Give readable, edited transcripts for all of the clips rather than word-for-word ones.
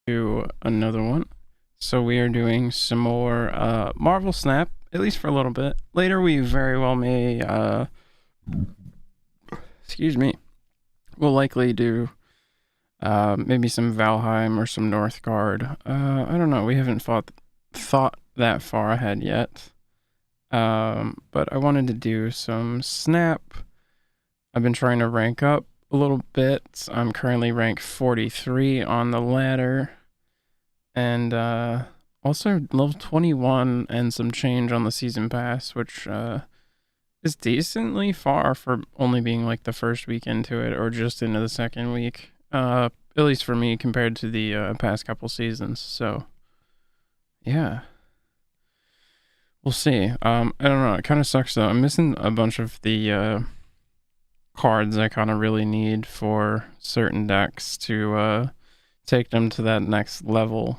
Do another one. So we are doing some more Marvel Snap, at least for a little bit. Later we very well may excuse me. We'll likely do maybe some Valheim or some Northgard. I don't know, we haven't thought that far ahead yet. But I wanted to do some Snap. I've been trying to rank up a little bit. I'm currently ranked 43 on the ladder. And also level 21 and some change on the season pass, which is decently far for only being like the first week into it or just into the second week. At least for me compared to the past couple seasons. So yeah. We'll see. I don't know. It kind of sucks though. I'm missing a bunch of the cards I kind of really need for certain decks to take them to that next level.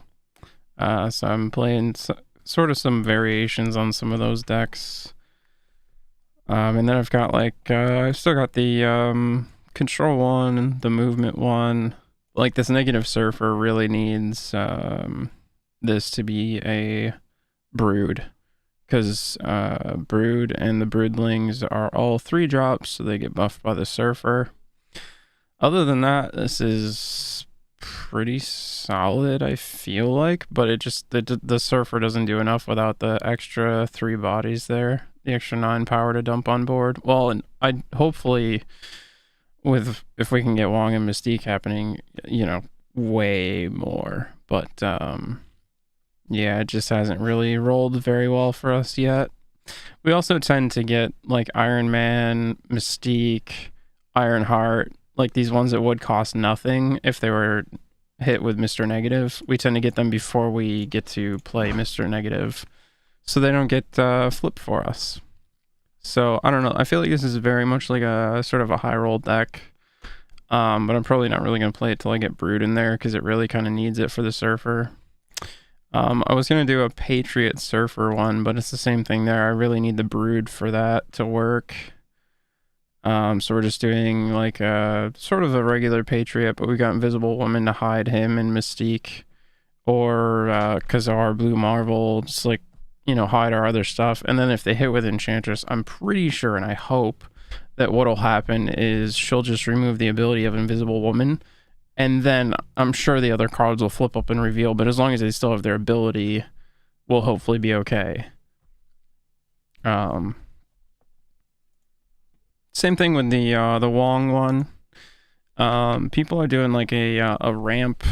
So I'm playing sort of some variations on some of those decks. And then I've got I've still got the control one, the movement one. Like this negative surfer really needs this to be a brood. Because brood and the broodlings are all 3-drops, so they get buffed by the surfer. Other than that, this is pretty solid, I feel like, but it just the surfer doesn't do enough without the extra 3 bodies there, the extra 9 power to dump on board. Well, and I hopefully if we can get Wong and Mystique happening, way more. But yeah, it just hasn't really rolled very well for us yet. We also tend to get like Iron Man, Mystique, Ironheart, like these ones that would cost nothing if they were hit with Mr. Negative. We tend to get them before we get to play Mr. Negative, so they don't get flipped for us. So I don't know. I feel like this is very much like a sort of a high roll deck, but I'm probably not really going to play it till I get Brood in there because it really kind of needs it for the Surfer. I was going to do a Patriot Surfer one, but it's the same thing there. I really need the Brood for that to work. So we're just doing like a sort of a regular Patriot, but we got Invisible Woman to hide him and Mystique, or Khazar, Blue Marvel, just like, hide our other stuff. And then if they hit with Enchantress, I'm pretty sure and I hope that what'll happen is she'll just remove the ability of Invisible Woman, and then I'm sure the other cards will flip up and reveal, but as long as they still have their ability, we'll hopefully be okay. Same thing with the Wong one. People are doing like a ramp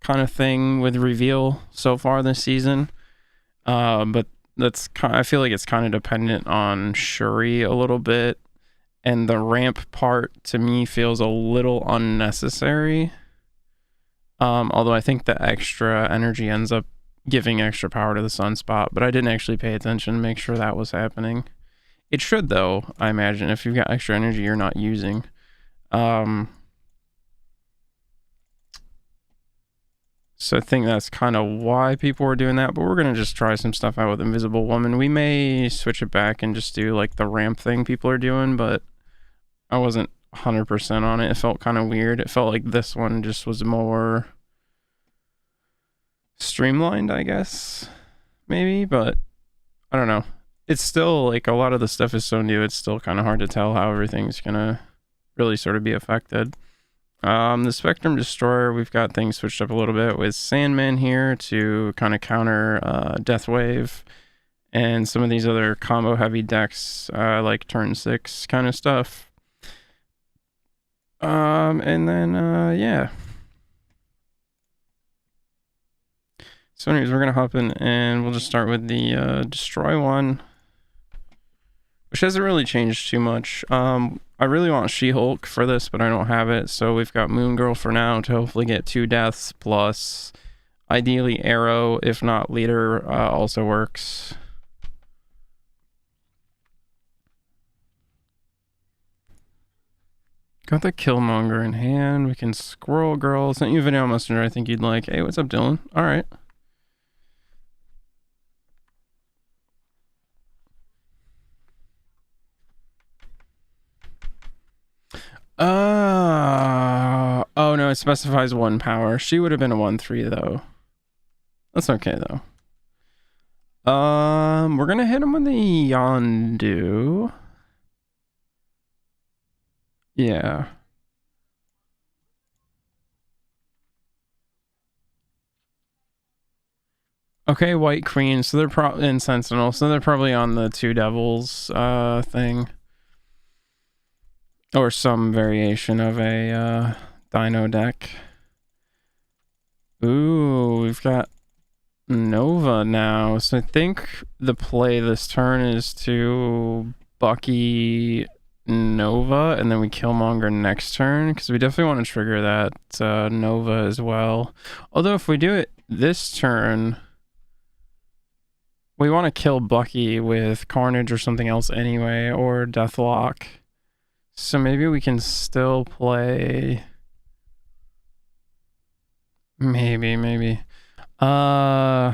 kind of thing with reveal so far this season. But I feel like it's kind of dependent on Shuri a little bit, and the ramp part to me feels a little unnecessary. Although I think the extra energy ends up giving extra power to the sunspot, but I didn't actually pay attention to make sure that was happening. It should, though, I imagine, if you've got extra energy you're not using. So I think that's kind of why people were doing that, but we're going to just try some stuff out with Invisible Woman. We may switch it back and just do like the ramp thing people are doing, but I wasn't 100% on it. It felt kind of weird. It felt like this one just was more streamlined, I guess, maybe, but I don't know. It's still like a lot of the stuff is so new, it's still kind of hard to tell how everything's gonna really sort of be affected. The Spectrum Destroyer, we've got things switched up a little bit with Sandman here to kind of counter Deathwave and some of these other combo heavy decks like turn 6 kind of stuff. And then yeah. So anyways, we're gonna hop in and we'll just start with the Destroy one, which hasn't really changed too much. I really want She-Hulk for this, but I don't have it, so we've got Moon Girl for now to hopefully get 2 deaths, plus ideally Arrow, if not Leader, also works. Got the Killmonger in hand. We can Squirrel Girl. Sent you a video messenger I think you'd like. Hey, what's up, Dylan? All right. Oh no, it specifies 1 power. She would have been a 1/3 though. That's okay though. We're gonna hit him with the Yondu. Yeah. Okay, White Queen. So they're probably in Sentinel. So they're probably on the 2 Devils thing, or some variation of a Dino deck. Ooh, we've got Nova now. So I think the play this turn is to Bucky Nova, and then we Killmonger next turn, because we definitely want to trigger that Nova as well. Although if we do it this turn, we want to kill Bucky with Carnage or something else anyway, or Deathlock. So maybe we can still play... Maybe. I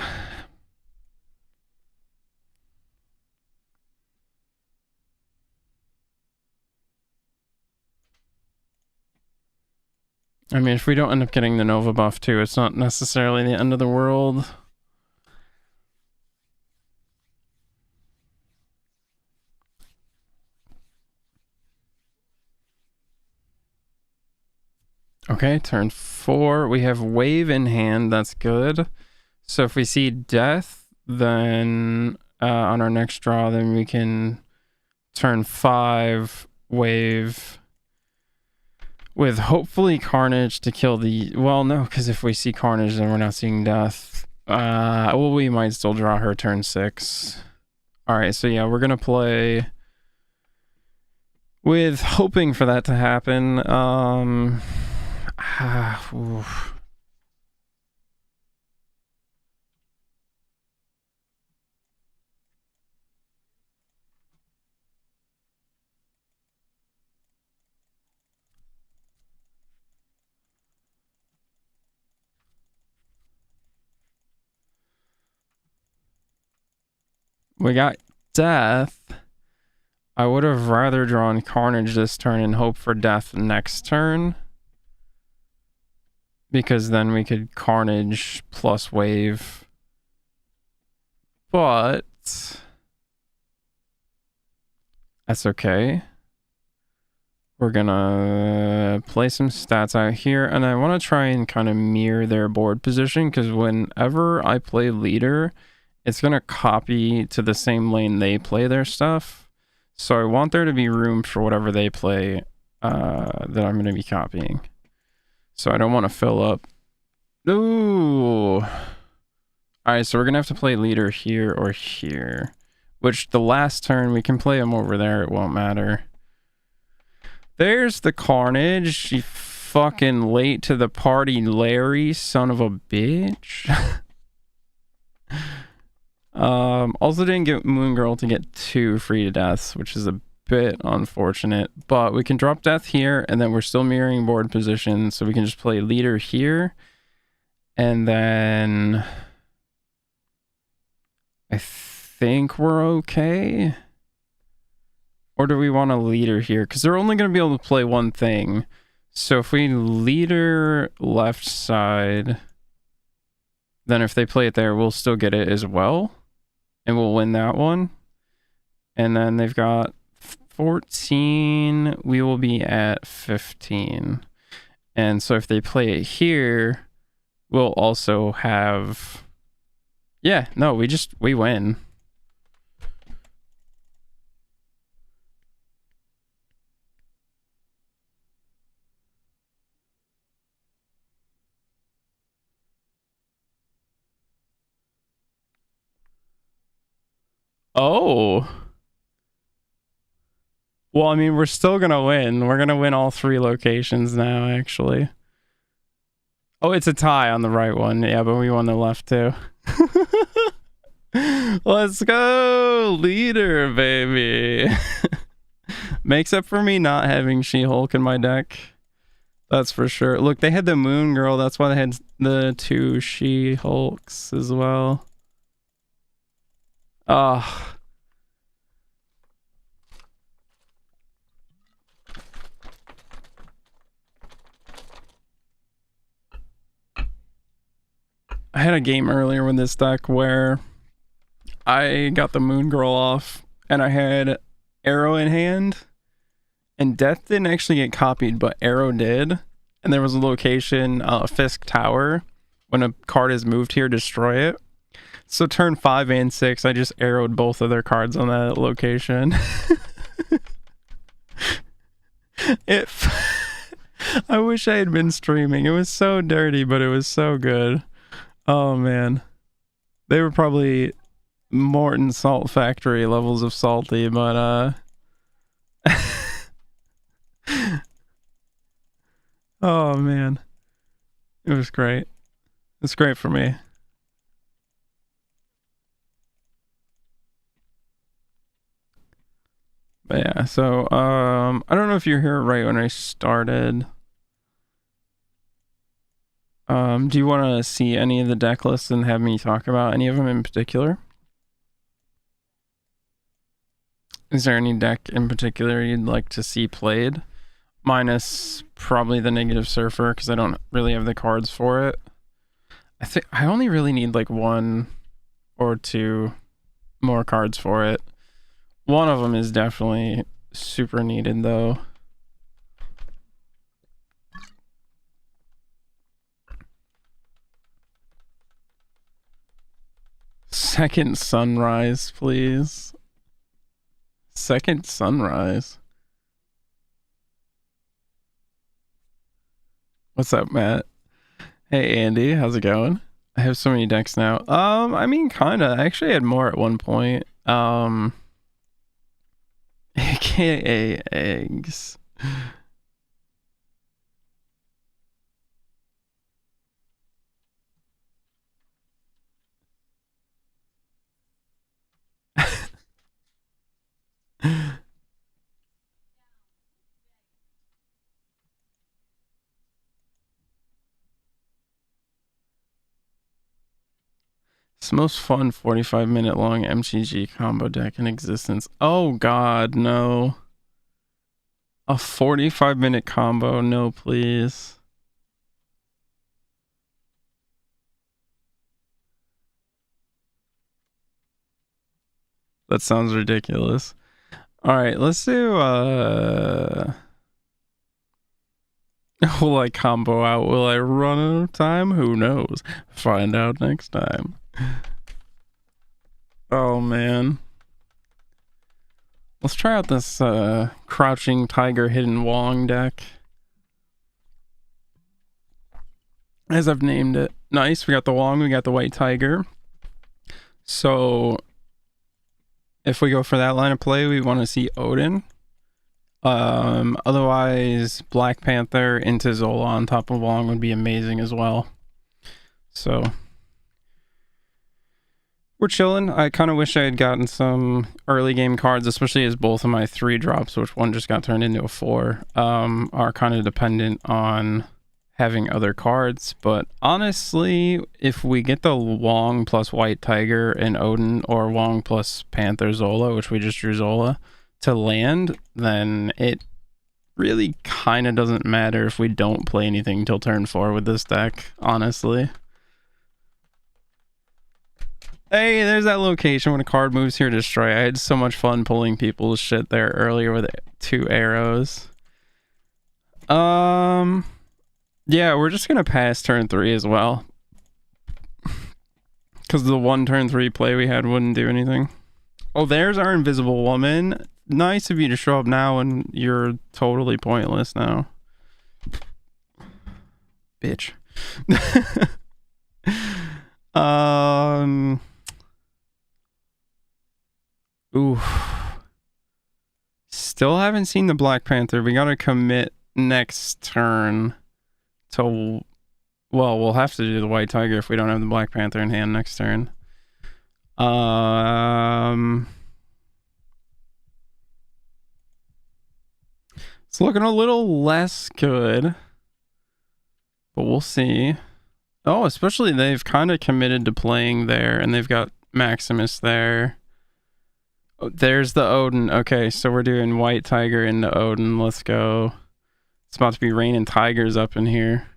mean, if we don't end up getting the Nova buff too, it's not necessarily the end of the world. Okay, turn 4. We have Wave in hand. That's good. So if we see Death, then on our next draw, then we can turn 5, Wave with hopefully Carnage to kill the... Well, no, because if we see Carnage, then we're not seeing Death. Well, we might still draw her turn 6. Alright, so yeah, we're going to play with hoping for that to happen. We got Death. I would have rather drawn Carnage this turn and hope for Death next turn, because then we could Carnage plus Wave. But that's okay. We're gonna play some stats out here, and I want to try and kind of mirror their board position, because whenever I play leader, it's gonna copy to the same lane they play their stuff. So I want there to be room for whatever they play that I'm gonna be copying. So I don't want to fill up. Ooh. Alright, so we're gonna have to play leader here or here. Which the last turn we can play him over there, it won't matter. There's the Carnage. You fucking late to the party, Larry, son of a bitch. Also didn't get Moon Girl to get 2 free to deaths, which is a bit unfortunate. But we can drop Death here, and then we're still mirroring board position, so we can just play leader here. And then I think we're okay. Or do we want a leader here? Because they're only going to be able to play one thing. So if we leader left side, then if they play it there, we'll still get it as well. And we'll win that one. And then they've got 14. We will be at 15. And so if they play it here, we'll also have... Yeah, no, we win. Oh. Well, I mean, we're still gonna win. We're gonna win all 3 locations now, actually. Oh, it's a tie on the right one. Yeah, but we won the left too. Let's go, leader, baby. Makes up for me not having She-Hulk in my deck. That's for sure. Look, they had the Moon Girl. That's why they had the 2 She-Hulks as well. Ah. I had a game earlier with this deck where I got the Moon Girl off and I had Arrow in hand, and Death didn't actually get copied, but Arrow did. And there was a location, Fisk Tower. When a card is moved here, destroy it. So turn 5 and 6, I just arrowed both of their cards on that location. I wish I had been streaming. It was so dirty, but it was so good. Oh man. They were probably Morton Salt Factory levels of salty, but oh man. It was great. It's great for me. But yeah, so I don't know if you're here right when I started. Do you want to see any of the deck lists and have me talk about any of them in particular? Is there any deck in particular you'd like to see played? Minus probably the Negative Surfer, because I don't really have the cards for it. I think I only really need like 1 or 2 more cards for it. One of them is definitely super needed though. Second Sunrise, please. Second Sunrise. What's up, Matt? Hey, Andy, how's it going? I have so many decks now. I mean, kinda. I actually had more at one point. AKA eggs. It's the most fun 45-minute long MTG combo deck in existence. Oh god, no. A 45-minute combo, no please. That sounds ridiculous. Alright, let's do will I combo out? Will I run out of time? Who knows? Find out next time. Oh man. Let's try out this Crouching Tiger Hidden Wong deck. As I've named it. Nice, we got the Wong, we got the White Tiger. So if we go for that line of play, we want to see Odin. Otherwise, Black Panther into Zola on top of Wong would be amazing as well. So we're chilling. I kind of wish I had gotten some early game cards, especially as both of my 3 drops, which one just got turned into a 4, are kind of dependent on having other cards. But honestly, if we get the Wong plus White Tiger and Odin, or Wong plus Panther Zola, which we just drew Zola, to land, then it really kind of doesn't matter if we don't play anything until turn 4 with this deck, honestly. Hey, there's that location when a card moves here to destroy. I had so much fun pulling people's shit there earlier with 2 arrows. Yeah, we're just gonna pass turn 3 as well, because the 1 turn 3 play we had wouldn't do anything. Oh, there's our Invisible Woman. Nice of you to show up now, and you're totally pointless now. Bitch. Ooh. Still haven't seen the Black Panther. We gotta commit next turn to... Well, we'll have to do the White Tiger if we don't have the Black Panther in hand next turn. It's looking a little less good, but we'll see. Oh, especially they've kind of committed to playing there, and they've got Maximus there. Oh, there's the Odin. Okay, so we're doing White Tiger into Odin. Let's go. It's about to be raining tigers up in here.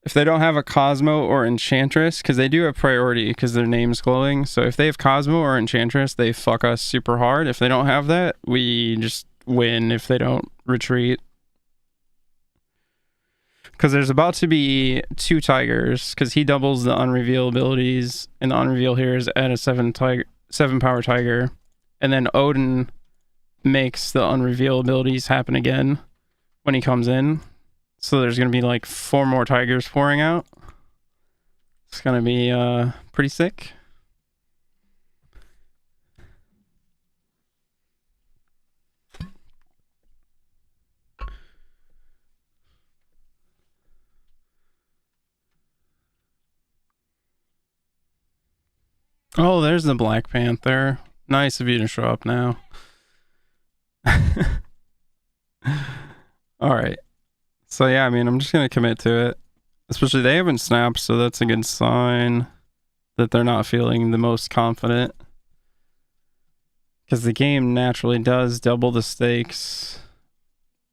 If they don't have a Cosmo or Enchantress, because they do have priority because their name's glowing. So if they have Cosmo or Enchantress, they fuck us super hard. If they don't have that, we just win if they don't retreat. Because there's about to be 2 tigers, because he doubles the unreveal abilities, and the unreveal here is at a 7 power tiger. And then Odin makes the unreveal abilities happen again when he comes in. So there's going to be like 4 more tigers pouring out. It's going to be pretty sick. Oh, there's the Black Panther. Nice of you to show up now. Alright. So yeah, I mean, I'm just going to commit to it. Especially they haven't snapped, so that's a good sign that they're not feeling the most confident. Because the game naturally does double the stakes.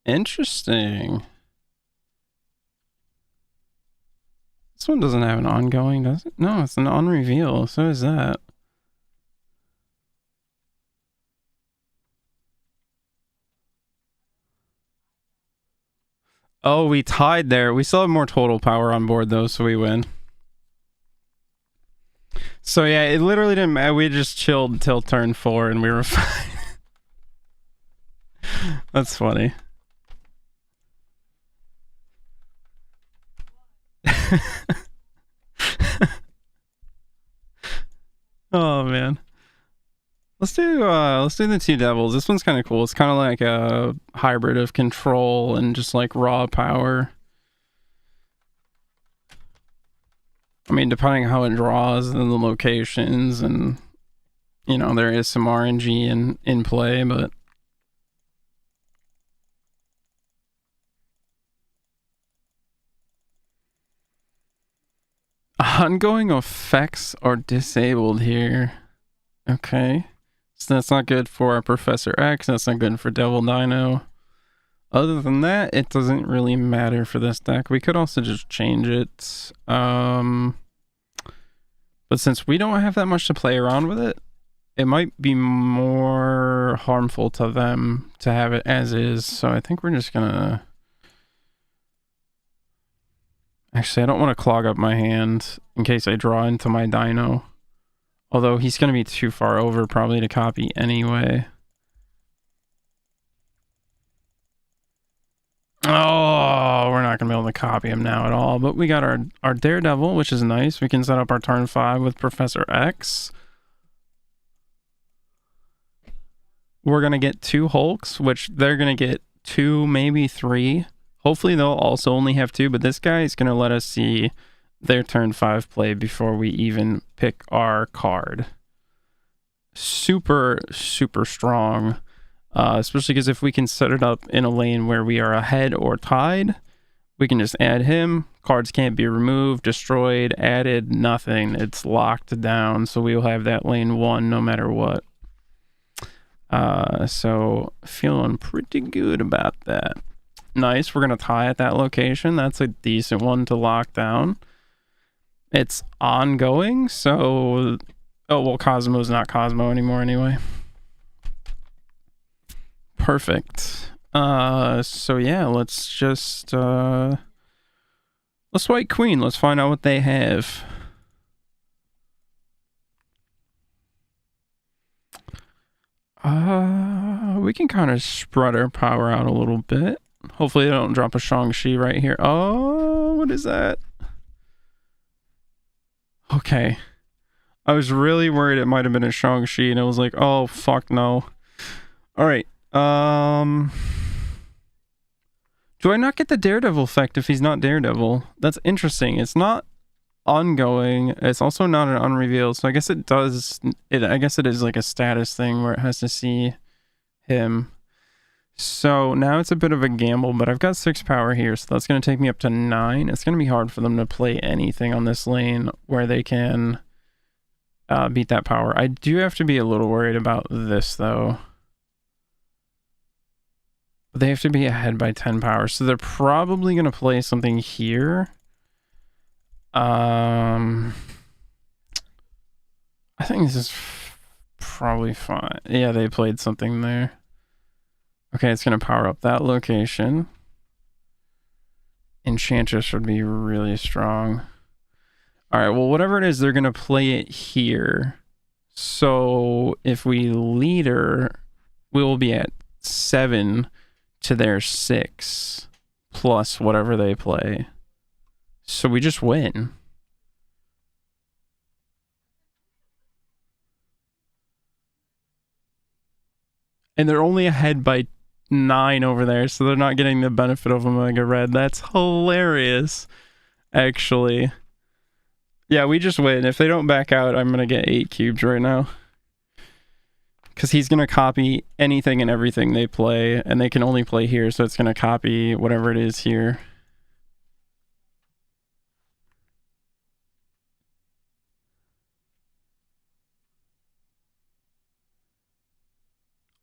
Interesting. This one doesn't have an ongoing, does it? No, it's an unreveal. So is that. Oh, we tied there. We still have more total power on board, though, so we win. So yeah, it literally didn't matter. We just chilled till turn 4 and we were fine. That's funny. Oh man. Let's do the 2 devils. This one's kind of cool. It's kind of like a hybrid of control and just like raw power. I mean, depending on how it draws and the locations, and you know, there is some RNG in play, but ongoing effects are disabled here. Okay. So that's not good for Professor X. That's not good for Devil Dino. Other than that, it doesn't really matter for this deck. We could also just change it. But since we don't have that much to play around with it, it might be more harmful to them to have it as is. So I think we're just gonna... Actually, I don't want to clog up my hand in case I draw into my Dino. Although he's going to be too far over probably to copy anyway. Oh, we're not going to be able to copy him now at all. But we got our Daredevil, which is nice. We can set up our turn 5 with Professor X. We're going to get 2 Hulks, which they're going to get 2, maybe 3. Hopefully they'll also only have 2, but this guy is going to let us see their turn 5 play before we even pick our card. Super, super strong. Especially because if we can set it up in a lane where we are ahead or tied, we can just add him. Cards can't be removed, destroyed, added, nothing. It's locked down, so we'll have that lane 1 no matter what. So feeling pretty good about that. Nice, we're going to tie at that location. That's a decent one to lock down. It's ongoing, so... Oh, well, Cosmo's not Cosmo anymore anyway. Perfect. So yeah, let's just... Let's White Queen. Let's find out what they have. We can kind of spread our power out a little bit. Hopefully they don't drop a Shang-Chi right here. Oh, what is that? Okay. I was really worried it might have been a Shang-Chi, and I was like, oh, fuck no. Alright. Do I not get the Daredevil effect if he's not Daredevil? That's interesting. It's not ongoing. It's also not an unrevealed, so I guess it does... I guess it is like a status thing where it has to see him. So now it's a bit of a gamble, but I've got 6 power here, so that's going to take me up to 9. It's going to be hard for them to play anything on this lane where they can beat that power. I do have to be a little worried about this, though. They have to be ahead by 10 power, so they're probably going to play something here. I think this is probably fine. Yeah, they played something there. Okay, it's gonna power up that location. Enchantress would be really strong. All right, well, whatever it is, they're gonna play it here. So if we leader, we will be at 7 to their 6 plus whatever they play. So we just win. And they're only ahead by 9 over there, so they're not getting the benefit of Omega Red. That's hilarious, actually. Yeah, we just win. If they don't back out, I'm going to get 8 cubes right now. Because he's going to copy anything and everything they play, and they can only play here, so it's going to copy whatever it is here.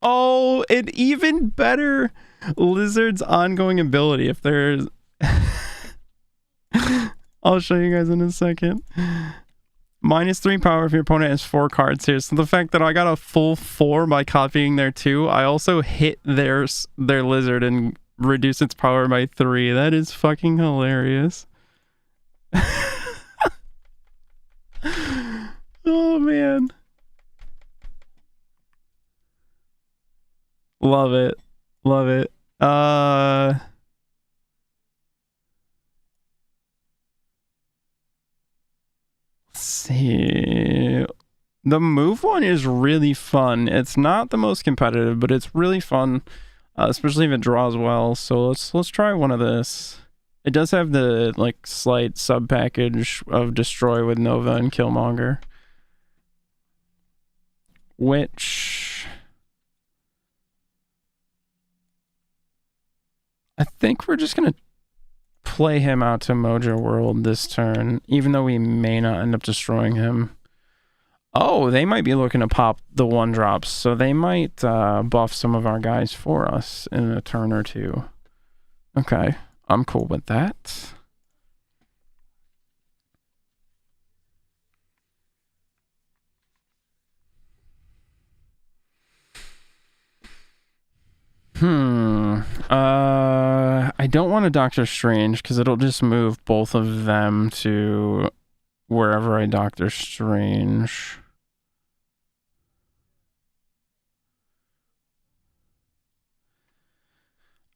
Oh, and even better, Lizard's ongoing ability. If there's... I'll show you guys in a second. -3 power if your opponent has 4 cards here. So the fact that I got a full 4 by copying their 2, I also hit their Lizard and reduce its power by 3. That is fucking hilarious. Oh, man. Love it. Love it. Let's see. The move one is really fun. It's not the most competitive, but it's really fun, especially if it draws well. So let's try one of this. It does have the like slight sub package of destroy with Nova and Killmonger, which I think we're just gonna play him out to Mojo World this turn, even though we may not end up destroying him. Oh, they might be looking to pop the 1-drops, so they might buff some of our guys for us in a turn or two. Okay, I'm cool with that. I don't want a Doctor Strange because it'll just move both of them to wherever I Doctor Strange.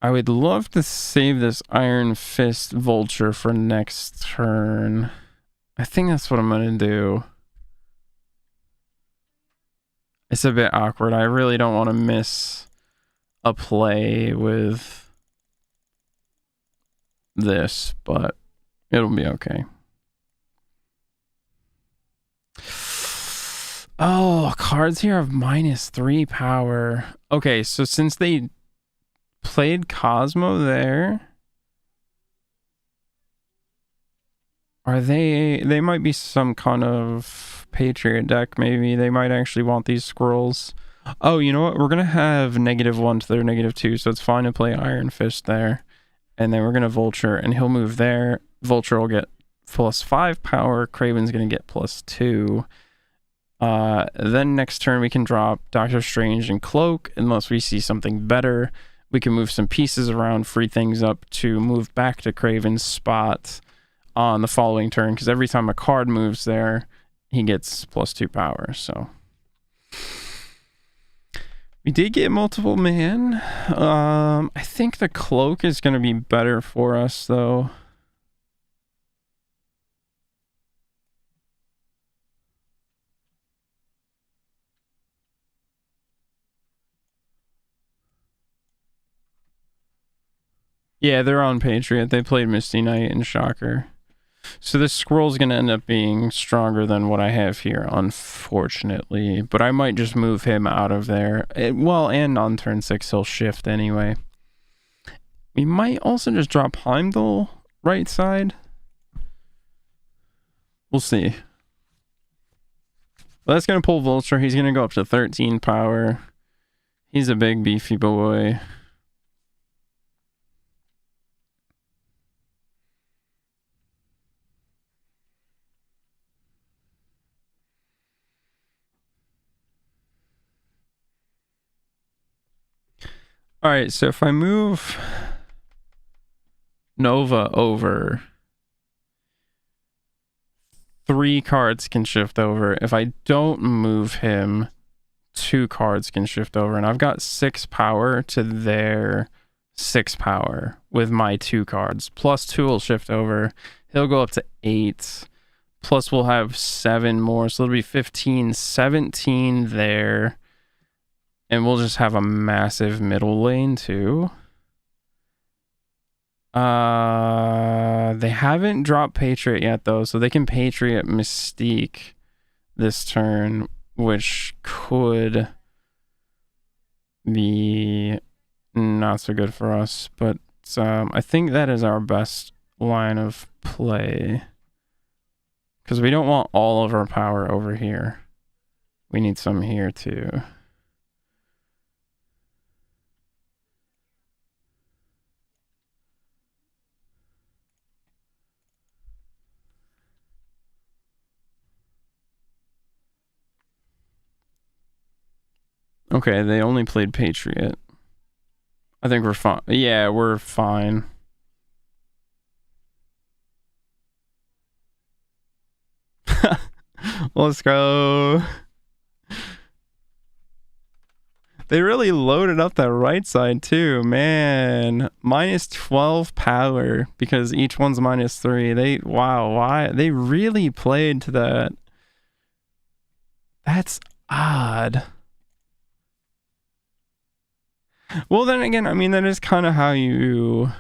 I would love to save this Iron Fist Vulture for next turn. I think that's what I'm going to do. It's a bit awkward. I really don't want to miss a play with this, but it'll be okay. Oh, cards here have -3 power. Okay, so since they played Cosmo there, are they might be some kind of Patriot deck, maybe. They might actually want these scrolls. Oh, you know what? We're going to have -1 to their -2, so it's fine to play Iron Fist there. And then we're going to Vulture, and he'll move there. Vulture will get +5 power. Kraven's going to get +2. Then next turn we can drop Doctor Strange and Cloak, unless we see something better. We can move some pieces around, free things up to move back to Kraven's spot on the following turn, because every time a card moves there, he gets +2 power, so... We did get multiple man. I think the Cloak is going to be better for us, though. Yeah, they're on Patriot. They played Misty Knight and Shocker. So this scroll's going to end up being stronger than what I have here, unfortunately. But I might just move him out of there. Well, and on turn 6, he'll shift anyway. We might also just drop Heimdall right side. We'll see. But that's going to pull Vulture. He's going to go up to 13 power. He's a big, beefy boy. All right, so if I move Nova over, 3 cards can shift over. If I don't move him, 2 cards can shift over, and I've got 6 power to their 6 power with my 2 cards. Plus 2 will shift over. He'll go up to 8. Plus we'll have 7 more, so it'll be 15, 17 there. And we'll just have a massive middle lane too. They haven't dropped Patriot yet though, so they can Patriot Mystique this turn, which could be not so good for us. But I think that is our best line of play, because we don't want all of our power over here. We need some here too. Okay, they only played Patriot. I think we're fine. Yeah, we're fine. Let's go. They really loaded up that right side too, man. Minus 12 power because each one's minus 3. Why? They really played to that. That's odd. Well, then again, I mean, that is kind of how you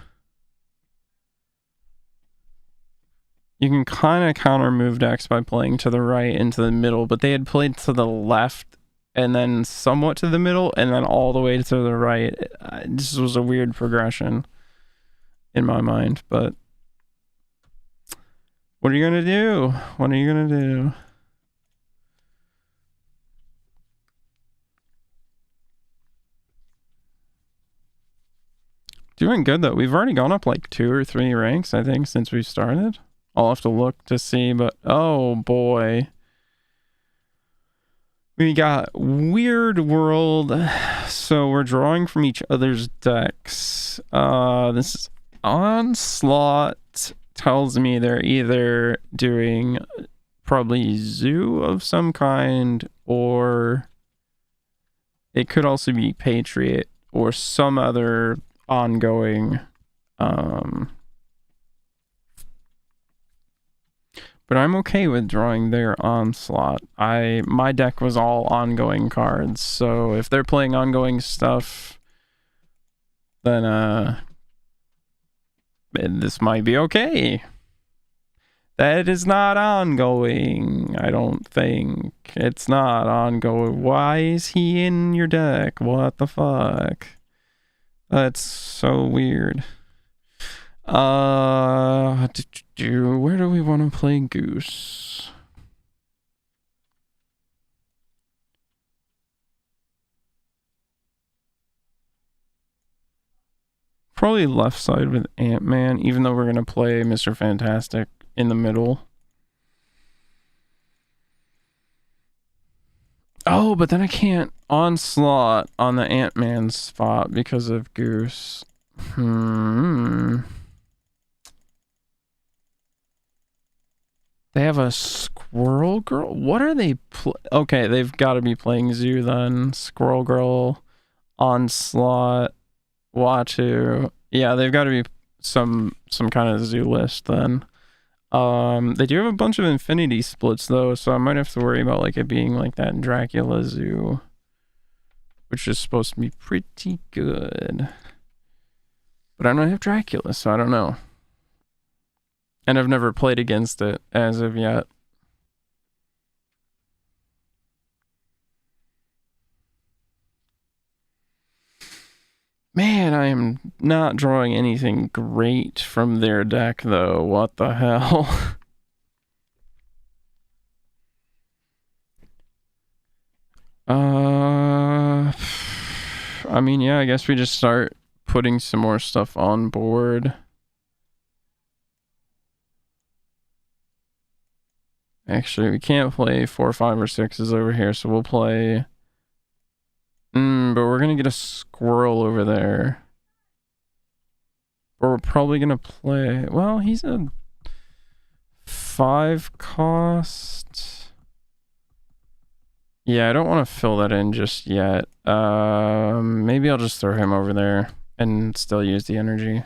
can kind of counter move decks by playing to the right and to the middle, but they had played to the left and then somewhat to the middle and then all the way to the right. This was a weird progression in my mind, but what are you gonna do? What are you gonna do? Doing good though. We've already gone up like 2 or 3 ranks, I think, since we started. I'll have to look to see, but oh boy. We got Weird World. So we're drawing from each other's decks. This is Onslaught tells me they're either doing probably Zoo of some kind, or it could also be Patriot or some other ongoing but I'm okay with drawing their Onslaught. My deck was all ongoing cards, so if they're playing ongoing stuff, then this might be okay. That is not ongoing, I don't think. It's not ongoing. Why is he in your deck? What the fuck? That's so weird. Where do we want to play Goose? Probably left side with Ant-Man, even though we're going to play Mr. Fantastic in the middle. Oh, but then I can't Onslaught on the Ant-Man spot because of Goose. They have a Squirrel Girl? What are they okay, they've got to be playing Zoo then. Squirrel Girl, Onslaught, Watu. Yeah, they've got to be some kind of Zoo list then. They do have a bunch of Infinity splits though, so I might have to worry about like it being like that Dracula Zoo, which is supposed to be pretty good. But I don't have Dracula, so I don't know. And I've never played against it as of yet. Man, I am not drawing anything great from their deck, though. What the hell? I mean, yeah, I guess we just start putting some more stuff on board. Actually, we can't play 4, 5, or 6s over here, so we'll play... but we're gonna get a squirrel over there. Or we're probably gonna play... Well, he's a 5 cost. Yeah, I don't want to fill that in just yet. Maybe I'll just throw him over there and still use the energy.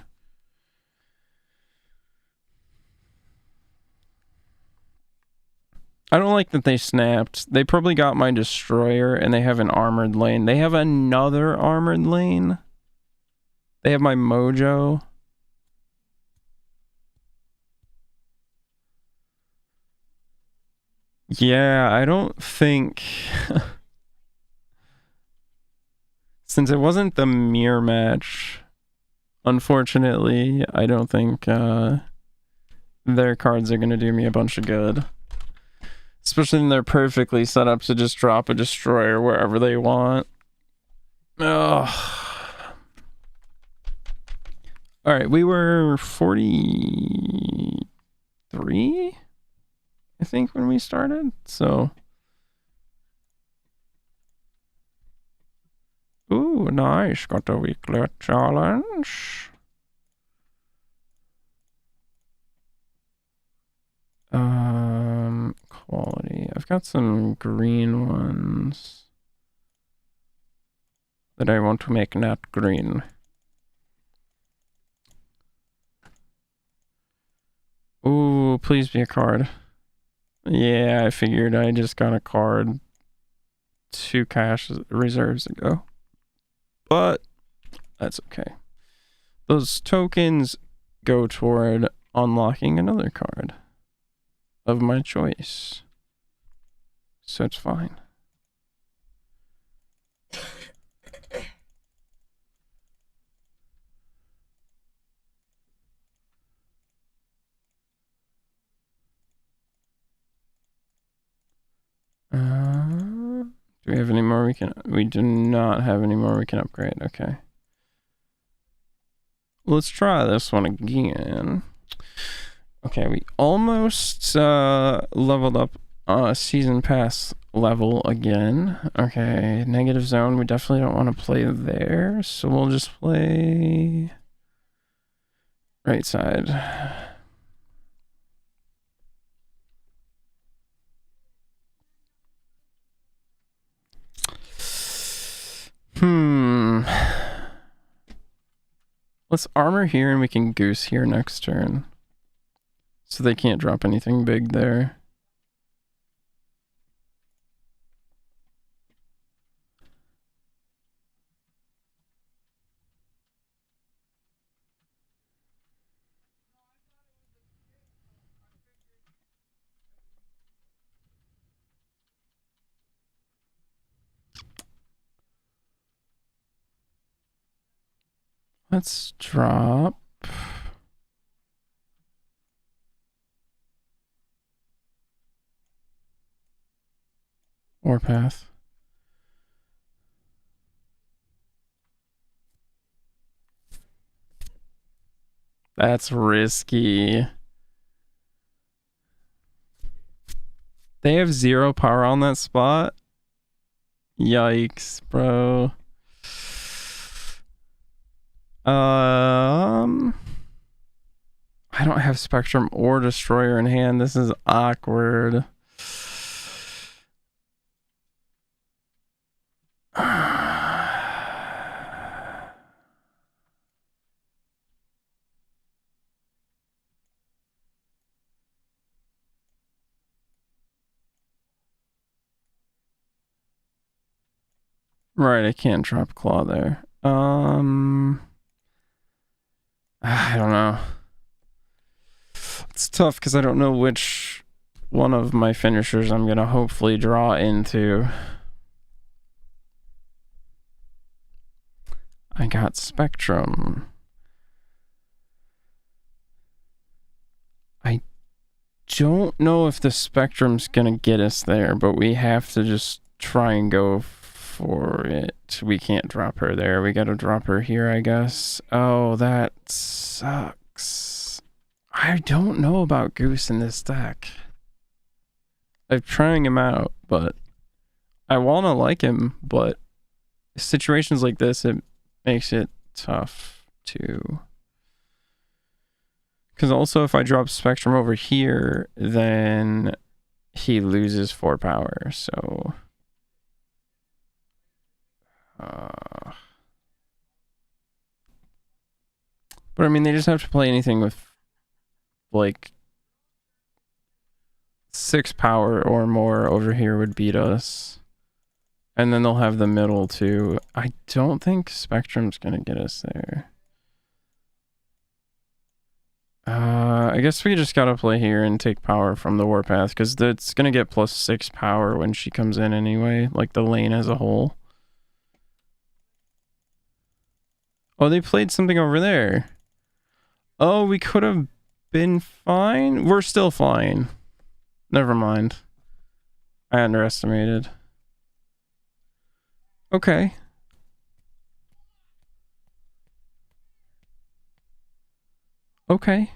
I don't like that they snapped. They probably got my destroyer and they have an armored lane. They have another armored lane. They have my mojo. Yeah, I don't think... Since it wasn't the mirror match, unfortunately, I don't think their cards are going to do me a bunch of good. Especially when they're perfectly set up to just drop a destroyer wherever they want. Ugh. Alright, we were 43, I think, when we started, so... Ooh, nice, got a weekly challenge. Quality. I've got some green ones that I want to make not green. Ooh, please be a card. Yeah, I figured. I just got a card 2 cash reserves ago. But that's okay. Those tokens go toward unlocking another card of my choice. So it's fine. Do we have any more we can... We do not have any more we can upgrade. Okay. Let's try this one again. Okay, we almost leveled up season pass level again. Okay, negative zone. We definitely don't want to play there, so we'll just play right side. Let's armor here and we can goose here next turn. So they can't drop anything big there. Let's drop. Warpath. That's risky. They have 0 power on that spot. Yikes, bro. I don't have Spectrum or Destroyer in hand. This is awkward. Right, I can't drop Claw there. I don't know. It's tough because I don't know which one of my finishers I'm gonna hopefully draw into. I got Spectrum. I don't know if the Spectrum's gonna get us there, but we have to just try and go for it. We can't drop her there. We gotta drop her here, I guess. Oh, that sucks. I don't know about Goose in this deck. I'm trying him out, but I wanna like him, but situations like this, it makes it tough to... Because also if I drop Spectrum over here, then he loses 4 power, so... But I mean, they just have to play anything with, like, 6 power or more over here would beat us. And then they'll have the middle too. I don't think Spectrum's gonna get us there. I guess we just gotta play here and take power from the Warpath, because it's gonna get plus 6 power when she comes in anyway, like the lane as a whole. Oh, they played something over there. Oh, we could have been fine? We're still fine. Never mind. I underestimated. Okay. Okay.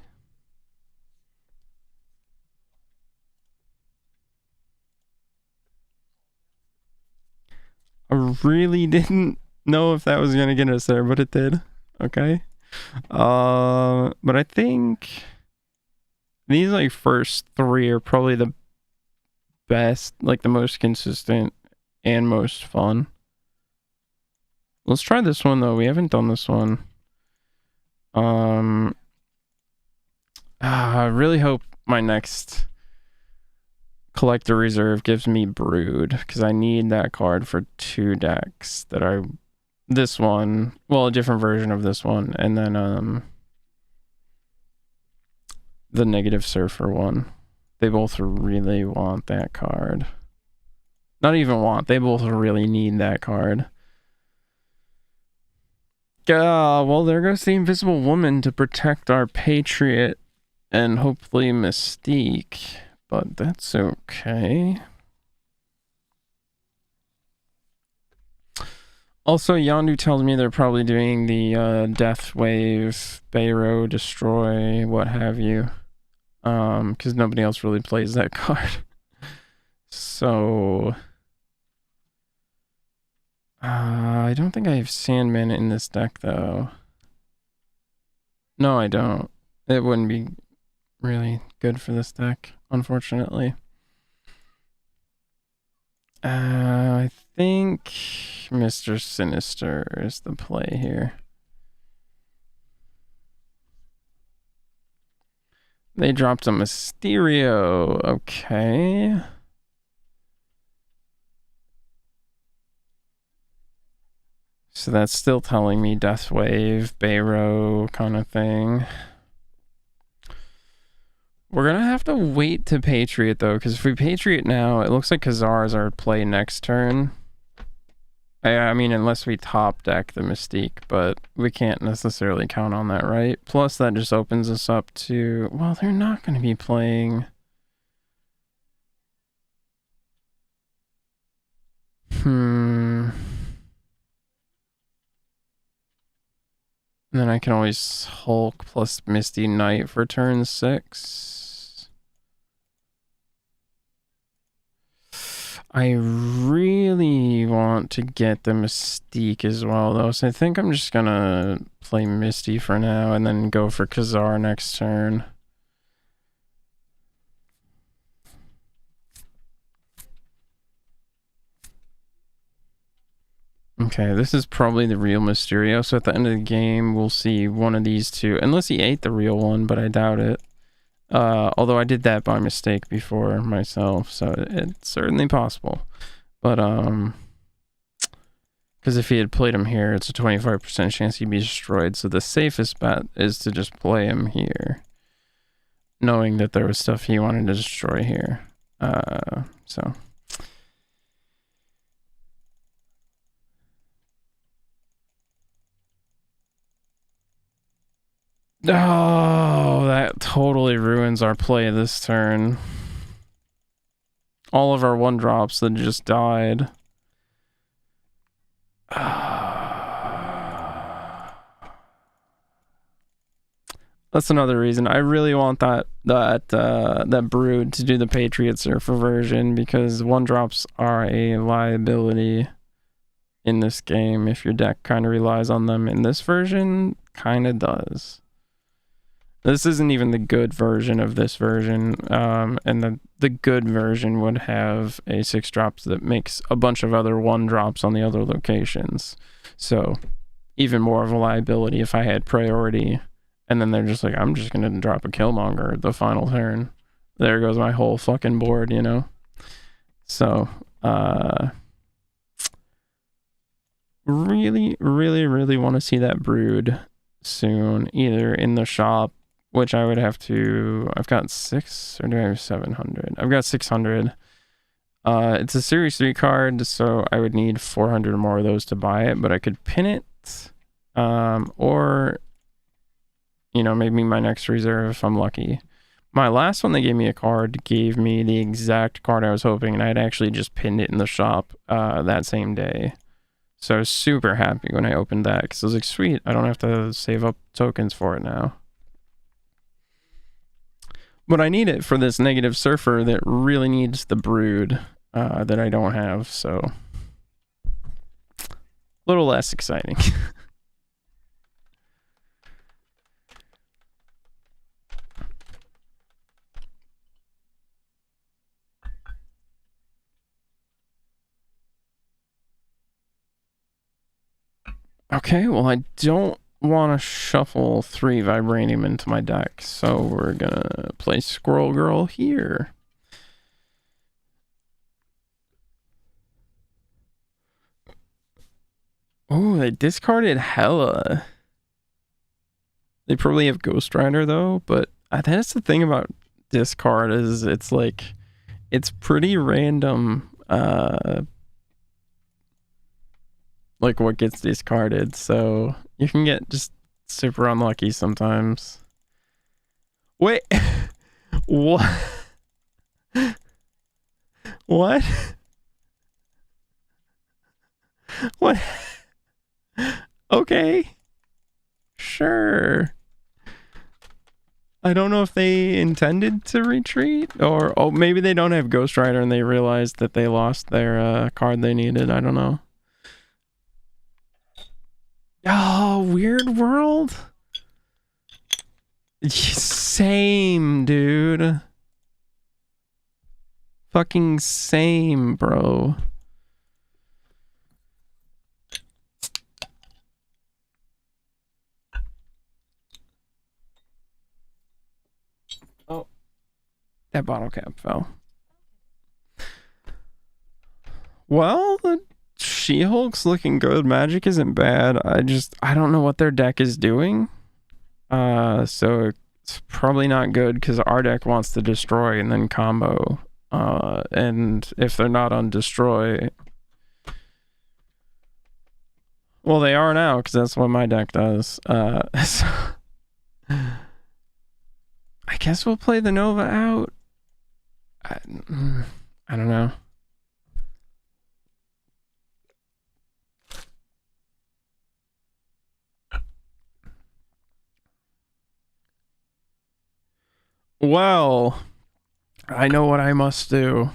I really didn't know if that was gonna get us there, but it did. Okay. But I think these like first 3 are probably the best, like the most consistent and most fun. Let's try this one though. We haven't done this one. I really hope my next collector reserve gives me Brood, because I need that card for 2 decks that I... This one, well, a different version of this one, and then the Negative Surfer one. They both really want that card. Not even want, they both really need that card. Well, there goes the Invisible Woman to protect our Patriot and hopefully Mystique, but that's okay. Also, Yondu tells me they're probably doing the Death Wave, Bayro, Destroy, what have you. Because nobody else really plays that card. So... I don't think I have Sandman in this deck, though. No, I don't. It wouldn't be really good for this deck, unfortunately. I think Mr. Sinister is the play here. They dropped a Mysterio. Okay. So that's still telling me Death Wave, Bayro kind of thing. We're going to have to wait to Patriot, though, because if we Patriot now, it looks like Khazar is our play next turn. I mean, unless we top deck the Mystique, but we can't necessarily count on that, right? Plus, that just opens us up to... Well, they're not going to be playing... And then I can always Hulk plus Misty Knight for turn 6. I really want to get the Mystique as well, though, so I think I'm just gonna play Misty for now and then go for Khazar next turn. Okay, this is probably the real Mysterio, so at the end of the game, we'll see one of these two. Unless he ate the real one, but I doubt it. Although I did that by mistake before myself, so it's certainly possible. But, because if he had played him here, it's a 25% chance he'd be destroyed, so the safest bet is to just play him here, knowing that there was stuff he wanted to destroy here. So... Oh, that totally ruins our play this turn. All of our 1-drops that just died. That's another reason. I really want that Brood to do the Patriot Surfer version, because 1-drops are a liability. in this game if your deck kind of relies on them. In this version, kind of does. This isn't even the good version of this version, and the good version would have a 6-drops that makes a bunch of other 1-drops on the other locations. So even more of a liability if I had priority, and then they're just like, I'm just gonna drop a Killmonger the final turn. There goes my whole fucking board, you know? So, really, really, really want to see that Brood soon, either in the shop, which I would have to, I've got 6, or do I have 700? I've got 600. It's a Series 3 card, so I would need 400 more of those to buy it, but I could pin it, or, you know, maybe my next reserve if I'm lucky. My last one, they gave me a card, gave me the exact card I was hoping, and I had actually just pinned it in the shop that same day. So I was super happy when I opened that, because I was like, sweet, I don't have to save up tokens for it now. But I need it for this negative surfer that really needs the Brood that I don't have, so a little less exciting. Okay, well, I don't want to shuffle 3 Vibranium into my deck, so we're gonna play Squirrel Girl here. Oh, they discarded Hella. They probably have Ghost Rider though, but that's the thing about discard is it's like, it's pretty random, like what gets discarded, so you can get just super unlucky sometimes. Wait, what? What? What? Okay, sure. I don't know if they intended to retreat, or oh, maybe they don't have Ghost Rider and they realized that they lost their card they needed. I don't know. Oh, Weird World? Same, dude. Fucking same, bro. Oh, that bottle cap fell. Well, She-Hulk's looking good. Magic isn't bad. I don't know what their deck is doing. So it's probably not good because our deck wants to destroy and then combo. And if they're not on destroy, well, they are now because that's what my deck does. So I guess we'll play the Nova out. I don't know. Well, I know what I must do.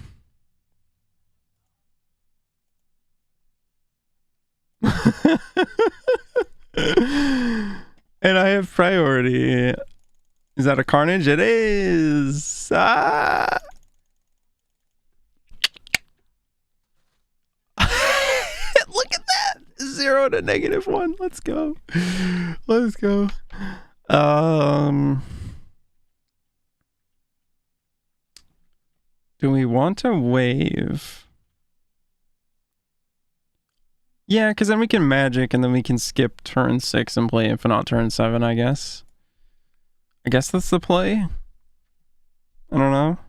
And I have priority. Is that a Carnage? It is. Ah. Look at that. 0 to -1. Let's go. Let's go. Do we want to wave? Yeah, because then we can magic and then we can skip turn 6 and play Infinite turn 7, I guess. I guess that's the play. I don't know.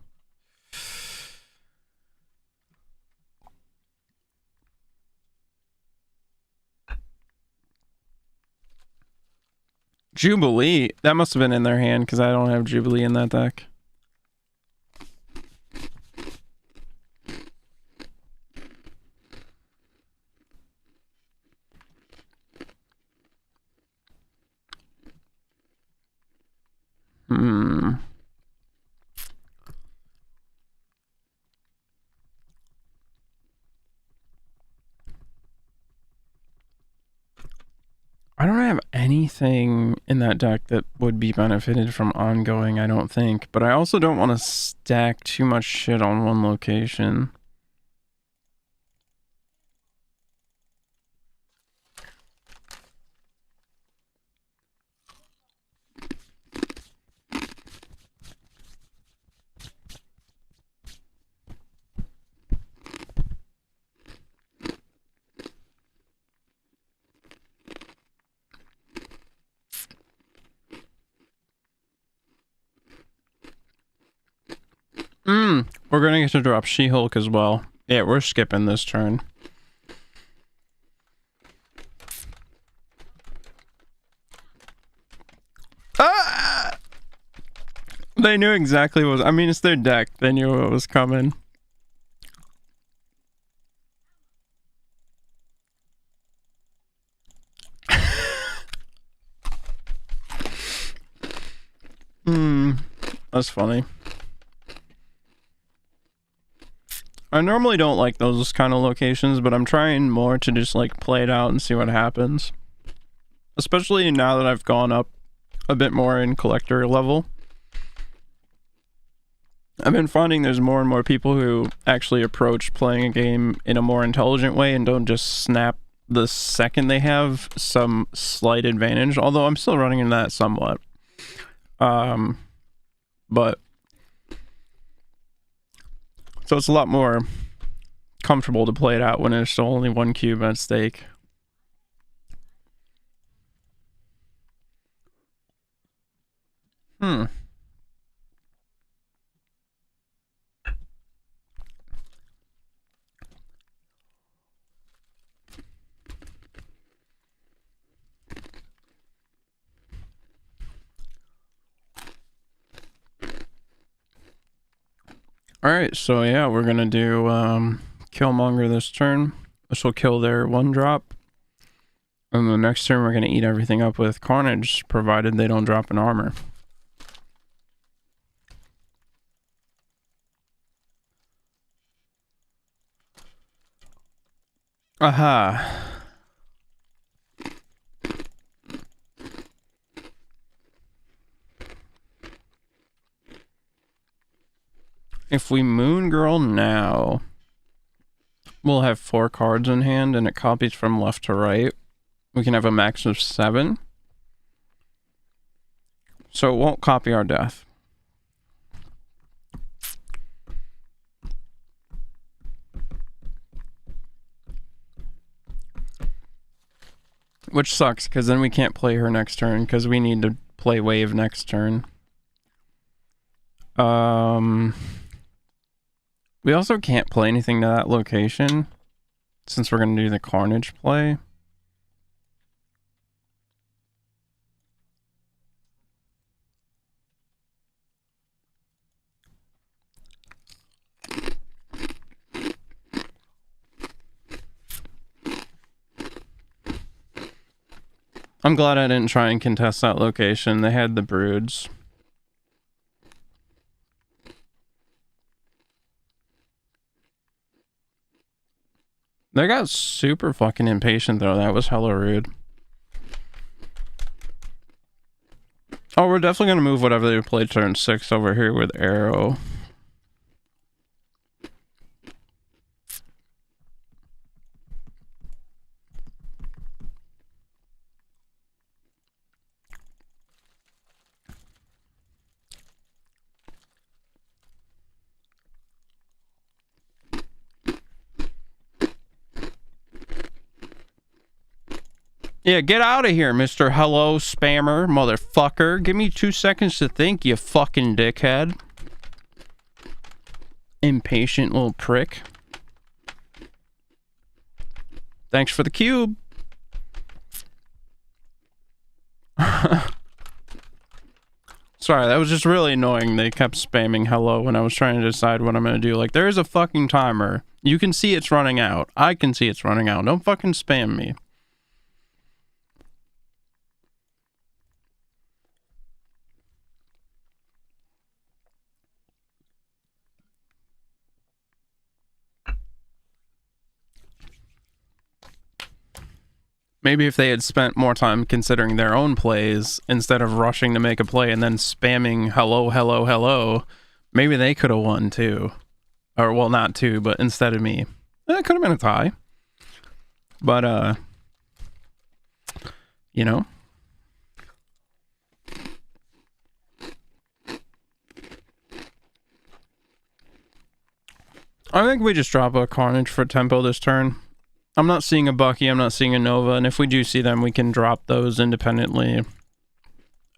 Jubilee. That must have been in their hand because I don't have Jubilee in that deck. anything in that deck that would be benefited from ongoing, I don't think. But I also don't want to stack too much shit on one location. We're gonna get to drop She-Hulk as well. Yeah, we're skipping this turn. Ah! They knew exactly what was... I mean, it's their deck. They knew what was coming. That's funny. I normally don't like those kind of locations, but I'm trying more to just like play it out and see what happens. Especially now that I've gone up a bit more in collector level. I've been finding there's more and more people who actually approach playing a game in a more intelligent way and don't just snap the second they have some slight advantage, although I'm still running into that somewhat. But so it's a lot more comfortable to play it out when there's still only one cube at stake. Alright, so yeah, we're gonna do Killmonger this turn. This will kill their 1-drop. And the next turn we're gonna eat everything up with Carnage, provided they don't drop an armor. Aha. If we Moon Girl now, we'll have 4 cards in hand and it copies from left to right. We can have a max of 7. So it won't copy our death. Which sucks, because then we can't play her next turn, because we need to play Wave next turn. We also can't play anything to that location, since we're going to do the Carnage play. I'm glad I didn't try and contest that location. They had the Broods. They got super fucking impatient, though. That was hella rude. Oh, we're definitely going to move whatever they played turn 6 over here with Arrow. Yeah, get out of here, Mr. Hello Spammer, motherfucker. Give me 2 seconds to think, you fucking dickhead. Impatient little prick. Thanks for the cube. Sorry, that was just really annoying. They kept spamming hello when I was trying to decide what I'm going to do. Like, there is a fucking timer. You can see it's running out. I can see it's running out. Don't fucking spam me. Maybe if they had spent more time considering their own plays instead of rushing to make a play and then spamming hello, hello, hello, maybe they could have won too. Or, well, not two, but instead of me. It could have been a tie. But, you know. I think we just drop a Carnage for tempo this turn. I'm not seeing a Bucky, I'm not seeing a Nova, and if we do see them, we can drop those independently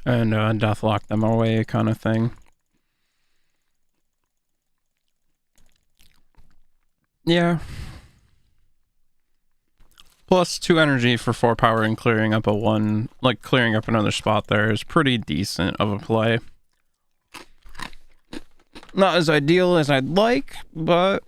and deathlock them away kind of thing. Yeah. Plus 2 energy for 4 power and clearing up a 1, like clearing up another spot there is pretty decent of a play. Not as ideal as I'd like, but...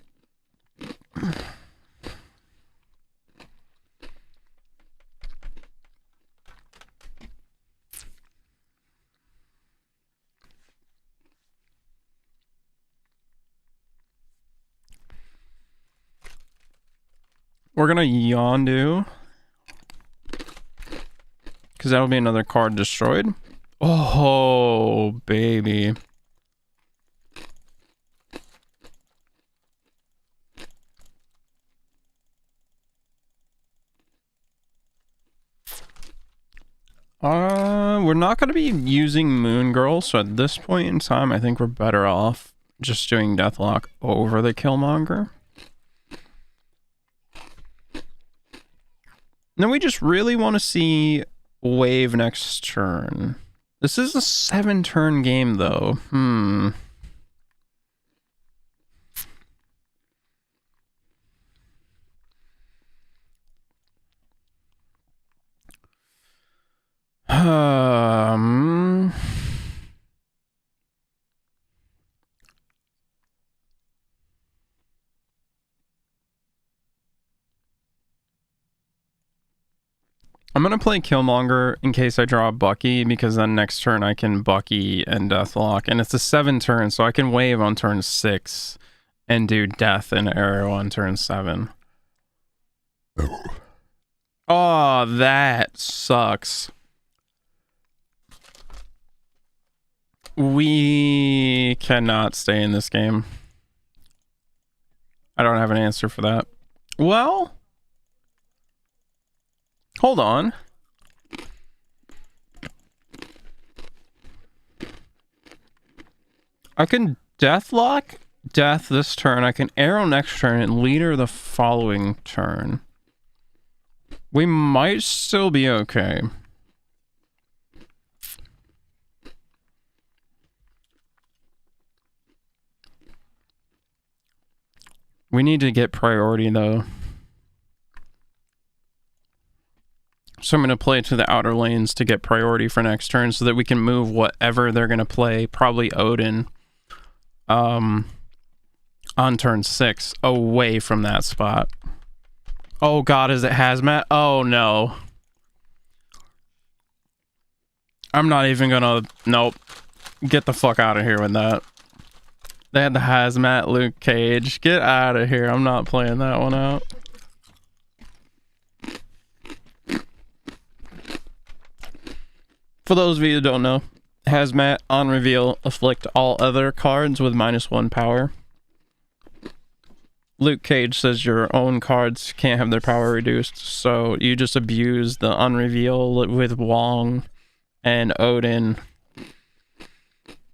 We're gonna Yondu. Because that'll be another card destroyed. Oh, baby. We're not going to be using Moon Girl, so at this point in time, I think we're better off just doing Deathlock over the Killmonger. Now we just really want to see Wave next turn. This is a 7-turn game, though. I'm gonna play Killmonger in case I draw a Bucky, because then next turn I can Bucky and Deathlock, and it's a 7-turn, so I can wave on turn 6 and do Death and Arrow on turn 7. Oh, that sucks. We cannot stay in this game. I don't have an answer for that. Well, hold on. I can Deathlock Death this turn. I can Arrow next turn and Leader the following turn. We might still be okay. We need to get priority, though. So I'm going to play to the outer lanes to get priority for next turn so that we can move whatever they're going to play, probably Odin, on turn 6, away from that spot. Oh god, is it Hazmat? Oh no. I'm not even gonna... Nope. Get the fuck out of here with that. They had the Hazmat Luke Cage. Get out of here. I'm not playing that one out. For those of you who don't know, Hazmat, on reveal, afflict all other cards with -1 power. Luke Cage says your own cards can't have their power reduced, so you just abuse the unreveal with Wong and Odin.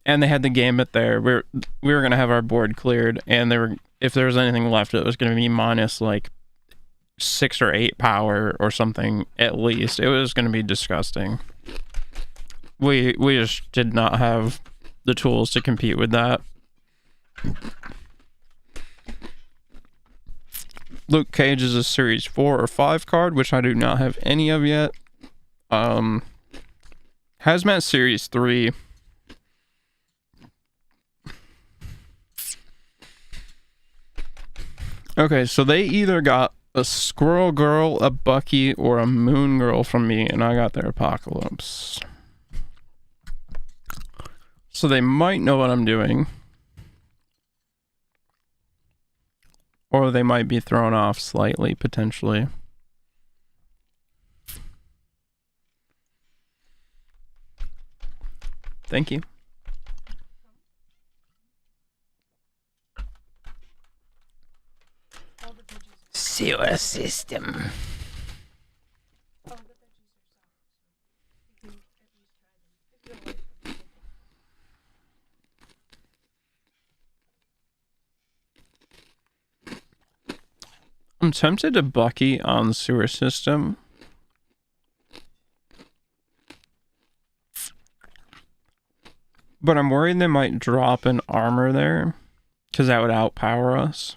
And they had the Gambit there. We were gonna have our board cleared, and if there was anything left, it was gonna be minus like 6 or 8 power or something at least. It was gonna be disgusting. We just did not have the tools to compete with that. Luke Cage is a Series 4 or 5 card, which I do not have any of yet. Hazmat Series 3. Okay, so they either got a Squirrel Girl, a Bucky, or a Moon Girl from me, and I got their Apocalypse. So they might know what I'm doing. Or they might be thrown off slightly, potentially. Thank you. Sewer system. I'm tempted to Bucky on sewer system. But I'm worried they might drop an armor there, because that would outpower us.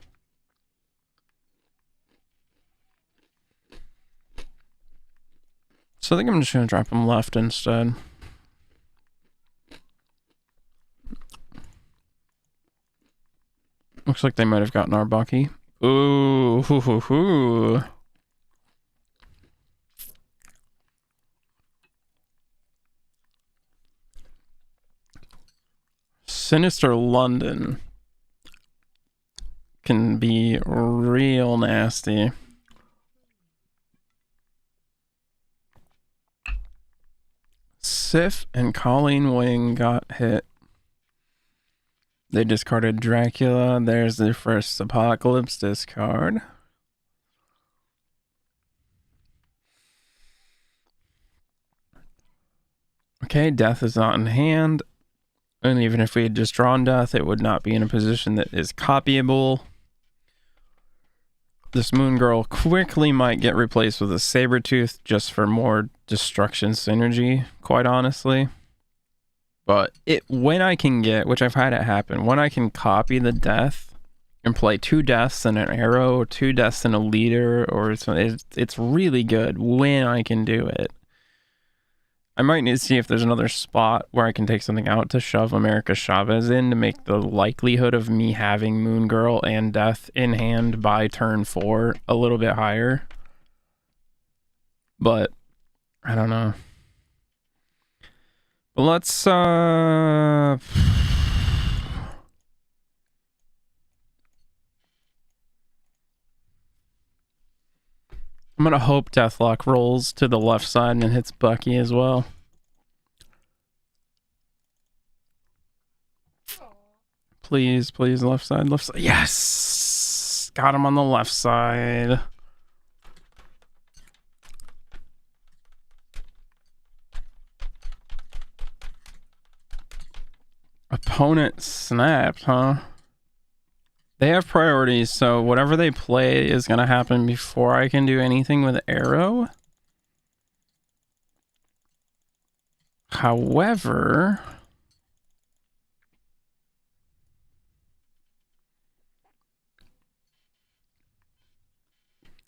So I think I'm just going to drop him left instead. Looks like they might have gotten our Bucky. Ooh, hoo, hoo, hoo. Sinister London can be real nasty. Sif and Colleen Wing got hit. They discarded Dracula. There's their first Apocalypse discard. Okay, Death is not in hand. And even if we had just drawn Death, it would not be in a position that is copyable. This Moon Girl quickly might get replaced with a Sabretooth just for more destruction synergy, quite honestly. But when I can get, which I've had it happen, when I can copy the Death and play 2 deaths and an arrow, or 2 deaths and a leader, or it's really good when I can do it. I might need to see if there's another spot where I can take something out to shove America Chavez in to make the likelihood of me having Moon Girl and Death in hand by turn 4 a little bit higher. But I don't know. But let's I'm gonna hope Deathlock rolls to the left side and hits Bucky as well. Please, please, left side, left side. Yes! Got him on the left side. Opponent snapped, huh? They have priorities, so whatever they play is going to happen before I can do anything with Arrow. However,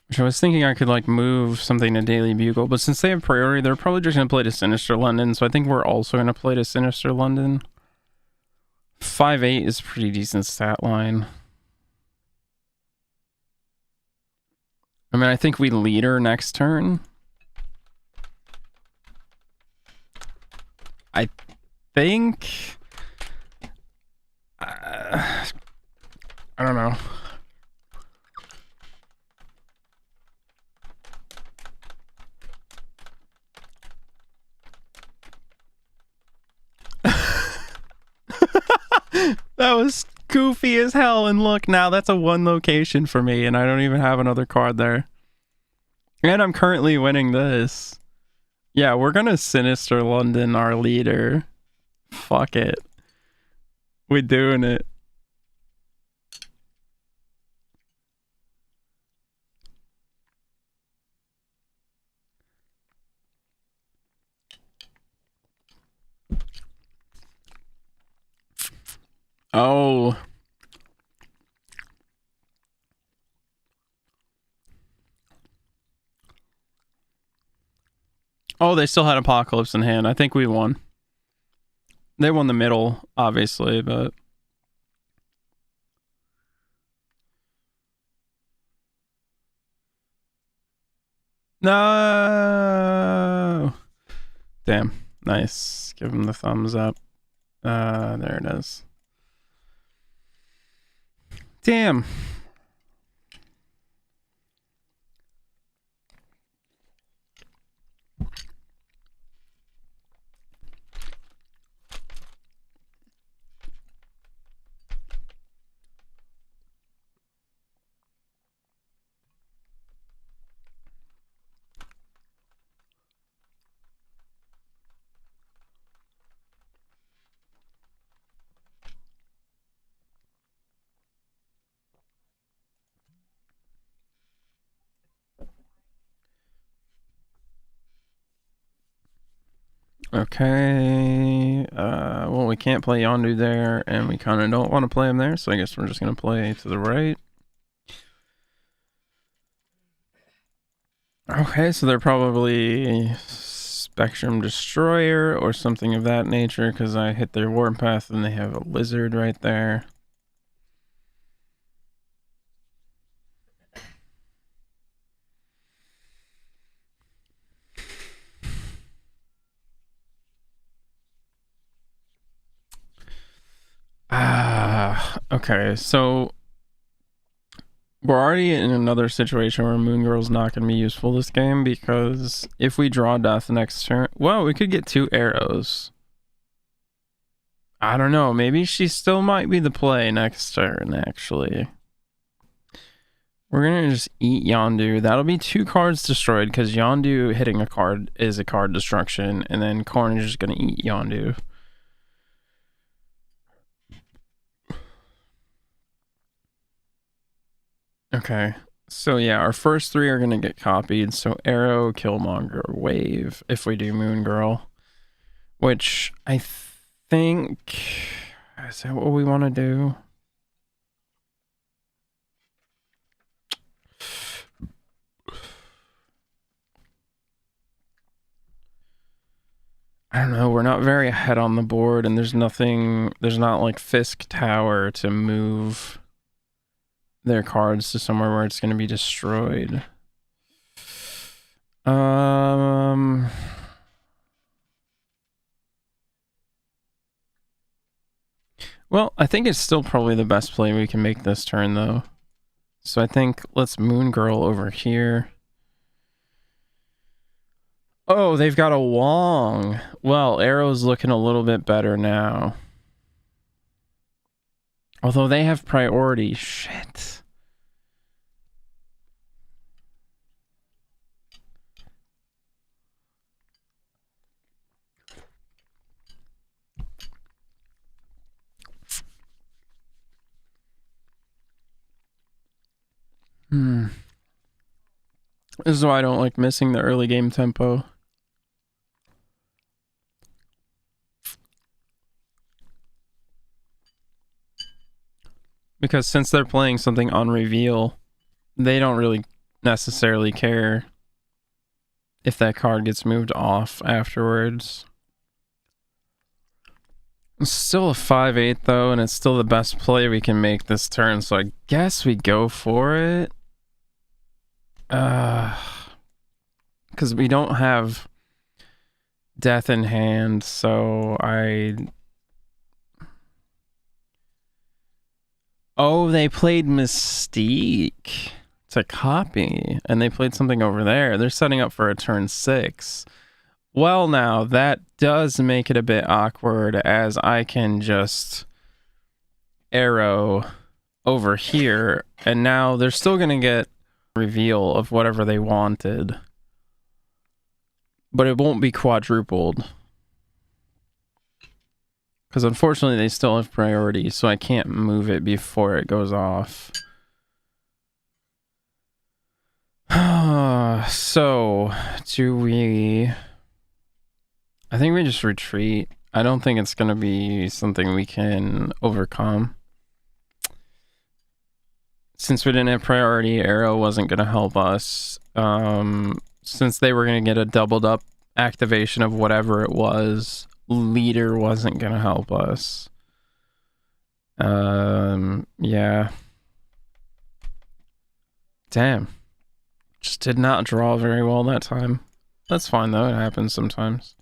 which I was thinking I could like move something to Daily Bugle, but since they have priority, they're probably just going to play to Sinister London, so I think we're also going to play to Sinister London. 5/8 is a pretty decent stat line. I mean, I think we lead her next turn. I think... I don't know. That was goofy as hell, and look, now that's a 1 location for me, and I don't even have another card there. And I'm currently winning this. Yeah, we're gonna Sinister London our leader. Fuck it. We're doing it. Oh. Oh, they still had Apocalypse in hand. I think we won. They won the middle, obviously, but... No! Damn. Nice. Give him the thumbs up. There it is. Damn. Okay. Well, we can't play Yondu there, and we kind of don't want to play him there, so I guess we're just going to play to the right. Okay, so they're probably Spectrum Destroyer or something of that nature, because I hit their Warpath and they have a Lizard right there. Okay, so we're already in another situation where Moon Girl's not going to be useful this game, because if we draw death next turn, well, we could get 2 arrows. I don't know, maybe she still might be the play next turn, actually. We're going to just eat Yondu. That'll be 2 cards destroyed, because Yondu hitting a card is a card destruction, and then Carnage is going to eat Yondu. Okay, so yeah, our first 3 are going to get copied. So Arrow, Killmonger, Wave, if we do Moon Girl. Which I think... Is that what we want to do? I don't know, we're not very ahead on the board, and there's not like Fisk Tower to move their cards to somewhere where it's going to be destroyed. Well, I think it's still probably the best play we can make this turn, though. So I think let's Moon Girl over here. Oh, they've got a Wong. Well, Arrow's looking a little bit better now. Although they have priority. Shit. This is why I don't like missing the early game tempo. Because since they're playing something on reveal, they don't really necessarily care if that card gets moved off afterwards. It's still a 5/8 though, and it's still the best play we can make this turn, so I guess we go for it. Because we don't have death in hand, so Oh, they played Mystique to copy, and they played something over there. They're setting up for a turn 6. Well, now, that does make it a bit awkward, as I can just arrow over here, and now they're still going to get reveal of whatever they wanted. But it won't be quadrupled. Because unfortunately they still have priority, so I can't move it before it goes off. So, do we... I think we just retreat. I don't think it's going to be something we can overcome. Since we didn't have priority, Arrow wasn't going to help us. Since they were going to get a doubled up activation of whatever it was, Leader wasn't going to help us. Yeah. Damn. Just did not draw very well that time. That's fine though, it happens sometimes.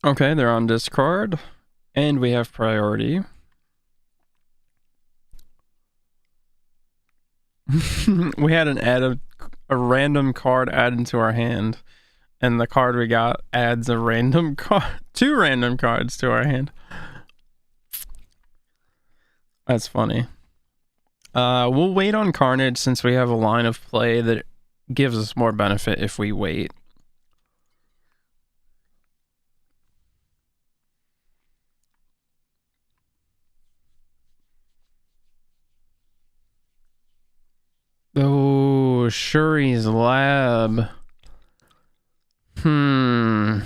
Okay, they're on discard, and we have priority. We had a random card added to our hand, and the card we got adds a random card, 2 random cards to our hand. That's funny. We'll wait on Carnage since we have a line of play that gives us more benefit if we wait. Oh, Shuri's Lab. Ooh,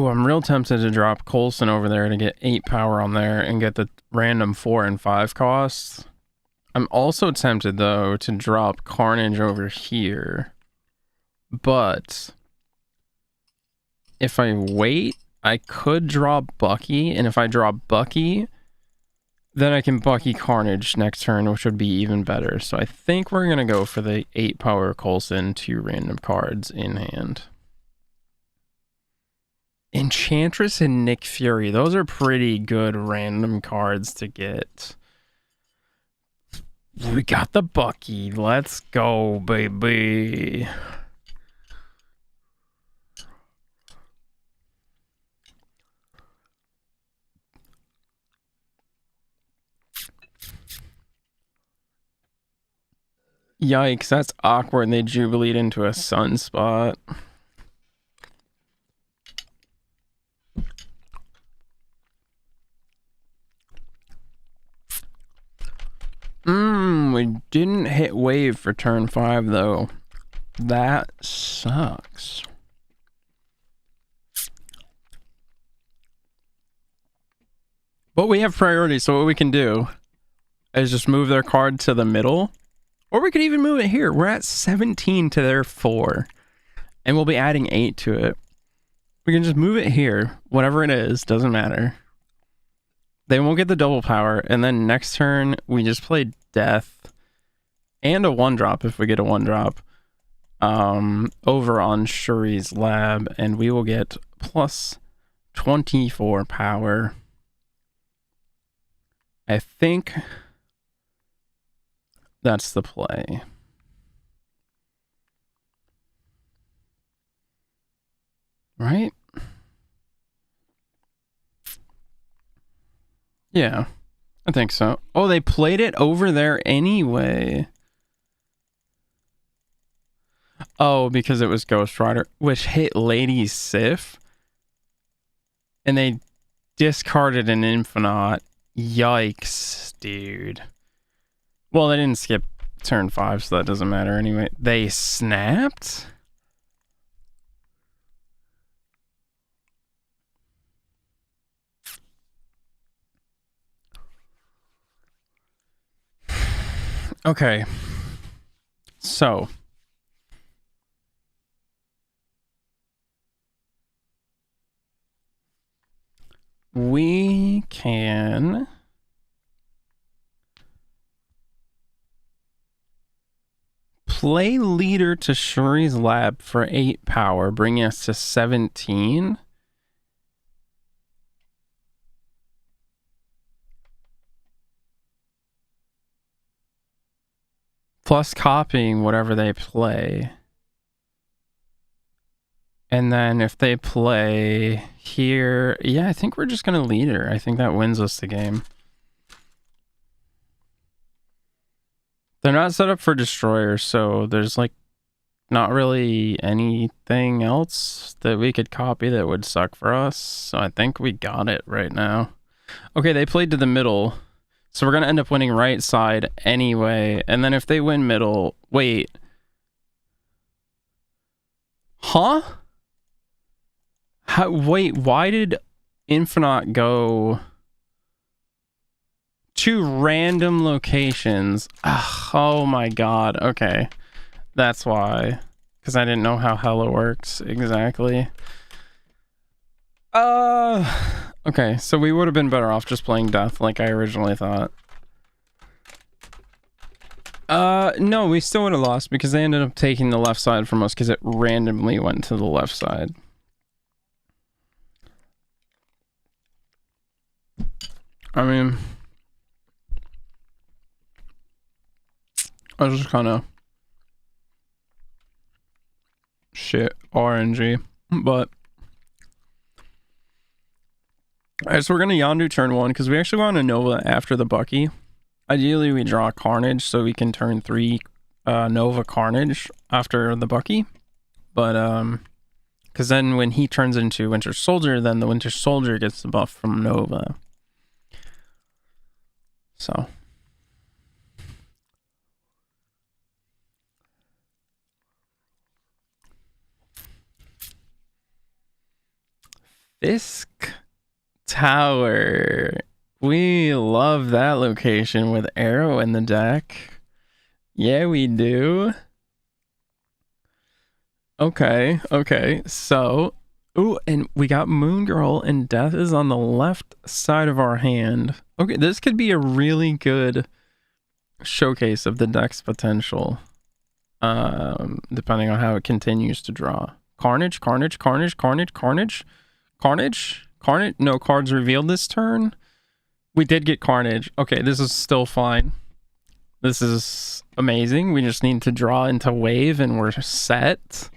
I'm real tempted to drop Coulson over there to get 8 power on there and get the random 4 and 5 costs. I'm also tempted, though, to drop Carnage over here. But if I wait, I could drop Bucky, and if I drop Bucky, then I can Bucky Carnage next turn, which would be even better. So I think we're going to go for the 8 power Coulson, 2 random cards in hand. Enchantress and Nick Fury. Those are pretty good random cards to get. We got the Bucky. Let's go, baby. Yikes, that's awkward. They jubileed into a sunspot. We didn't hit wave for turn 5, though. That sucks. But we have priority, so what we can do is just move their card to the middle. Or we could even move it here. We're at 17 to their 4. And we'll be adding 8 to it. We can just move it here. Whatever it is, doesn't matter. They won't get the double power. And then next turn, we just play Death. And a 1-drop if we get a 1-drop. Over on Shuri's Lab. And we will get plus 24 power. I think that's the play. Right? Yeah, I think so. Oh, they played it over there anyway. Oh, because it was Ghost Rider, which hit Lady Sif. And they discarded an Infinite. Yikes, dude. Well, they didn't skip turn 5, so that doesn't matter anyway. They snapped? Okay. So. We can play leader to Shuri's Lab for 8 power, bringing us to 17. Plus copying whatever they play. And then if they play here, yeah, I think we're just going to leader. I think that wins us the game. They're not set up for destroyers, so there's like not really anything else that we could copy that would suck for us. So I think we got it right now. Okay, they played to the middle. So we're going to end up winning right side anyway. And then if they win middle, wait. Huh? Wait, why did Infinite go to random locations? Ugh, oh my god. Okay. That's why. Because I didn't know how Hello works exactly. Okay, so we would have been better off just playing Death like I originally thought. No, we still would have lost because they ended up taking the left side from us because it randomly went to the left side. I mean, I was just kind of shit RNG, but Alright, so we're gonna Yondu turn 1, because we actually want a Nova after the Bucky. Ideally, we draw Carnage, so we can turn 3 Nova Carnage after the Bucky. But, because then when he turns into Winter Soldier, then the Winter Soldier gets the buff from Nova. So. Fisk Tower. We love that location with Arrow in the deck. Yeah, we do. Okay, so... Ooh, and we got Moon Girl, and Death is on the left side of our hand. Okay, this could be a really good showcase of the deck's potential. Depending on how it continues to draw. Carnage. No cards revealed this turn. We did get Carnage. Okay, this is still fine. This is amazing. We just need to draw into Wave and we're set.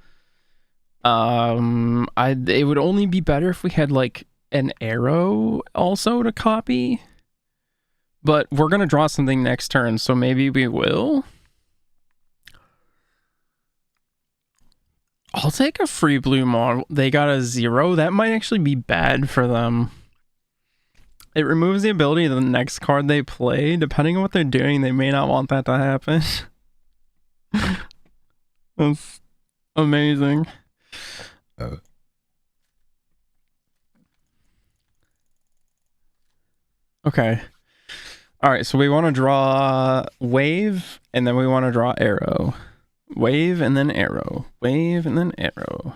It would only be better if we had like an Arrow also to copy. But we're gonna draw something next turn, so maybe we will. I'll take a free blue model. They got a 0. That might actually be bad for them. It removes the ability of the next card they play. Depending on what they're doing, they may not want that to happen. That's amazing. Okay. Alright, so we want to draw Wave, and then we want to draw Arrow. Wave, and then Arrow. Wave, and then Arrow.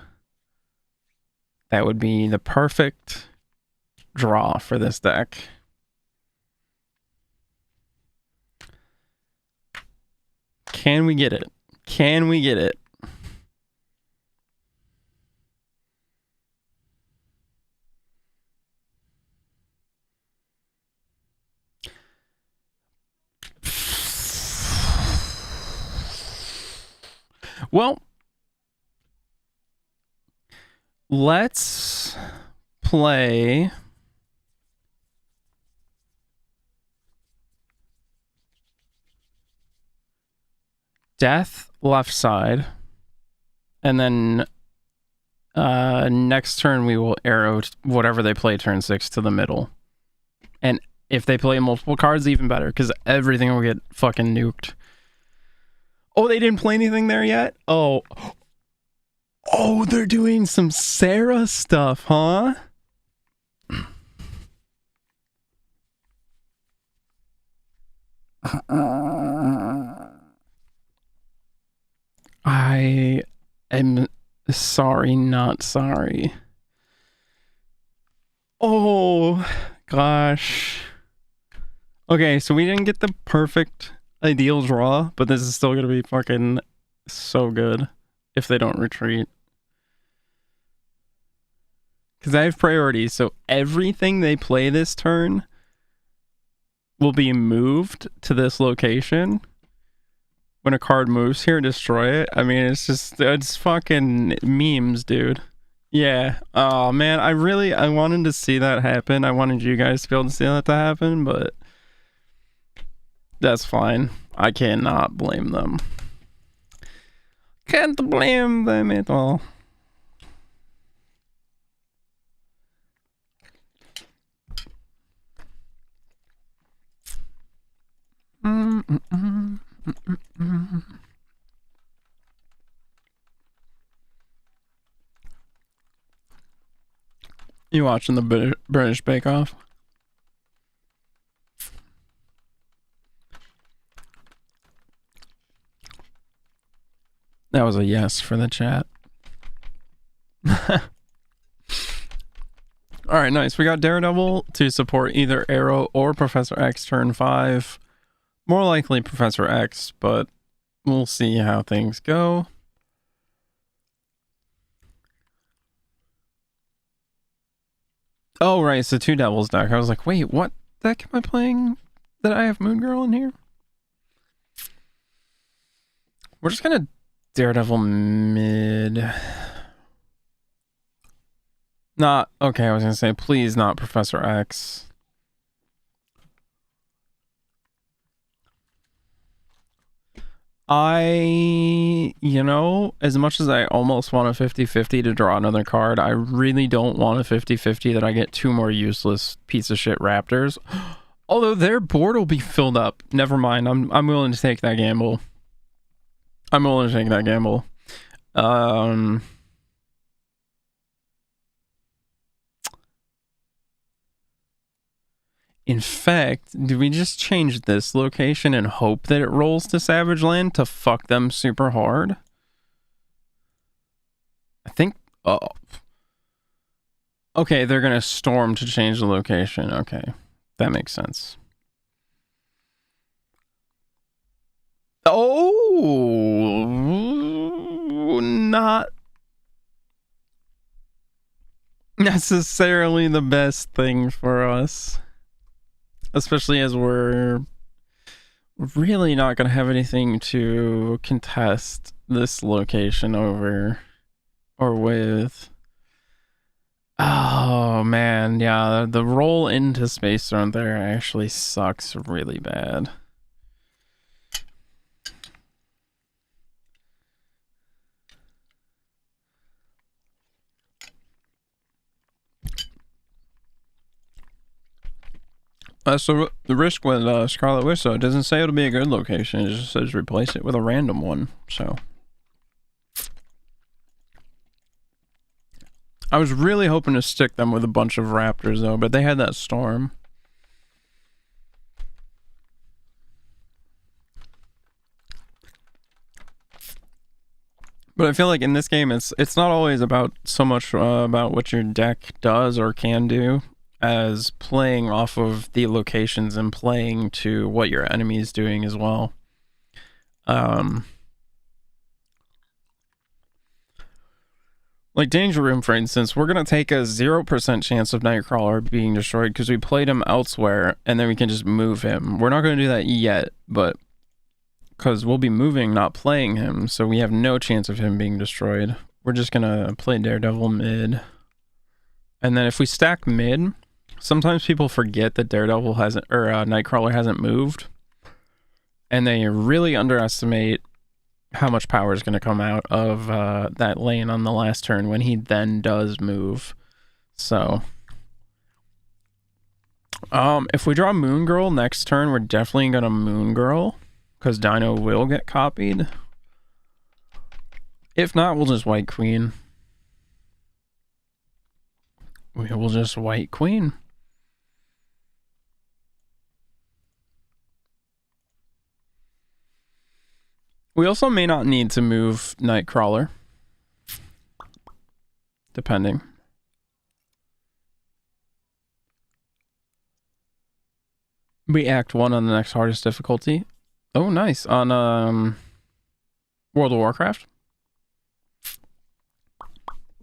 That would be the perfect draw for this deck. Can we get it? Can we get it? Well, let's play Death left side, and then next turn we will Arrow whatever they play turn 6 to the middle. And if they play multiple cards, even better, because everything will get fucking nuked. Oh, they didn't play anything there yet? Oh, they're doing some Sera stuff, huh? I am sorry, not sorry. Oh, gosh. Okay, so we didn't get the perfect ideal draw, but this is still going to be fucking so good if they don't retreat. Because I have priorities, so everything they play this turn will be moved to this location. When a card moves here, destroy it. I mean, it's fucking memes, dude. Yeah. Oh, man, I wanted to see that happen. I wanted you guys to be able to see that happen, but that's fine. I cannot blame them. Can't blame them at all. You watching the British Bake Off? That was a yes for the chat. Alright, nice. We got Daredevil to support either Arrow or Professor X turn 5. More likely Professor X, but we'll see how things go. Oh, right, it's the 2 Devils deck. I was like, wait, what deck am I playing that I have Moon Girl in here? We're just gonna Daredevil mid. Not, okay, I was gonna say, please not Professor X. You know, as much as I almost want a 50-50 to draw another card, I really don't want a 50-50 that I get two more useless piece of shit raptors. Although their board will be filled up. Never mind, I'm willing to take that gamble. I'm willing to take that gamble. In fact, do we just change this location and hope that it rolls to Savage Land to fuck them super hard? I think... Oh. Okay, they're gonna storm to change the location. Okay, that makes sense. Oh, not necessarily the best thing for us. Especially as we're really not going to have anything to contest this location over or with. Oh, man. Yeah, the roll into Space Throne there actually sucks really bad. So the risk with Scarlet Witch, though, it doesn't say it'll be a good location. It just says replace it with a random one. So I was really hoping to stick them with a bunch of raptors, though, but they had that storm. But I feel like in this game, it's not always about so much about what your deck does or can do, as playing off of the locations and playing to what your enemy is doing as well. Like Danger Room, for instance, we're going to take a 0% chance of Nightcrawler being destroyed because we played him elsewhere, and then we can just move him. We're not going to do that yet, but because we'll be moving, not playing him, so we have no chance of him being destroyed. We're just going to play Daredevil mid. And then if we stack mid, sometimes people forget that Daredevil hasn't, or Nightcrawler hasn't moved, and they really underestimate how much power is going to come out of that lane on the last turn when he then does move. So, if we draw Moon Girl next turn, we're definitely going to Moon Girl, because Dino will get copied. If not, we'll just White Queen. We will just White Queen. We also may not need to move Nightcrawler. Depending. We act 1 on the next hardest difficulty. Oh, nice. On World of Warcraft.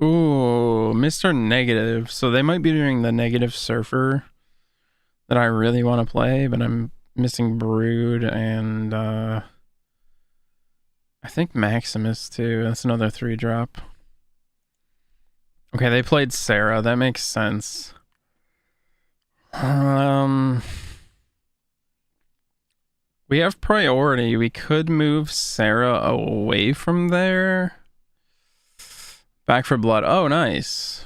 Ooh, Mr. Negative. So they might be doing the Negative Surfer that I really want to play, but I'm missing Brood and I think Maximus too. That's another 3-drop. Okay, they played Sera. That makes sense. We have priority. We could move Sera away from there. Back for Blood. Oh, nice.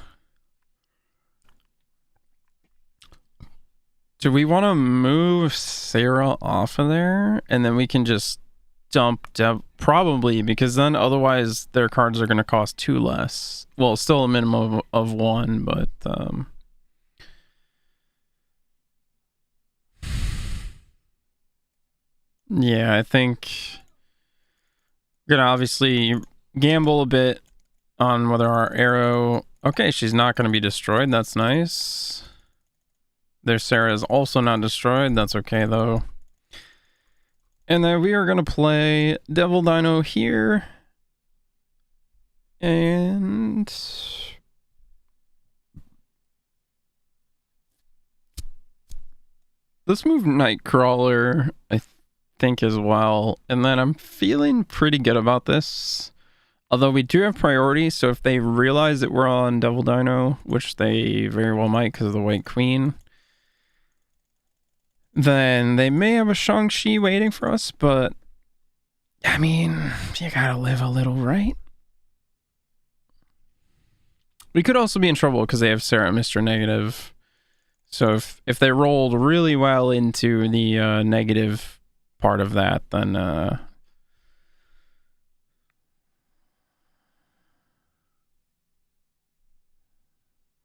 Do we want to move Sera off of there? And then we can just dump probably, because then otherwise their cards are going to cost 2 less. Well, still a minimum of 1, but yeah, I think we're gonna obviously gamble a bit on whether our arrow... Okay, she's not going to be destroyed. That's nice. Their Sera is also not destroyed. That's okay, though. And then we are going to play Devil Dino here. And... let's move Nightcrawler, I think, as well. And then I'm feeling pretty good about this. Although we do have priority, so if they realize that we're on Devil Dino, which they very well might because of the White Queen, then they may have a Shang-Chi waiting for us, but I mean, you gotta live a little, right? We could also be in trouble because they have Sera, Mr. Negative. So if they rolled really well into the negative part of that, then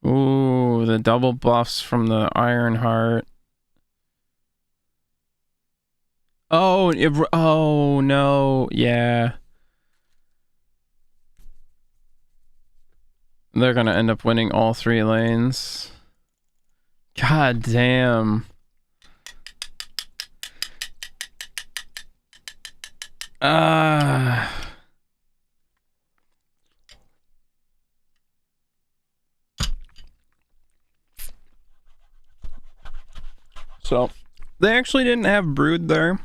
ooh, the double buffs from the Ironheart. Oh, oh no, yeah. They're gonna end up winning all 3 lanes. God damn. So, they actually didn't have Brood there.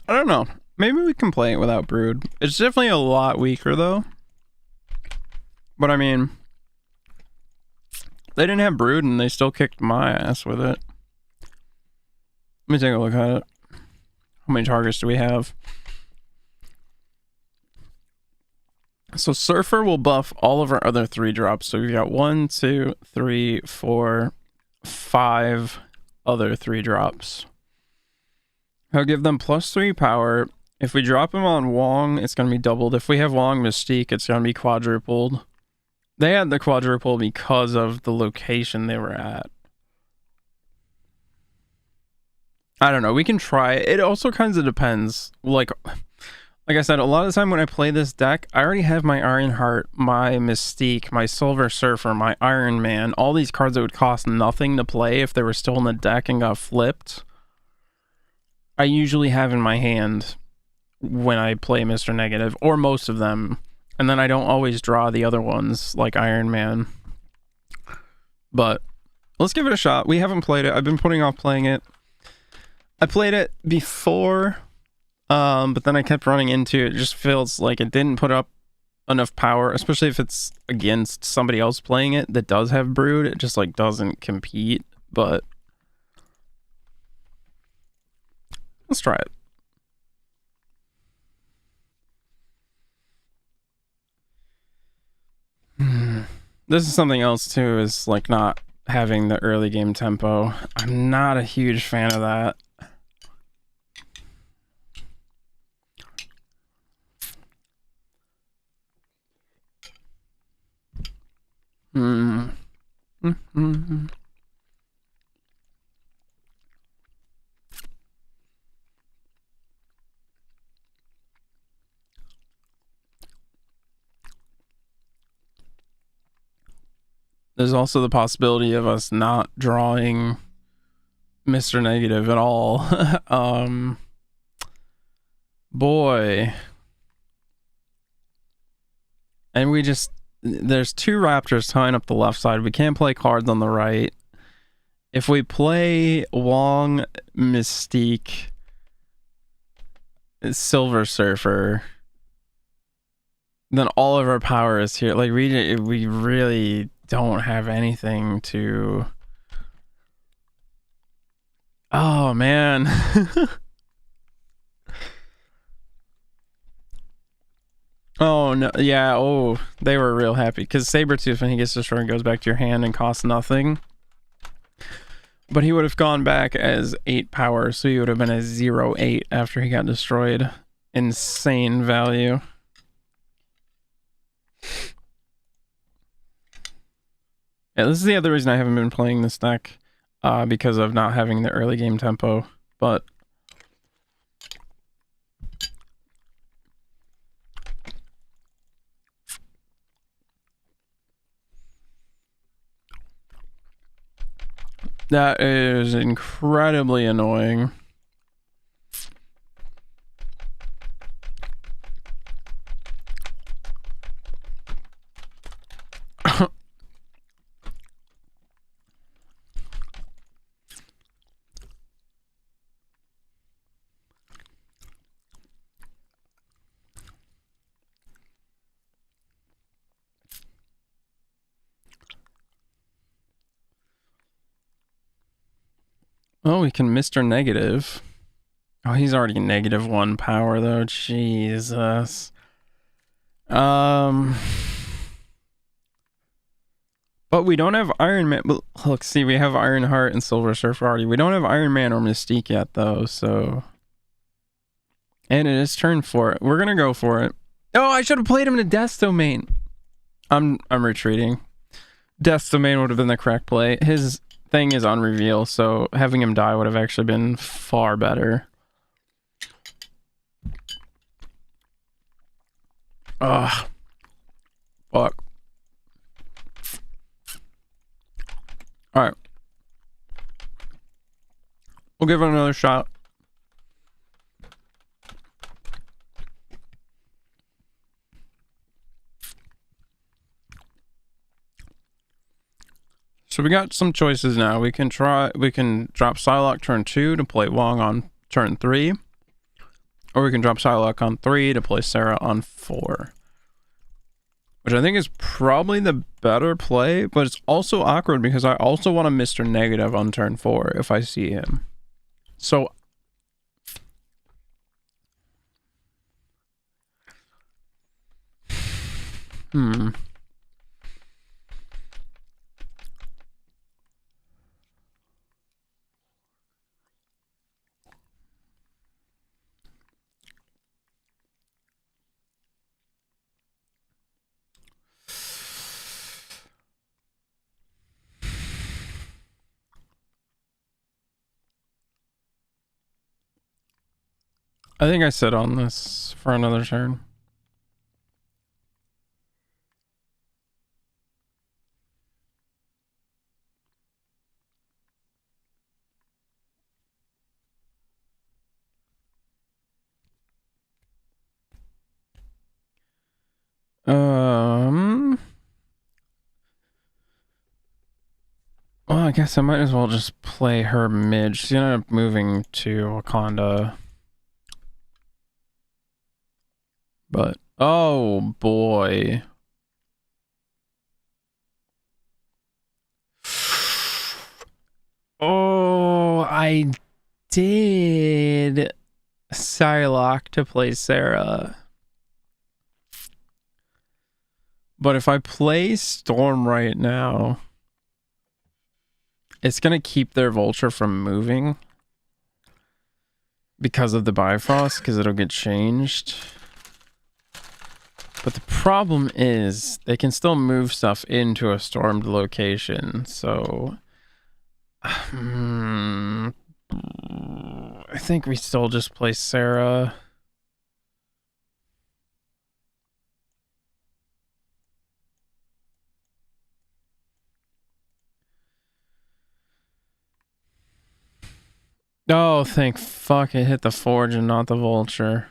I don't know. Maybe we can play it without Brood. It's definitely a lot weaker, though. But I mean, they didn't have Brood and they still kicked my ass with it. Let me take a look at it. How many targets do we have? So Surfer will buff all of our other 3 drops. So we've got 1, 2, 3, 4, 5 other 3 drops. He'll give them +3 power. If we drop him on Wong, it's going to be doubled. If we have Wong Mystique, it's going to be quadrupled. They had the quadruple because of the location they were at. I don't know. We can try it. It also kind of depends. Like I said, a lot of the time when I play this deck, I already have my Ironheart, my Mystique, my Silver Surfer, my Iron Man, all these cards that would cost nothing to play if they were still in the deck and got flipped. I usually have in my hand when I play Mr. Negative, or most of them. And then I don't always draw the other ones, like Iron Man. But let's give it a shot. We haven't played it. I've been putting off playing it. I played it before, but then I kept running into it. It just feels like it didn't put up enough power, especially if it's against somebody else playing it that does have Brood. It just like doesn't compete, but let's try it. This is something else too, is like not having the early game tempo. I'm not a huge fan of that. There's also the possibility of us not drawing Mr. Negative at all. Boy. And we just, there's 2 Raptors tying up the left side. We can't play cards on the right. If we play Wong, Mystique, Silver Surfer, then all of our power is here. Like we really don't have anything to. Oh man. Oh no, yeah, oh, they were real happy because Sabretooth, when he gets destroyed, goes back to your hand and costs nothing. But he would have gone back as 8 power, so he would have been a 0-8 after he got destroyed. Insane value. Yeah, this is the other reason I haven't been playing this deck, because of not having the early game tempo, but that is incredibly annoying. Oh, we can Mr. Negative. Oh, he's already -1 power though. Jesus. But we don't have Iron Man. Look, see, we have Iron Heart and Silver Surfer already. We don't have Iron Man or Mystique yet though, so. And it is turn 4. We're gonna go for it. Oh, I should have played him in a Death Domain. I'm retreating. Death Domain would have been the correct play. His thing is on reveal, so having him die would have actually been far better. Ugh. Fuck. Alright. We'll give it another shot. So we got some choices now. We can drop Psylocke turn 2 to play Wong on turn 3. Or we can drop Psylocke on 3 to play Sera on 4. Which I think is probably the better play, but it's also awkward because I also want to Mr. Negative on turn 4 if I see him. So I think I sit on this for another turn. Well, I guess I might as well just play her mid. She's gonna end up moving to Wakanda. But, oh boy. Oh, I did Psylocke to play Sera. But if I play Storm right now, it's gonna keep their Vulture from moving because of the Bifrost, because it'll get changed. But the problem is they can still move stuff into a stormed location, so I think we still just play Sera. Oh, thank fuck it hit the Forge and not the Vulture.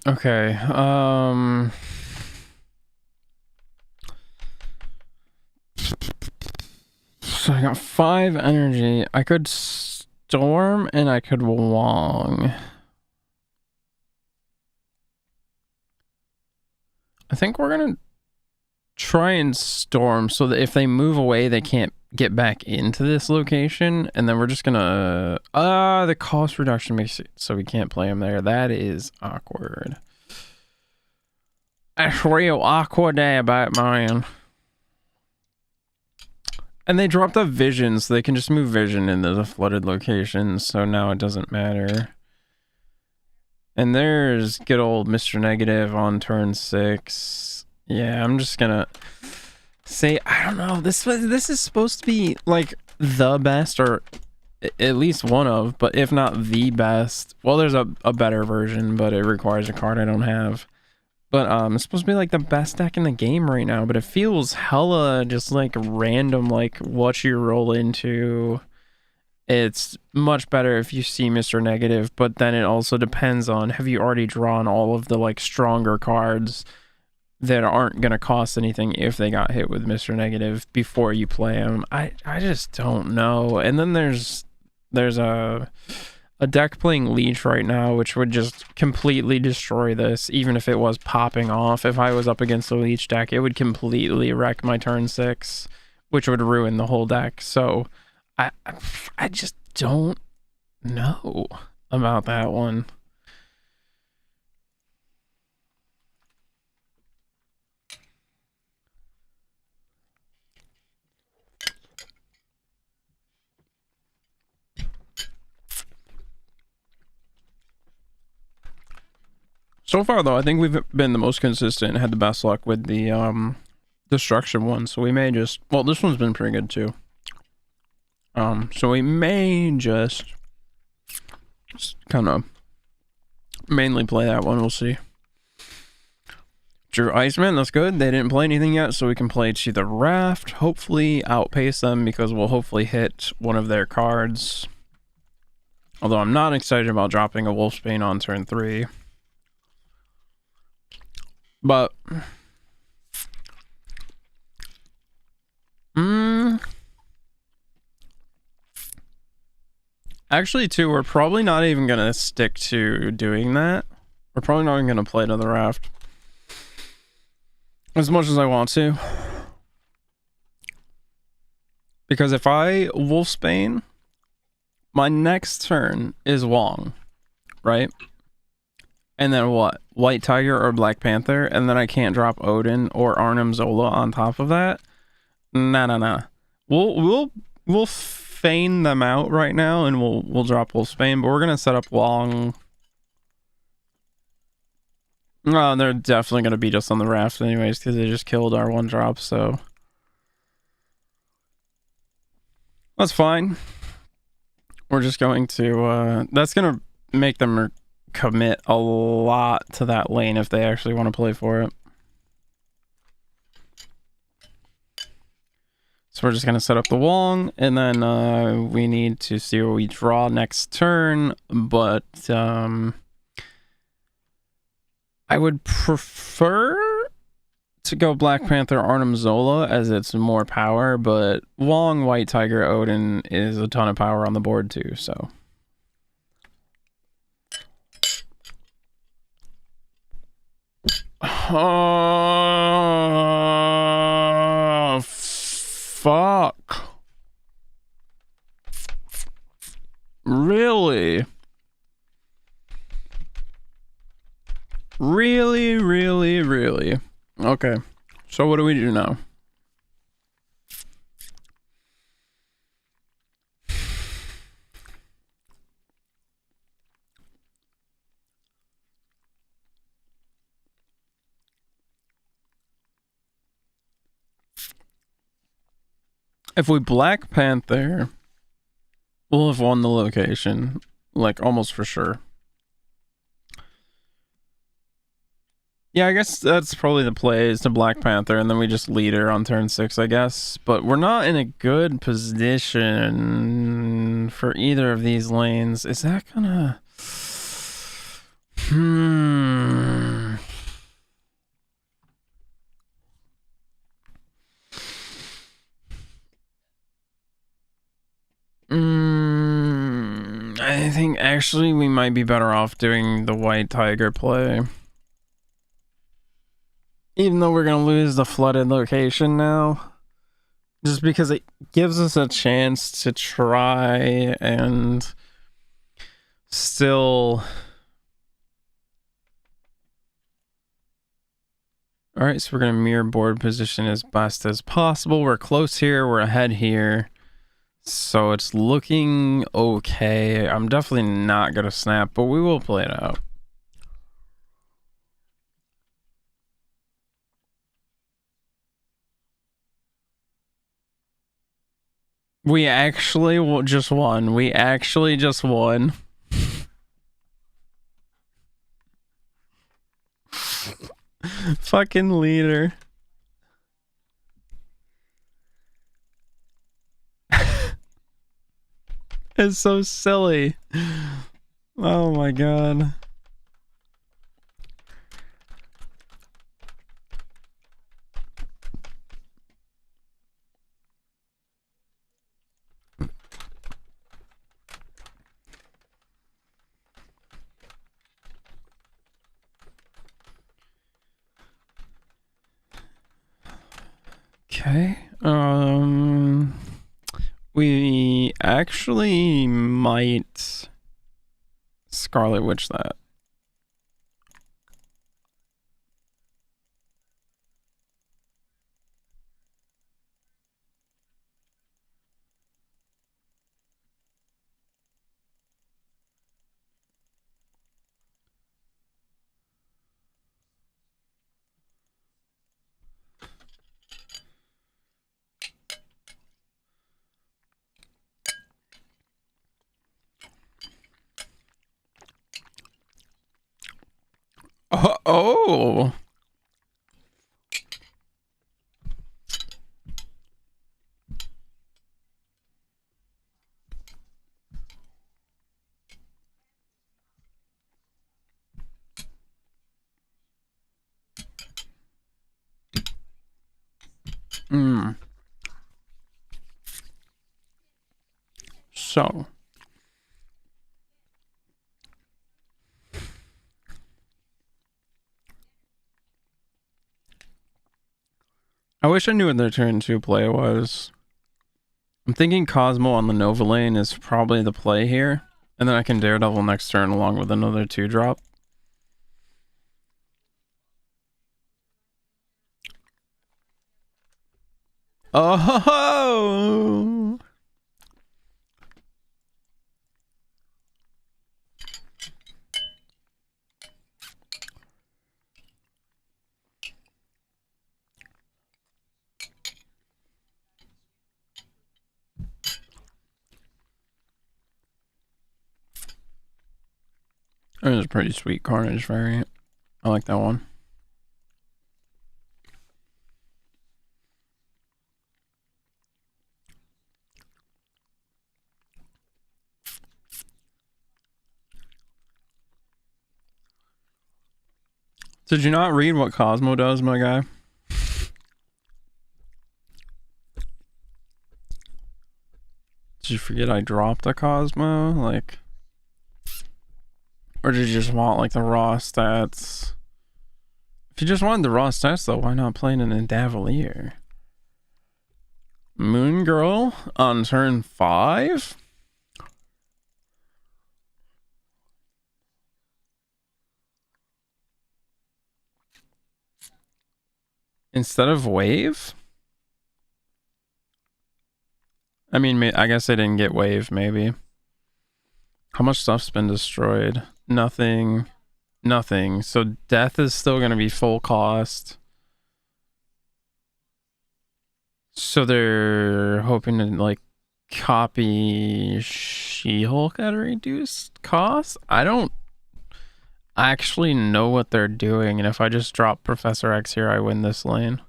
Okay. So I got 5 energy. I could Storm and I could Wong. I think we're gonna try and Storm so that if they move away, they can't get back into this location. And then we're just gonna... the cost reduction makes it so we can't play them there. That is awkward. That's real awkward there, Batman. And they dropped the Vision, so they can just move Vision into the flooded locations, so now it doesn't matter. And there's good old Mr. Negative on turn 6. Yeah, I'm just gonna say, I don't know, this is supposed to be, like, the best, or at least one of, but if not the best. Well, there's a better version, but it requires a card I don't have. But it's supposed to be like the best deck in the game right now, but it feels hella just like random, like what you roll into it's much better if you see Mr. Negative, but then it also depends on, have you already drawn all of the like stronger cards that aren't going to cost anything if they got hit with Mr. Negative before you play them. I just don't know. And then there's a deck playing Leech right now, which would just completely destroy this, even if it was popping off. If I was up against a Leech deck, it would completely wreck my turn 6, which would ruin the whole deck. So I just don't know about that one. So far, though, I think we've been the most consistent and had the best luck with the destruction one. So we may just... Well, this one's been pretty good, too. So we may just kind of mainly play that one. We'll see. Drew Iceman, that's good. They didn't play anything yet, so we can play to the Raft. Hopefully outpace them, because we'll hopefully hit one of their cards. Although I'm not excited about dropping a Wolfsbane on turn 3. But... Actually, too, we're probably not even going to stick to doing that. We're probably not even going to play to the Raft. As much as I want to. Because if I Wolfsbane, my next turn is Wong, right? And then what? White Tiger or Black Panther, and then I can't drop Odin or Arnim Zola on top of that? Nah. We'll feign them out right now, and we'll drop Wolfsbane, but we're gonna set up Wong. Oh, they're definitely gonna beat us on the Raft anyways, because they just killed our 1-drop, so that's fine. We're just going to that's gonna make them commit a lot to that lane if they actually want to play for it. So we're just going to set up the Wong, and then we need to see what we draw next turn, but I would prefer to go Black Panther Arnim Zola, as it's more power, but Wong, White Tiger, Odin is a ton of power on the board too, so... Oh, fuck. Really? Really? Okay. So what do we do now? If we Black Panther, we'll have won the location, like almost for sure. Yeah, I guess that's probably the play, is to Black Panther, and then we just lead her on turn 6, I guess. But we're not in a good position for either of these lanes. Is that gonna... I think actually we might be better off doing the White Tiger play. Even though we're gonna lose the flooded location now. Just because it gives us a chance to try and still... Alright, so we're gonna mirror board position as best as possible. We're close here, we're ahead here. So it's looking okay. I'm definitely not gonna snap, but we will play it out. We actually just won. We actually just won. Fucking leader. It's so silly. Oh my god. Okay. We actually might Scarlet Witch that. Oh. So. I wish I knew what their turn 2 play was. I'm thinking Cosmo on the Nova lane is probably the play here. And then I can Daredevil next turn along with another 2-drop. Oh! It was a pretty sweet Carnage variant. I like that one. Did you not read what Cosmo does, my guy? Did you forget I dropped a Cosmo? Like... Or did you just want, like, the raw stats? If you just wanted the raw stats, though, why not play it in a Davalier? Moon Girl on turn 5? Instead of Wave? I mean, I guess I didn't get Wave, maybe. How much stuff's been destroyed? Nothing. Nothing. So Death is still going to be full cost. So they're hoping to, like, copy She-Hulk at a reduced cost? I don't actually know what they're doing, and if I just drop Professor X here, I win this lane.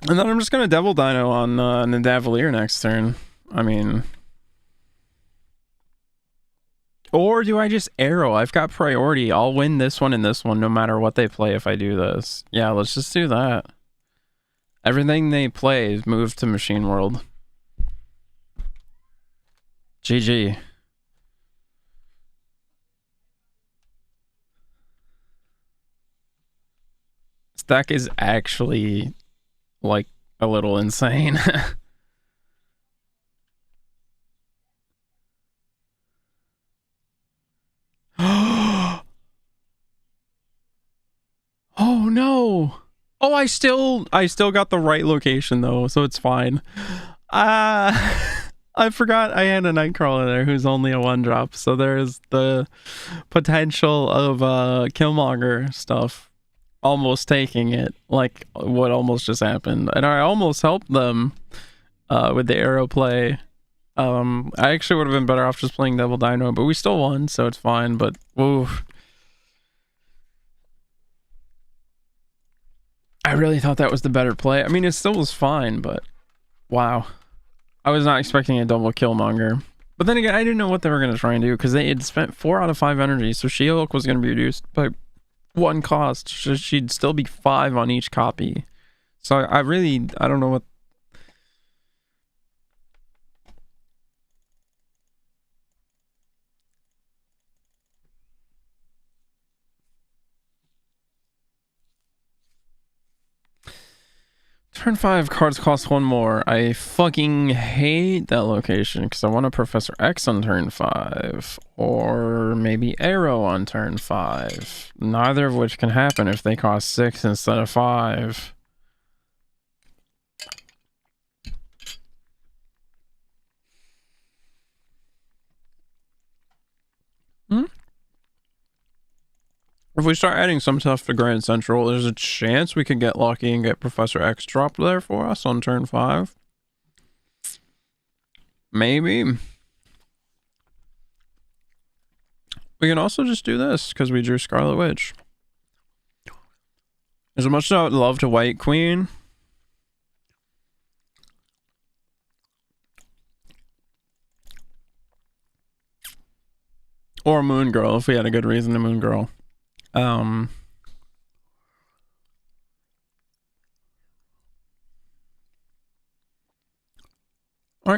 And then I'm just gonna Devil Dino on the Davalier next turn. I mean... Or do I just Arrow? I've got priority. I'll win this one and this one no matter what they play if I do this. Yeah, let's just do that. Everything they play is moved to Machine World. GG. This deck is actually, like, a little insane. Oh no! Oh, I still got the right location though, so it's fine. I forgot I had a Nightcrawler there who's only a 1-drop, so there's the potential of Killmonger stuff almost taking it, like what almost just happened. And I almost helped them with the Arrow play. I actually would have been better off just playing Devil Dino, but we still won, so it's fine, but whoa. I really thought that was the better play. I mean, it still was fine, but Wow. I was not expecting a double Killmonger. But then again, I didn't know what they were going to try and do, because they had spent 4 out of 5 energy, so She-Hulk was going to be reduced by 1 cost. So she'd still be 5 on each copy. So I don't know what... Turn 5, cards cost 1 more. I fucking hate that location, because I want a Professor X on turn 5. Or maybe Arrow on turn 5. Neither of which can happen if they cost 6 instead of 5. If we start adding some stuff to Grand Central, there's a chance we could get lucky and get Professor X dropped there for us on turn 5. Maybe. We can also just do this, because we drew Scarlet Witch. As much as I would love to White Queen, or Moon Girl, if we had a good reason to Moon Girl. Alright,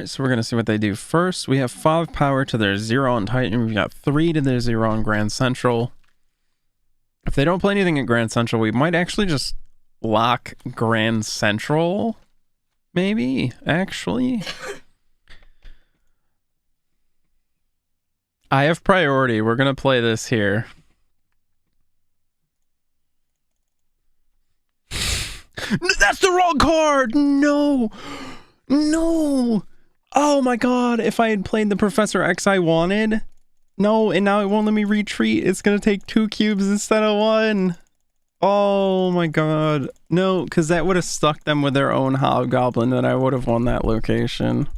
so we're going to see what they do first. We have 5 power to their 0 on Titan. We've got 3 to their 0 on Grand Central. If they don't play anything at Grand Central, we might actually just lock Grand Central. Maybe, actually. I have priority. We're going to play this here. That's the wrong card! No! No! Oh my god, if I had played the Professor X I wanted. No, and now it won't let me retreat. It's gonna take 2 cubes instead of 1. Oh my god. No, because that would have stuck them with their own Hobgoblin and I would have won that location.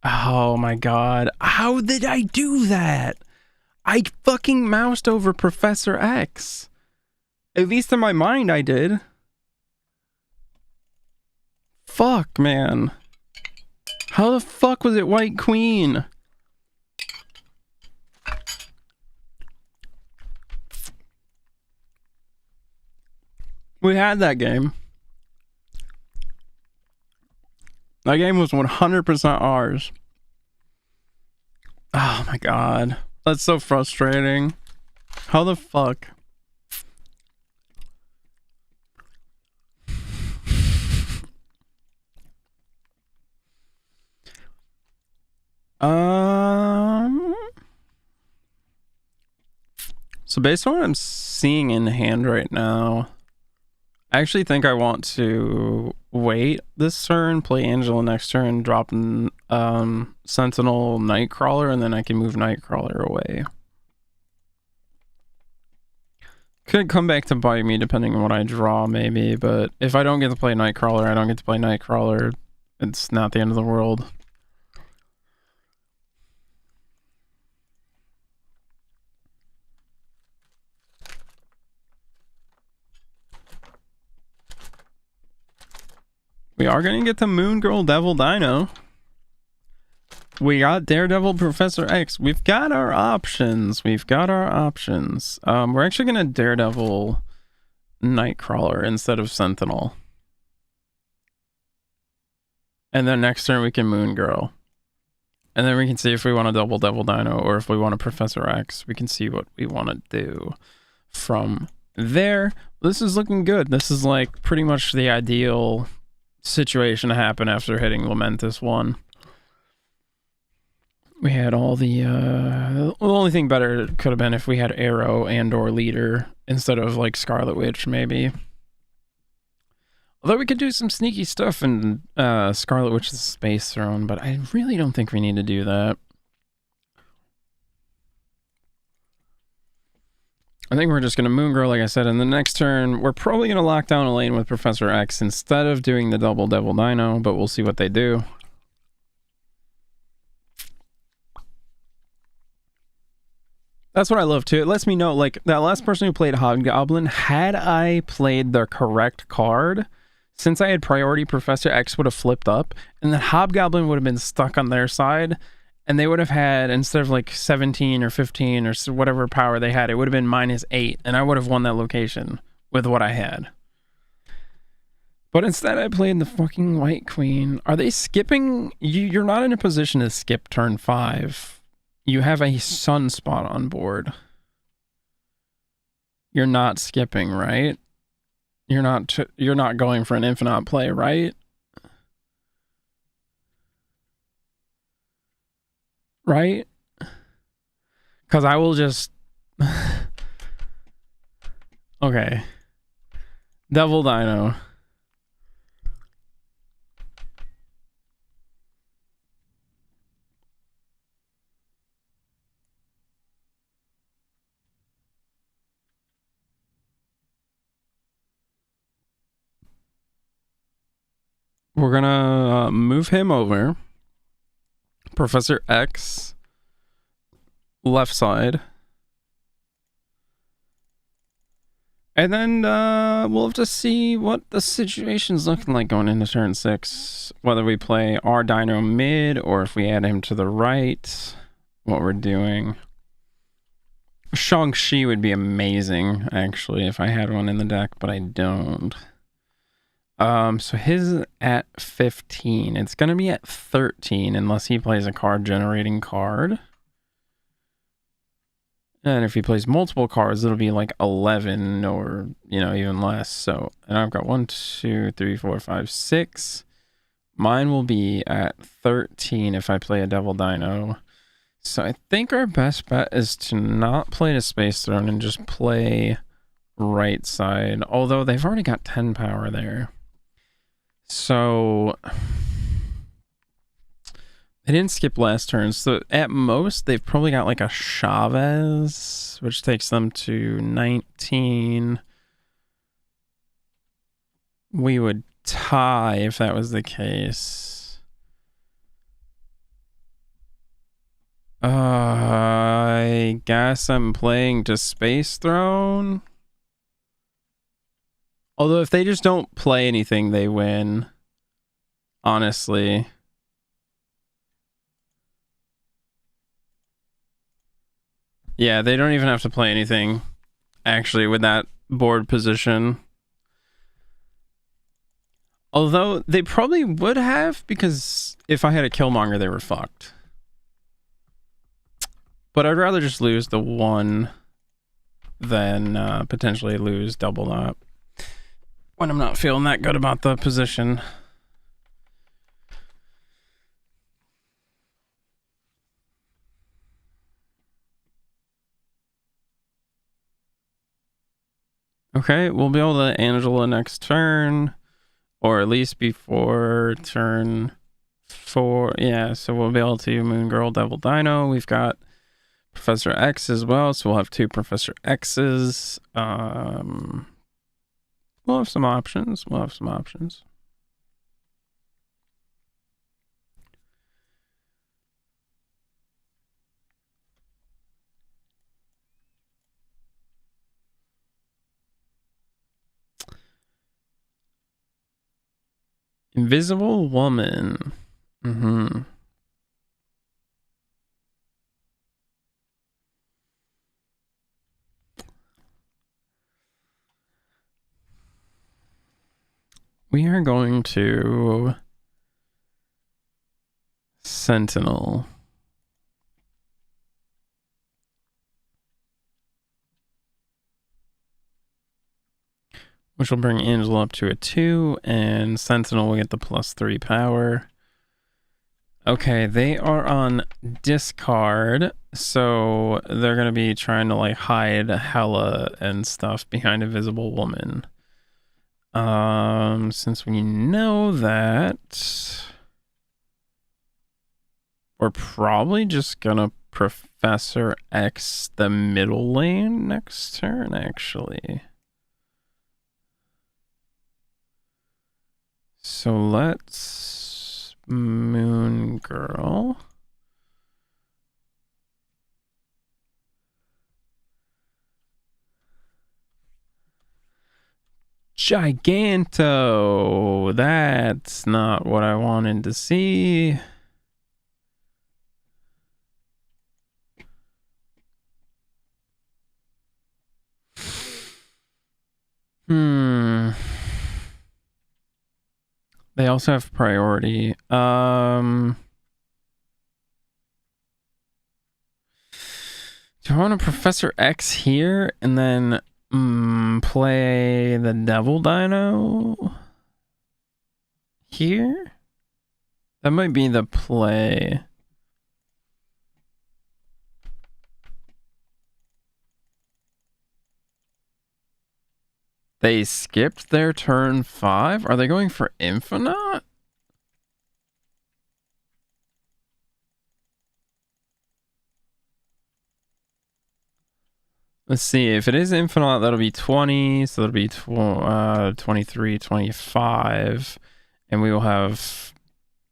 Oh my god. How did I do that? I fucking moused over Professor X. At least in my mind I did. Fuck, man. How the fuck was it White Queen? We had that game. That game was 100% ours. Oh my god. That's so frustrating. How the fuck? So based on what I'm seeing in hand right now, I actually think I want to wait this turn, play Angela next turn, drop Sentinel Nightcrawler, and then I can move Nightcrawler away. Could come back to bite me depending on what I draw, maybe, but if I don't get to play Nightcrawler, I don't get to play Nightcrawler. It's not the end of the world. We are going to get to Moon Girl Devil Dino. We got Daredevil Professor X. We've got our options. We've got our options. We're actually going to Daredevil Nightcrawler instead of Sentinel. And then next turn we can Moon Girl. And then we can see if we want to double Devil Dino or if we want a Professor X. We can see what we want to do from there. This is looking good. This is like pretty much the ideal situation to happen after hitting Lamentis 1. We had all the only thing better could have been if we had Arrow and or Leader instead of like Scarlet Witch, maybe. Although we could do some sneaky stuff in Scarlet Witch's Space Throne, but I really don't think we need to do that. I think we're just going to Moon Girl, like I said, and the next turn, we're probably going to lock down a lane with Professor X instead of doing the double Devil Dino, but we'll see what they do. That's what I love too. It lets me know, like, that last person who played Hobgoblin, had I played the correct card, Since I had priority, Professor X would have flipped up, and then Hobgoblin would have been stuck on their side, and they would have had, instead of like 17 or 15 or whatever power they had, it would have been -8, and I would have won that location with what I had. But instead I played the fucking White Queen. Are they skipping? You're not in a position to skip turn 5. You have a sunspot on board. You're not skipping, right? You're not going for an infinite play, right? Right? Because I will just... Okay. Devil Dino. We're gonna move him over. Professor X. Left side. And then we'll have to see what the situation's looking like going into turn 6. Whether we play our Dino mid or if we add him to the right. What we're doing. Shang-Chi would be amazing, actually, if I had one in the deck, but I don't. So his is at 15. It's going to be at 13 unless he plays a card generating card. And if he plays multiple cards, it'll be like 11 or, you know, even less. So, and I've got 1, 2, 3, 4, 5, 6. Mine will be at 13 if I play a Devil Dino. So I think our best bet is to not play the Space Throne and just play right side. Although they've already got 10 power there. So they didn't skip last turn. So at most, they've probably got like a Chavez, which takes them to 19. We would tie if that was the case. I guess I'm playing to Space Throne. Although if they just don't play anything, they win. Honestly. Yeah, they don't even have to play anything, actually, with that board position. Although they probably would have, because if I had a Killmonger, they were fucked. But I'd rather just lose the 1 than potentially lose double up when I'm not feeling that good about the position. Okay, we'll be able to Angela next turn, or at least before turn 4. Yeah, so we'll be able to Moon Girl, Devil Dino. We've got Professor X as well, so we'll have 2 Professor X's. We'll have some options. Invisible Woman. We are going to Sentinel. Which will bring Angela up to a 2, and Sentinel will get the +3 power. Okay, they are on discard, so they're going to be trying to like hide Hela and stuff behind Invisible Woman. Since we know that, we're probably just going to Professor X the middle lane next turn, actually. So let's Moon Girl. Giganto. That's not what I wanted to see. They also have priority. Do I want a Professor X here and then play the Devil Dino here? That might be the play. They skipped their turn 5? Are they going for Infinite? Let's see. If it is Infinite, that'll be 20. So that'll be 23, 25. And we will have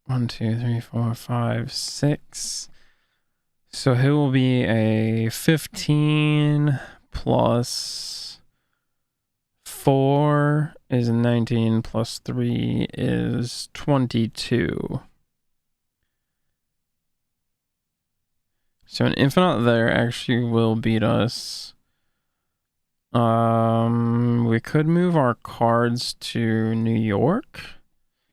1, 2, 3, 4, 5, 6. So he will be a 15 plus 4 is 19 plus 3 is 22. So an Infinite there actually will beat us. We could move our cards to New York.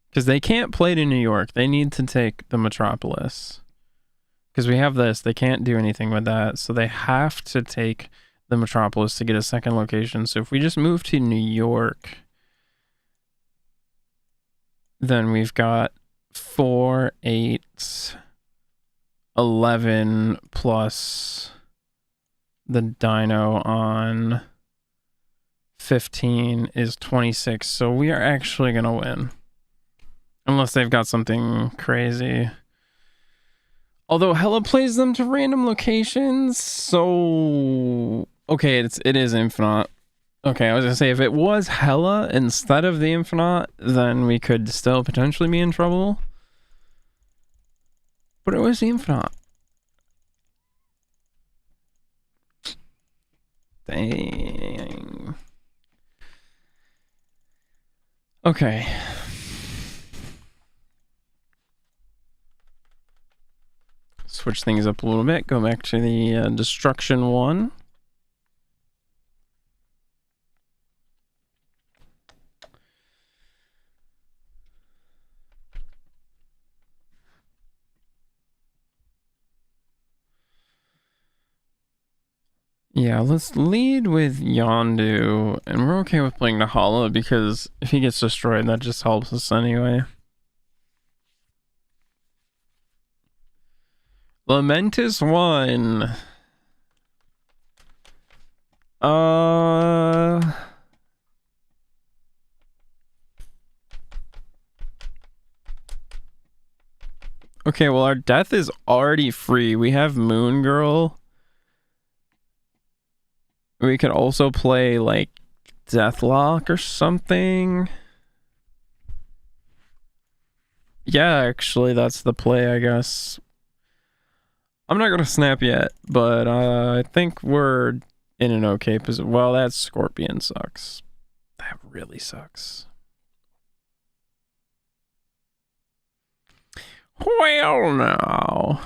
Because they can't play to New York. They need to take the Metropolis. Because we have this. They can't do anything with that. So they have to take the Metropolis to get a second location. So if we just move to New York, then we've got 4, 8, 11 plus the Dino on 15 is 26. So we are actually going to win. Unless they've got something crazy. Although Hella plays them to random locations, so... Okay, it is Infinite. Okay, I was gonna say, if it was Hella instead of the Infinite, then we could still potentially be in trouble. But it was the Infinite. Dang. Okay. Switch things up a little bit. Go back to the destruction one. Yeah, let's lead with Yondu, and we're okay with playing Nahala because if he gets destroyed, that just helps us anyway. Lamentus 1. Okay, well, our death is already free. We have Moon Girl. We could also play, like, Deathlock or something. Yeah, actually, that's the play, I guess. I'm not gonna snap yet, but I think we're in an okay position. Well, that Scorpion sucks. That really sucks. Well, no.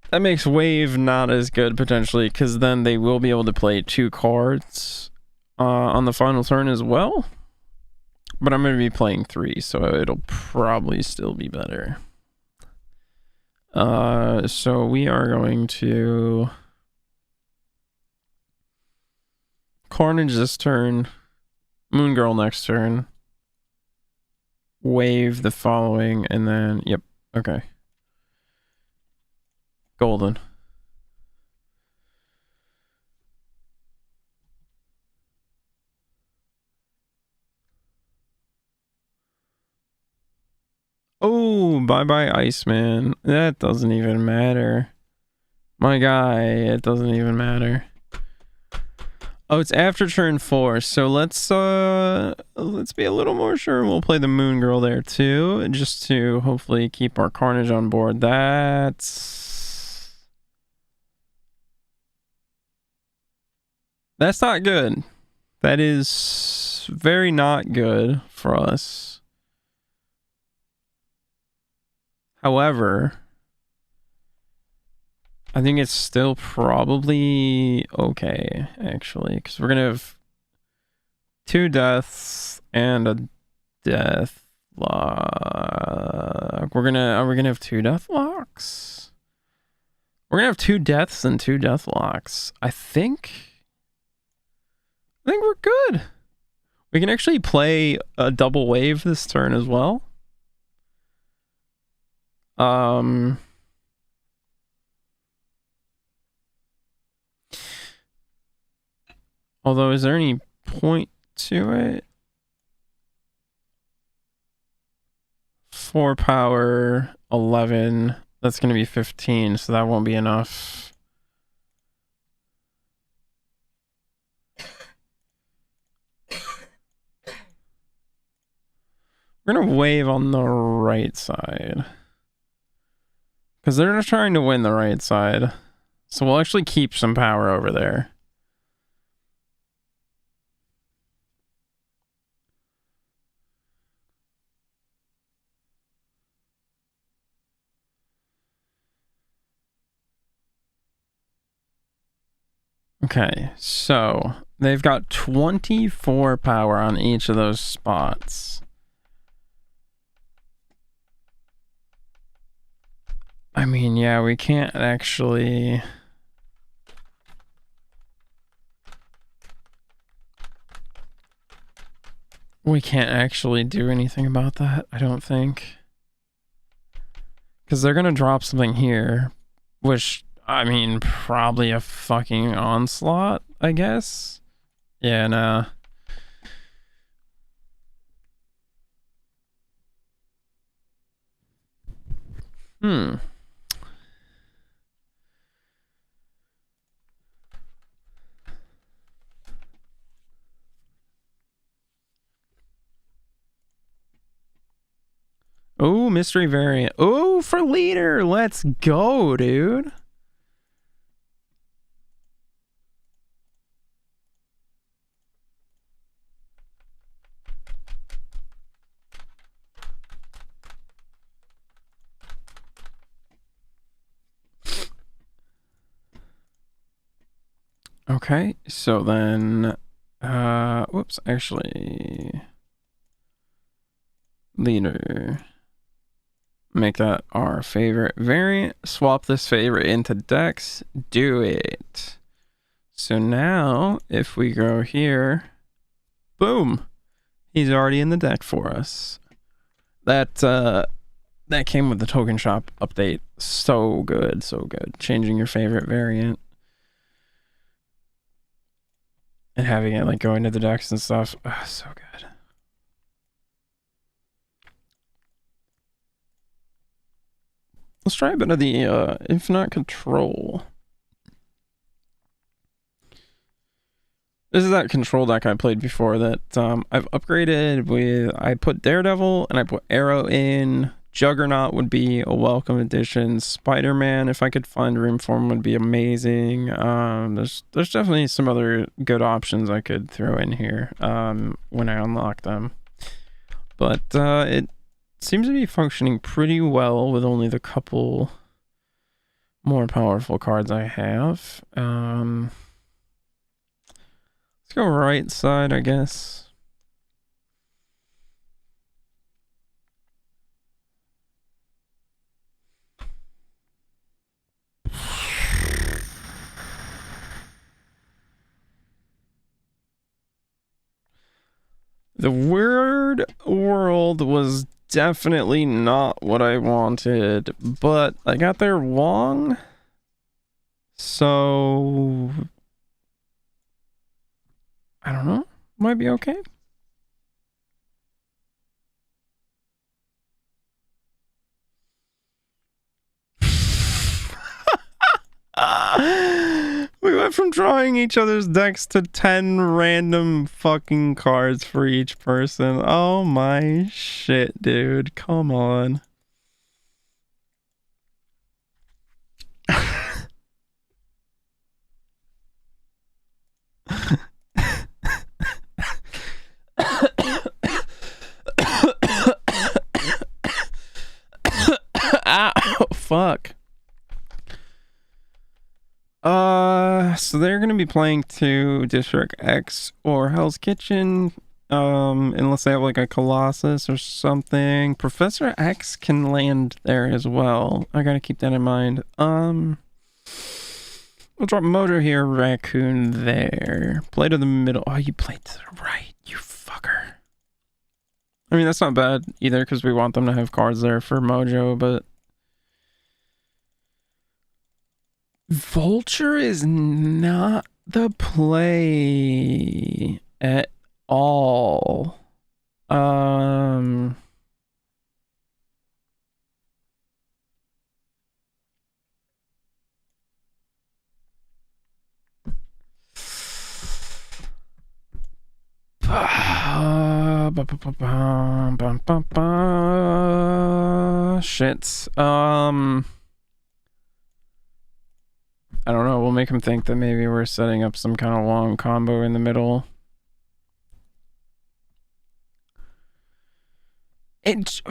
That makes Wave not as good, potentially, because then they will be able to play 2 cards on the final turn as well. But I'm going to be playing 3, so it'll probably still be better. So we are going to Carnage this turn, Moon Girl next turn, Wave the following, and then, yep, okay. Golden. Oh, bye-bye, Iceman. That doesn't even matter. My guy, it doesn't even matter. Oh, it's after turn 4, so let's be a little more sure. We'll play the Moon Girl there too, just to hopefully keep our Carnage on board. That's... That's not good. That is very not good for us. However, I think it's still probably okay, actually, because we're gonna have 2 deaths and a death lock. Are we gonna have 2 death locks? We're gonna have 2 deaths and 2 death locks. I think we're good. We can actually play a double wave this turn as well. Although, is there any point to it? 4 power, 11. That's going to be 15, so that won't be enough. We're going to wave on the right side. Because they're just trying to win the right side. So we'll actually keep some power over there. Okay, so they've got 24 power on each of those spots. I mean, yeah, we can't actually... We can't actually do anything about that, I don't think. Because they're going to drop something here, which, I mean, probably a fucking onslaught, I guess. Yeah, nah. Oh, mystery variant. Oh, for leader. Let's go, dude. Okay, so then, whoops, actually, leader. Make that our favorite variant. Swap this favorite into Dex. Do it. So now, if we go here, boom, he's already in the deck for us. That came with the token shop update. So good, so good. Changing your favorite variant and having it like go into the decks and stuff. Oh, so good. Let's try a bit of the Infinite Control. This is that control deck I played before that I've upgraded with. I put Daredevil and I put Arrow in. Juggernaut would be a welcome addition. Spider-Man, if I could find room for him, would be amazing. There's definitely some other good options I could throw in here when I unlock them. But it seems to be functioning pretty well with only the couple more powerful cards I have. Let's go right side, I guess. The weird world was definitely not what I wanted, but I got there wrong. So I don't know. Might be okay. We went from drawing each other's decks to 10 random fucking cards for each person. Oh my shit, dude. Come on. so they're going to be playing to District X or Hell's Kitchen, unless they have like a Colossus or something. Professor X can land there as well. I gotta keep that in mind. We'll drop Mojo here, Raccoon there. Play to the middle. Oh, you played to the right, you fucker. I mean, that's not bad either, because we want them to have cards there for Mojo, but... Vulture is not the play at all. Shit. I don't know, we'll make him think that maybe we're setting up some kind of long combo in the middle. It's...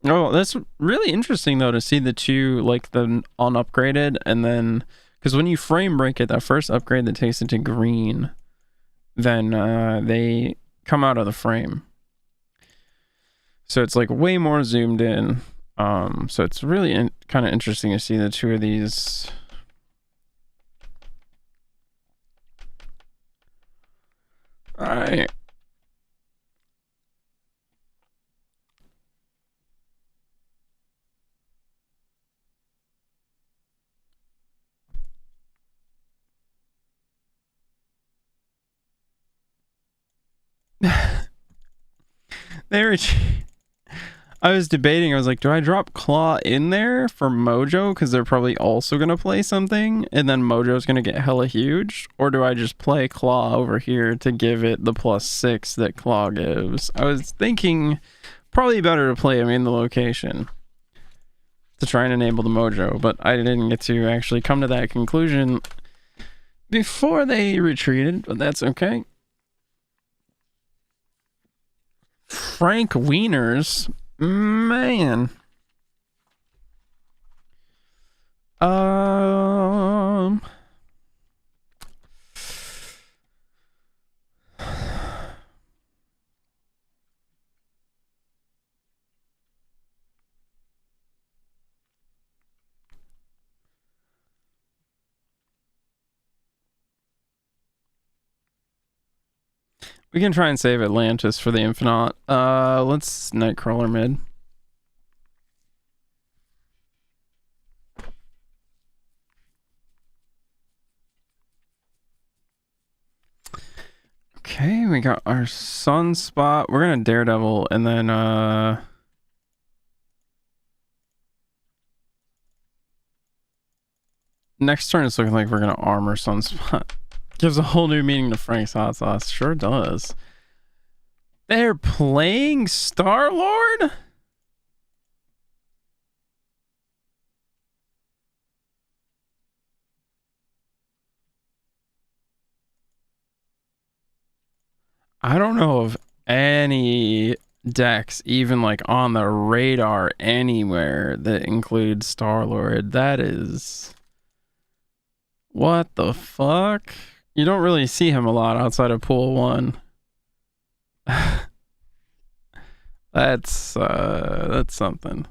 Oh, that's really interesting though to see the two, like the unupgraded, and then... Because when you frame break it, that first upgrade that takes it to green, then they come out of the frame. So it's like way more zoomed in. So it's really kind of interesting to see the two of these. All right. I was debating, I was like, do I drop Claw in there for Mojo? Because they're probably also going to play something, and then Mojo's going to get hella huge? Or do I just play Claw over here to give it the +6 that Claw gives? I was thinking probably better to play him in the location to try and enable the Mojo, but I didn't get to actually come to that conclusion before they retreated, but that's okay. Frank Wieners? Man. We can try and save Atlantis for the Infinite. Let's Nightcrawler mid. Okay, we got our Sunspot. We're gonna Daredevil, and then next turn it's looking like we're gonna Armor Sunspot. Gives a whole new meaning to Frank's hot sauce. Sure does. They're playing Star-Lord? I don't know of any decks even like on the radar anywhere that includes Star-Lord. That is... What the fuck? You don't really see him a lot outside of pool 1. That's something.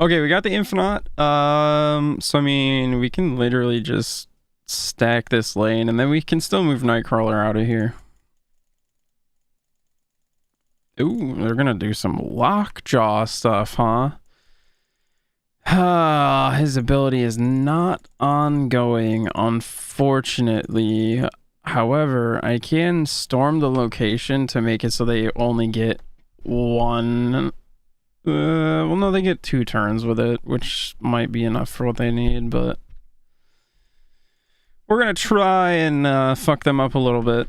Okay, we got the Infinite. So I mean, we can literally just stack this lane, and then we can still move Nightcrawler out of here. Ooh, they're gonna do some Lockjaw stuff, huh? His ability is not ongoing, unfortunately. However, I can storm the location to make it so they only get one. Well, no, they get 2 turns with it, which might be enough for what they need, but we're gonna try and fuck them up a little bit.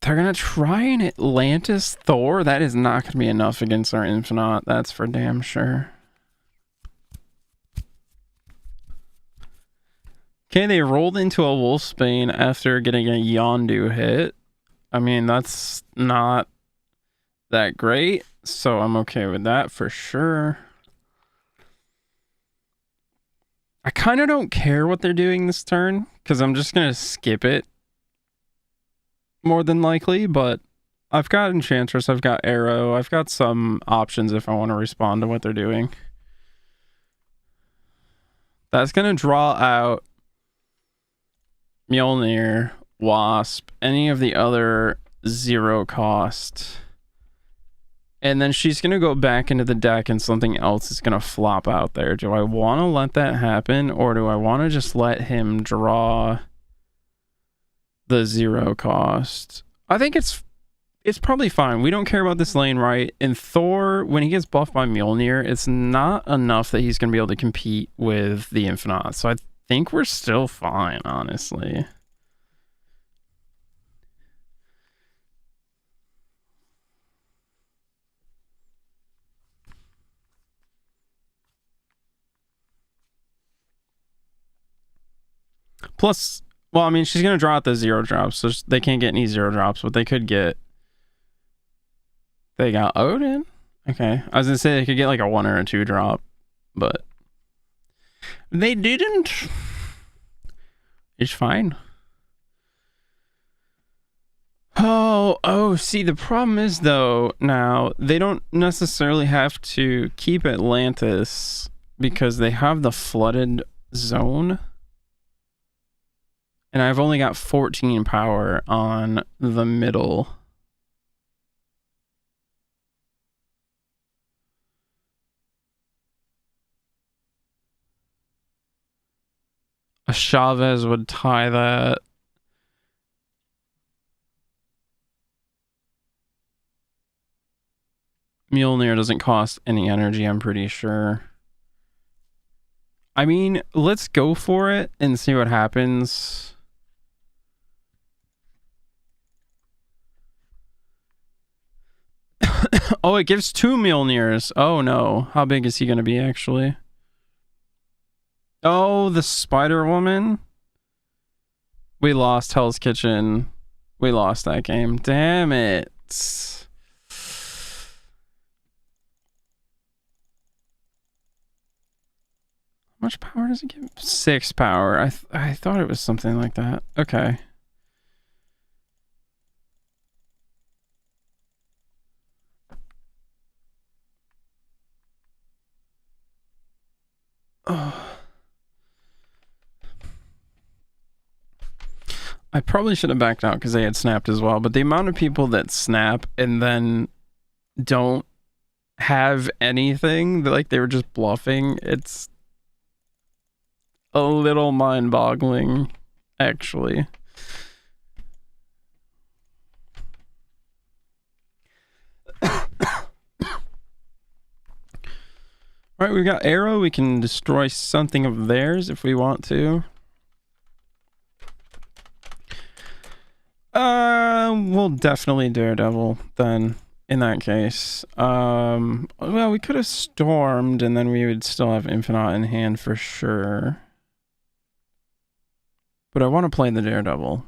They're gonna try an Atlantis Thor? That is not gonna be enough against our Infinite, that's for damn sure. Okay, they rolled into a Wolfsbane after getting a Yondu hit. I mean, that's not that great. So I'm okay with that for sure. I kind of don't care what they're doing this turn, because I'm just going to skip it more than likely, but I've got Enchantress, I've got Arrow, I've got some options if I want to respond to what they're doing. That's going to draw out Mjolnir, Wasp, any of the other 0 cost. And then she's going to go back into the deck and something else is going to flop out there. Do I want to let that happen, or do I want to just let him draw the 0 cost? I think it's probably fine. We don't care about this lane, right? And Thor, when he gets buffed by Mjolnir, it's not enough that he's going to be able to compete with the Infinite. So I think we're still fine, honestly. Plus, well, I mean, she's going to draw out the 0 drops, so they can't get any 0 drops, but they could get... They got Odin? Okay. I was going to say they could get like a 1 or a 2 drop, but... They didn't. It's fine. Oh, see, the problem is, though, now, they don't necessarily have to keep Atlantis because they have the flooded zone. And I've only got 14 power on the middle. A Chavez would tie that. Mjolnir doesn't cost any energy, I'm pretty sure. I mean, let's go for it and see what happens. Oh, it gives 2 Mjolnirs. Oh no. How big is he going to be, actually? Oh, the Spider Woman. We lost Hell's Kitchen. We lost that game. Damn it. How much power does it give? 6 power. I thought it was something like that. Okay. Oh. I probably should have backed out because they had snapped as well, but the amount of people that snap and then don't have anything, like they were just bluffing, it's a little mind-boggling, actually. Alright, we've got Arrow. We can destroy something of theirs if we want to. We'll definitely Daredevil then, in that case. Well, we could have Stormed and then we would still have Infinite in hand for sure. But I want to play the Daredevil.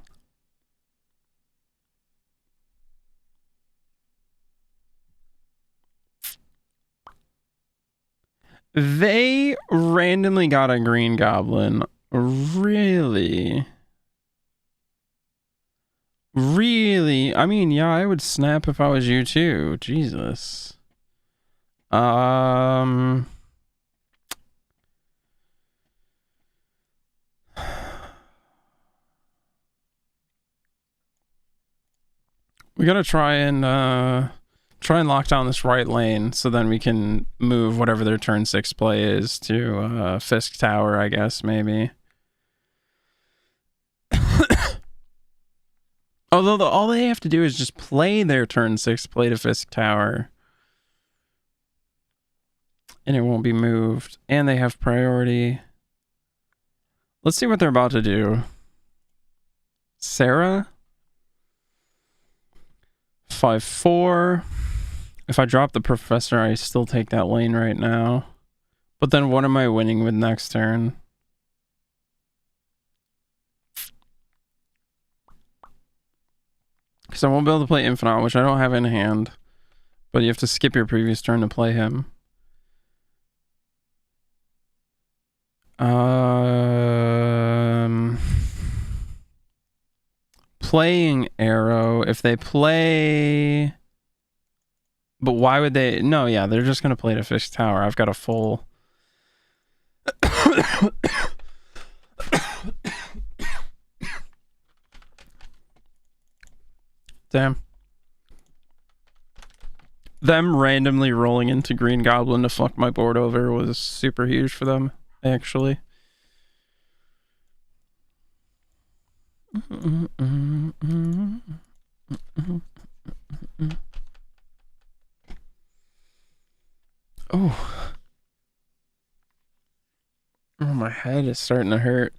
They randomly got a Green Goblin. Really? Really? I mean, yeah, I would snap if I was you too. Jesus. We gotta try and lock down this right lane so then we can move whatever their turn 6 play is to Fisk Tower, I guess, maybe. Although all they have to do is just play their turn 6 play to Fisk Tower. And it won't be moved. And they have priority. Let's see what they're about to do. Sera? 5-4. If I drop the Professor, I still take that lane right now. But then what am I winning with next turn? Because I won't be able to play Infinite, which I don't have in hand. But you have to skip your previous turn to play him. Playing arrow. If they play... But why would they... No, yeah, they're just going to play to fish tower. I've got a full... Damn. Them randomly rolling into Green Goblin to fuck my board over was super huge for them, actually. Oh. Oh, my head is starting to hurt.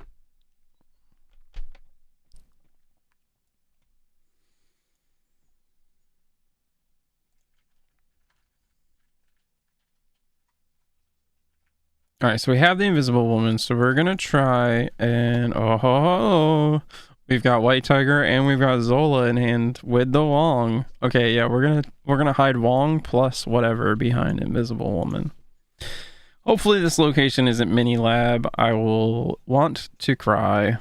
All right, so we have the Invisible Woman, so we're gonna try and we've got White Tiger and we've got Zola in hand with the Wong. Okay, yeah, we're gonna hide Wong plus whatever behind Invisible Woman. Hopefully this location isn't mini lab. I will want to cry.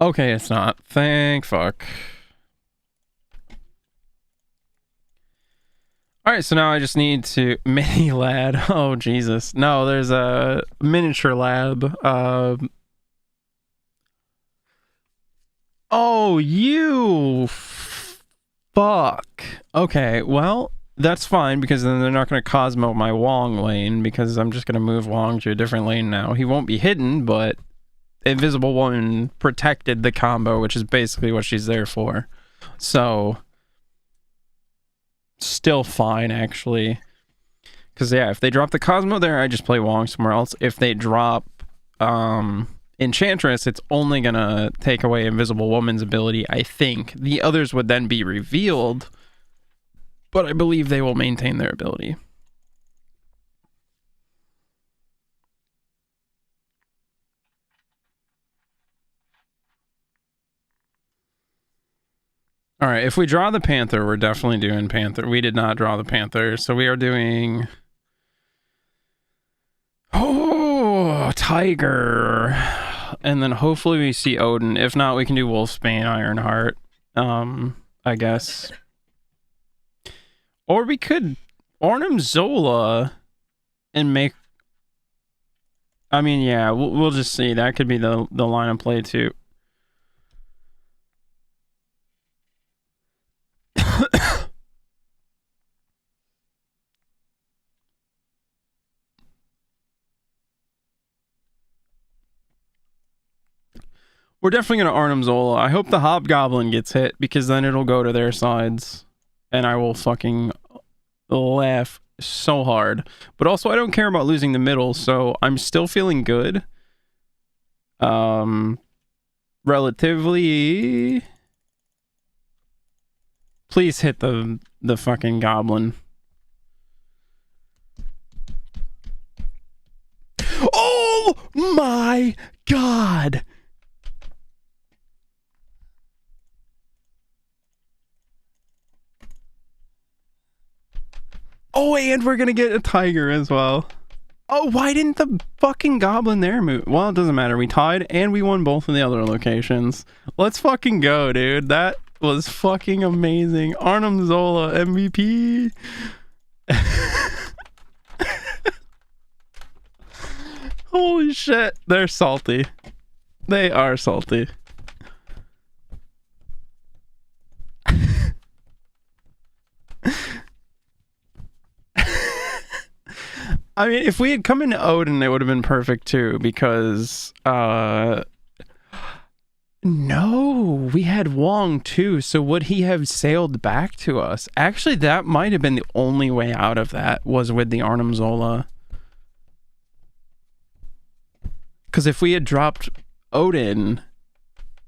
Okay, it's not. Thank fuck. Alright, so now I just need to... Mini lad. Oh, Jesus. No, there's a miniature lab. Oh, you... Fuck. Okay, well, that's fine, because then they're not going to Cosmo my Wong lane, because I'm just going to move Wong to a different lane now. He won't be hidden, but Invisible Woman protected the combo, which is basically what she's there for. So... Still fine, actually. Because, yeah, if they drop the Cosmo there, I just play Wong somewhere else. If they drop Enchantress, it's only going to take away Invisible Woman's ability, I think. The others would then be revealed, but I believe they will maintain their ability. All right, if we draw the Panther, we're definitely doing Panther. We did not draw the Panther, so we are doing... Oh, Tiger. And then hopefully we see Odin. If not, we can do Wolfsbane, Ironheart, I guess. Or we could Ornum Zola and make... I mean, yeah, we'll just see. That could be the line of play, too. We're definitely going to Arnhem Zola. I hope the Hobgoblin gets hit, because then it'll go to their sides. And I will fucking laugh so hard. But also, I don't care about losing the middle, so I'm still feeling good. Relatively... Please hit the fucking Goblin. Oh my god! Oh, and we're gonna get a Tiger as well. Oh, why didn't the fucking Goblin there move? Well, it doesn't matter. We tied and we won both of the other locations. Let's fucking go, dude. That was fucking amazing. Arnhem Zola MVP. Holy shit. They're salty. They are salty. I mean, if we had come into Odin, it would have been perfect too, because, no, we had Wong too, so would he have sailed back to us? Actually, that might have been the only way out of that, was with the Arnhem Zola. Because if we had dropped Odin,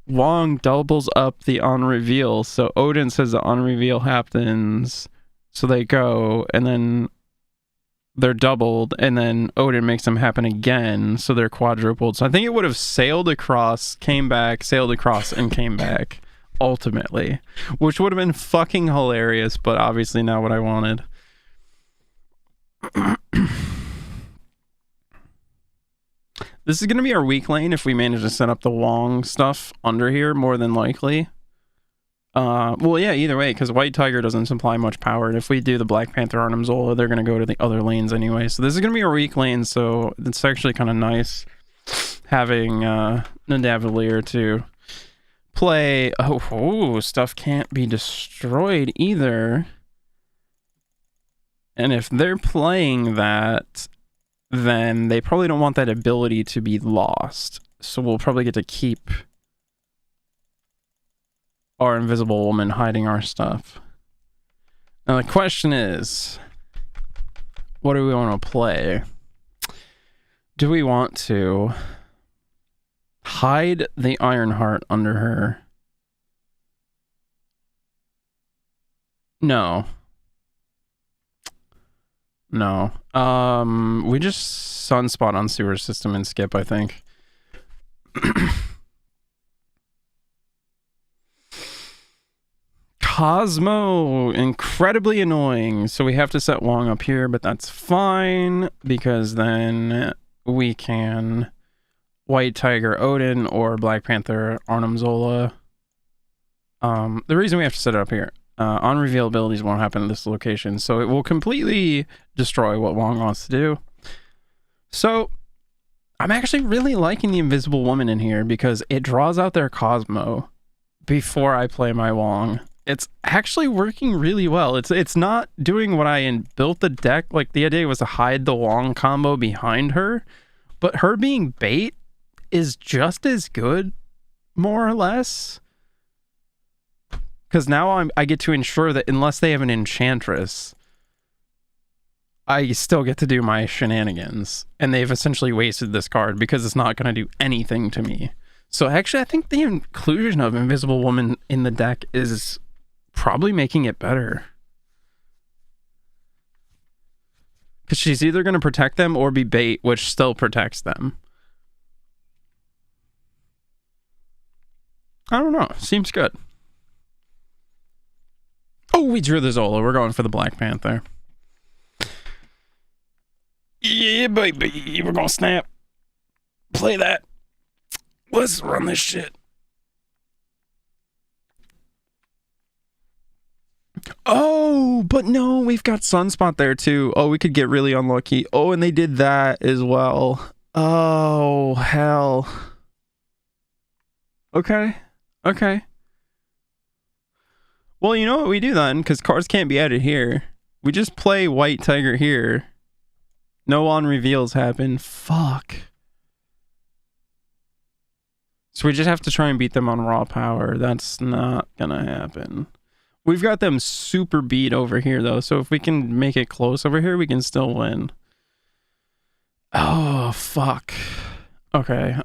Wong doubles up the on-reveal, so Odin says the on-reveal happens, so they go, and then... they're doubled, and then Odin makes them happen again, so they're quadrupled. So I think it would have sailed across, came back, sailed across, and came back. ultimately, which would have been fucking hilarious, but obviously not what I wanted. This is going to be our weak lane if we manage to set up the Wong stuff under here, more than likely. Well, yeah, either way, because White Tiger doesn't supply much power, and if we do the Black Panther Arnim Zola, they're going to go to the other lanes anyway. So this is going to be our weak lane, so it's actually kind of nice having Nidavellir to play. Oh, stuff can't be destroyed either. And if they're playing that, then they probably don't want that ability to be lost. So we'll probably get to keep our Invisible Woman hiding our stuff. Now the question is, what do we want to play? Do we want to hide the Ironheart under her? No. No. We just Sunspot on Sewer System and skip, I think. Cosmo, incredibly annoying. So we have to set Wong up here, but that's fine because then we can White Tiger Odin or Black Panther Arnim Zola. The reason we have to set it up here, on reveal abilities won't happen at this location, so it will completely destroy what Wong wants to do. So I'm actually really liking the Invisible Woman in here because it draws out their Cosmo before I play my Wong. It's actually working really well. It's not doing what I built the deck. Like, the idea was to hide the Wong combo behind her, but her being bait is just as good, more or less. Because now I get to ensure that unless they have an Enchantress, I still get to do my shenanigans. And they've essentially wasted this card because it's not going to do anything to me. So actually, I think the inclusion of Invisible Woman in the deck is probably making it better. Because she's either going to protect them or be bait, which still protects them. I don't know. Seems good. Oh, we drew the Zola. We're going for the Black Panther. Yeah, baby. We're going to snap. Play that. Let's run this shit. Oh, but no, we've got Sunspot there too. Oh, we could get really unlucky. Oh, and they did that as well. Oh, hell. Okay. Okay. Well, you know what we do then? Because cards can't be added here. We just play White Tiger here. No on reveals happen. Fuck. So we just have to try and beat them on raw power. That's not gonna happen. We've got them super beat over here, though. So if we can make it close over here, we can still win. Oh, fuck. Okay.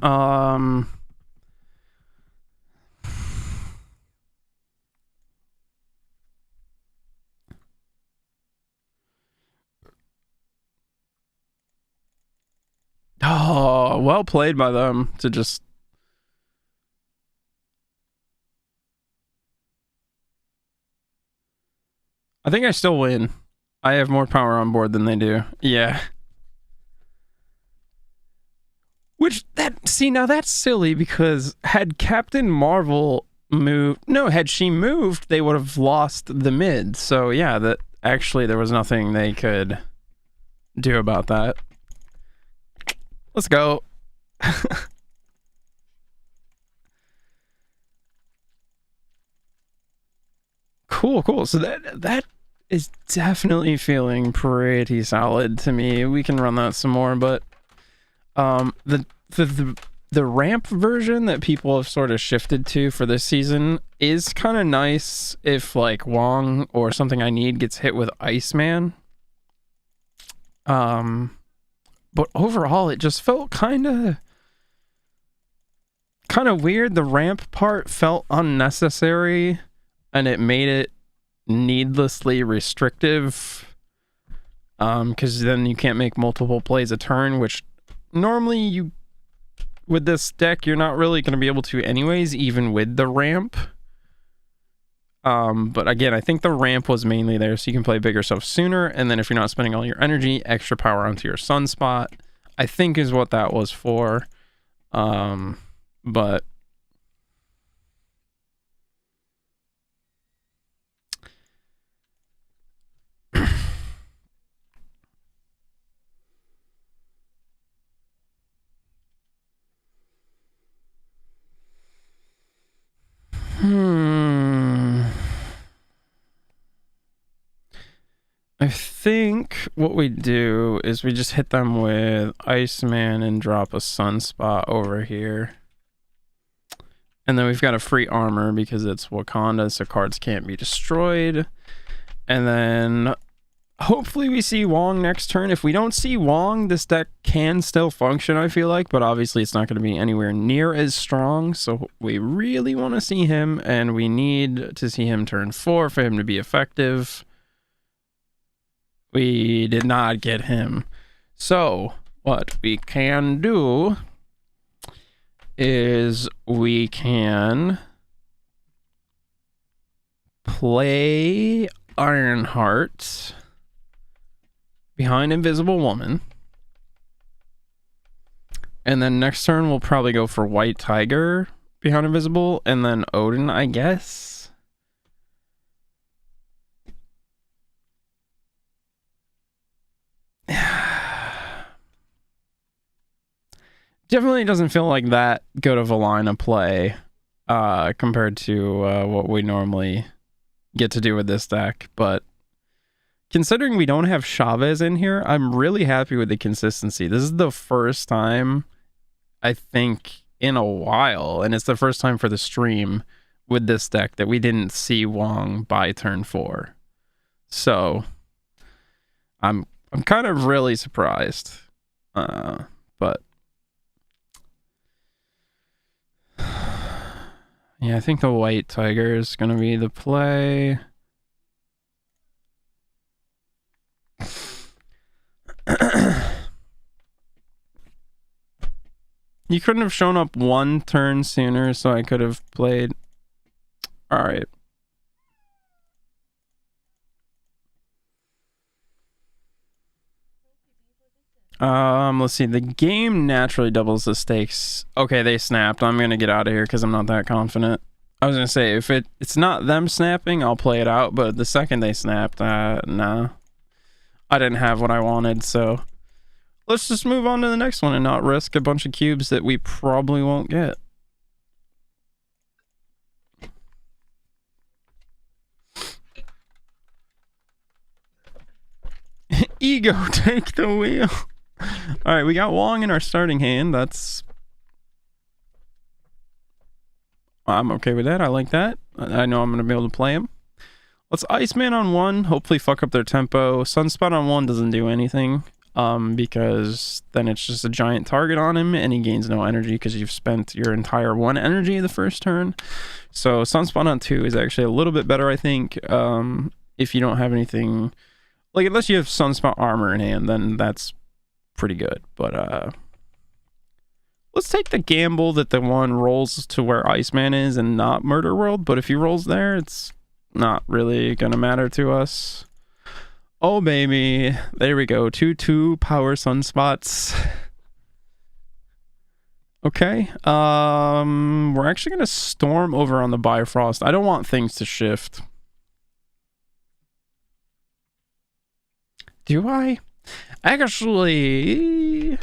Oh, well played by them to just... I think I still win. I have more power on board than they do. Yeah. Which, see, now that's silly because had Captain Marvel moved... No, had she moved, they would have lost the mid. So yeah, that actually there was nothing they could do about that. Let's go. Cool. So that is definitely feeling pretty solid to me. We can run that some more, but the ramp version that people have sort of shifted to for this season is kind of nice if like Wong or something I need gets hit with Iceman. But overall it just felt kind of weird. The ramp part felt unnecessary and it made it needlessly restrictive. Because then you can't make multiple plays a turn, which normally you, with this deck, you're not really going to be able to anyways, even with the ramp. But again, I think the ramp was mainly there so you can play bigger stuff sooner, and then if you're not spending all your energy, extra power onto your sunspot, I think is what that was for. But I think what we do is we just hit them with Iceman and drop a sunspot over here. And then we've got a free armor because it's Wakanda, so cards can't be destroyed. And then hopefully we see Wong next turn. If we don't see Wong, this deck can still function, I feel like, but obviously it's not going to be anywhere near as strong. So we really want to see him, and we need to see him turn 4 for him to be effective. We did not get him. So what we can do is we can play Ironheart behind Invisible Woman. And then next turn we'll probably go for White Tiger behind Invisible, and then Odin, I guess. Definitely doesn't feel like that good of a line of play compared to what we normally get to do with this deck. But considering we don't have Chavez in here, I'm really happy with the consistency. This is the first time, I think, in a while, and it's the first time for the stream with this deck that we didn't see Wong by turn 4. So I'm kind of really surprised. But yeah, I think the White Tiger is going to be the play. You couldn't have shown up one turn sooner, so I could have played. All right. Let's see. The game naturally doubles the stakes. Okay, they snapped. I'm gonna get out of here because I'm not that confident. I was gonna say, if it's not them snapping, I'll play it out, but the second they snapped, nah. I didn't have what I wanted, so let's just move on to the next one and not risk a bunch of cubes that we probably won't get. Ego, take the wheel. All right, we got Wong in our starting hand. I'm okay with that. I like that. I know I'm going to be able to play him. Let's Iceman on 1. Hopefully fuck up their tempo. Sunspot on 1 doesn't do anything. Because then it's just a giant target on him and he gains no energy because you've spent your entire 1 energy the first turn. So Sunspot on 2 is actually a little bit better, I think. If you don't have anything, like, unless you have Sunspot armor in hand, then that's pretty good. But let's take the gamble that the one rolls to where Iceman is and not Murder World. But if he rolls there, it's not really gonna matter to us. Oh baby, there we go. 2/2 power sunspots. Okay, we're actually gonna storm over on the Bifrost. I don't want things to shift. Do I? Actually,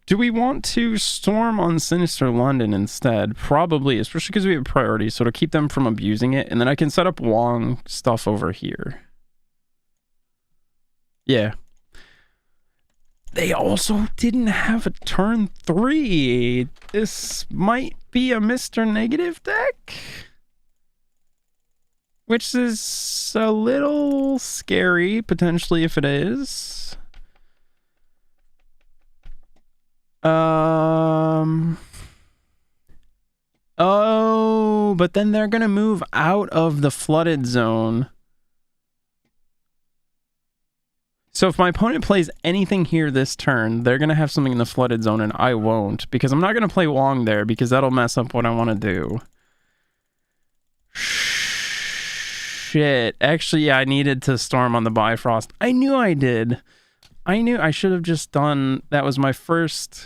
do we want to storm on Sinister London instead? Probably, especially because we have priorities, so to keep them from abusing it, and then I can set up Wong stuff over here. Yeah. They also didn't have a turn 3. This might be a Mr. Negative deck, which is a little scary, potentially, if it is. Oh, but then they're gonna move out of the flooded zone. So if my opponent plays anything here this turn, they're going to have something in the flooded zone and I won't, because I'm not going to play Wong there because that'll mess up what I want to do. Shit. Actually, yeah, I needed to storm on the Bifrost. I knew I did. I knew I should have just done... That was my first...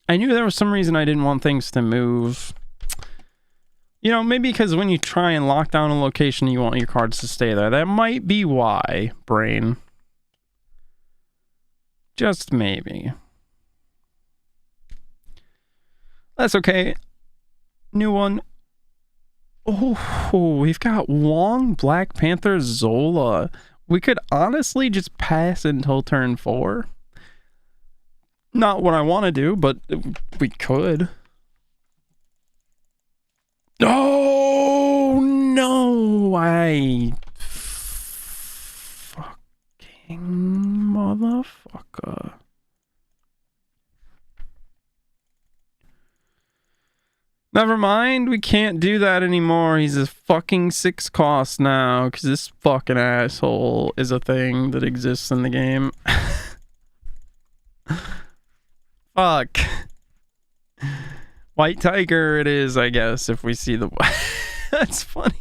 I knew there was some reason I didn't want things to move. You know, maybe because when you try and lock down a location, you want your cards to stay there. That might be why, brain. Just maybe. That's okay. New one. Oh, we've got Wong, Black Panther, Zola. We could honestly just pass until turn 4. Not what I want to do, but we could. Oh, no. I fucking motherfucker. Never mind, we can't do that anymore. He's a fucking 6 cost now, because this fucking asshole is a thing that exists in the game. Fuck. White Tiger it is, I guess, if we see the... That's funny.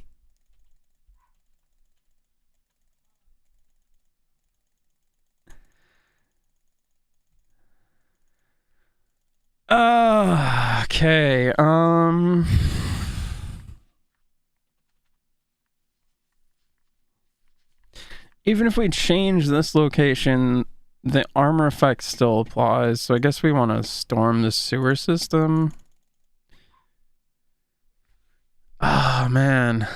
Okay, even if we change this location, the armor effect still applies, so I guess we want to storm the sewer system. Oh, man.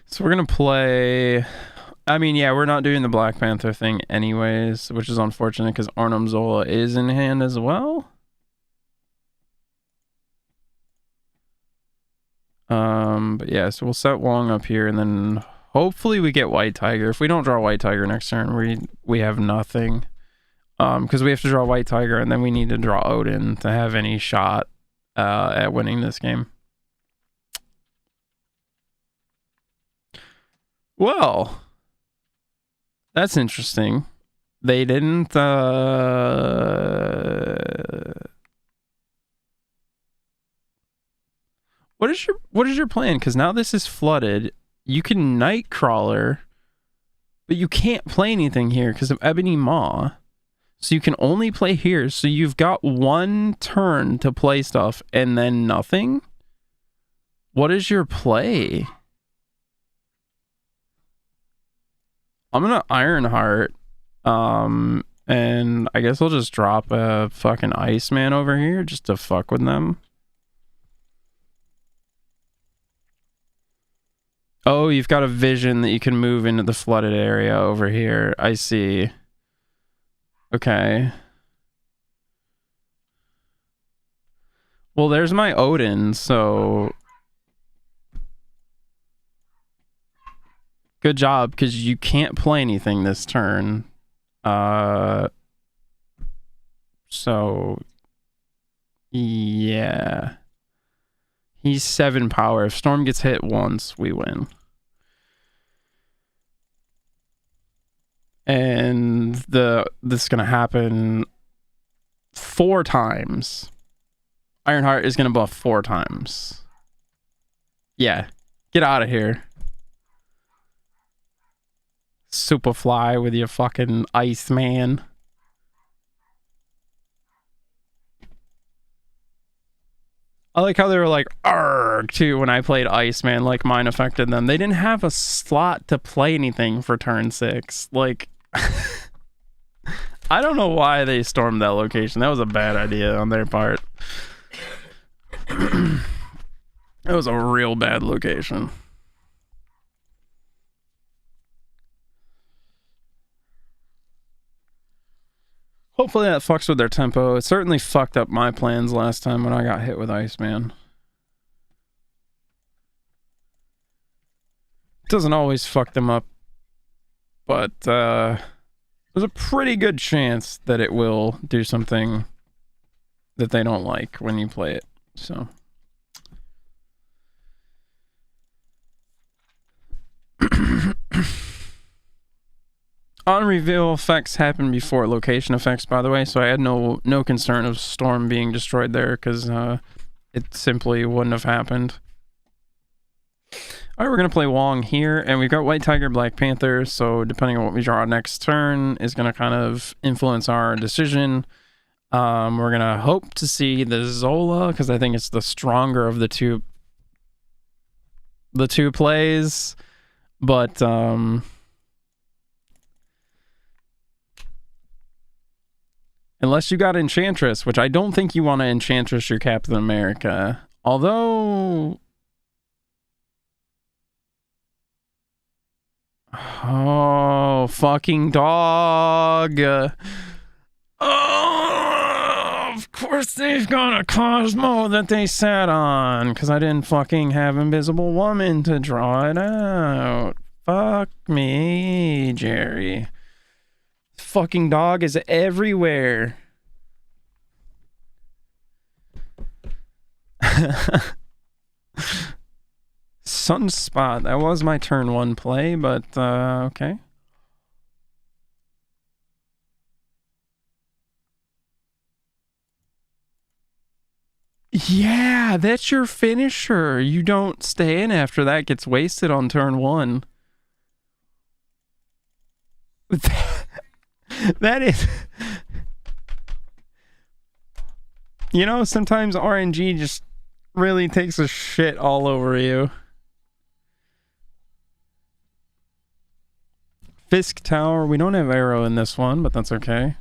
So we're gonna play... I mean, yeah, we're not doing the Black Panther thing anyways, which is unfortunate because Arnhem Zola is in hand as well. But yeah, so we'll set Wong up here and then hopefully we get White Tiger. If we don't draw White Tiger next turn, we have nothing. Because we have to draw White Tiger and then we need to draw Odin to have any shot at winning this game. Well, that's interesting. They didn't, What is your plan? Because now this is flooded. You can Nightcrawler, but you can't play anything here because of Ebony Maw. So you can only play here. So you've got 1 turn to play stuff and then nothing? What is your play? I'm gonna Ironheart. And I guess I'll just drop a fucking Iceman over here just to fuck with them. Oh, you've got a vision that you can move into the flooded area over here. I see. Okay. Well, there's my Odin, so... Good job, because you can't play anything this turn. So... Yeah. He's 7 power. If Storm gets hit once, we win. And this is going to happen 4 times. Ironheart is going to buff 4 times. Yeah. Get out of here. Superfly with your fucking Iceman. I like how they were like, arg, too, when I played Iceman, like mine affected them. They didn't have a slot to play anything for turn 6. Like, I don't know why they stormed that location. That was a bad idea on their part. That was a real bad location. Hopefully that fucks with their tempo. It certainly fucked up my plans last time when I got hit with Iceman. It doesn't always fuck them up, but there's a pretty good chance that it will do something that they don't like when you play it. So... On reveal effects happen before location effects, by the way, so I had no concern of Storm being destroyed there, because it simply wouldn't have happened. Alright, we're going to play Wong here, and we've got White Tiger, Black Panther, so depending on what we draw next turn is going to kind of influence our decision. We're going to hope to see the Zola, because I think it's the stronger of the two plays, but unless you got Enchantress, which I don't think you want to Enchantress your Captain America. Although... Oh, fucking dog. Oh, of course they've got a Cosmo that they sat on, because I didn't fucking have Invisible Woman to draw it out. Fuck me, Jerry. Fucking dog is everywhere. Sunspot. That was my turn 1 play, but okay. Yeah, that's your finisher. You don't stay in after that gets wasted on turn 1. That is... You know, sometimes RNG just really takes a shit all over you. Fisk Tower. We don't have Arrow in this one, but that's okay.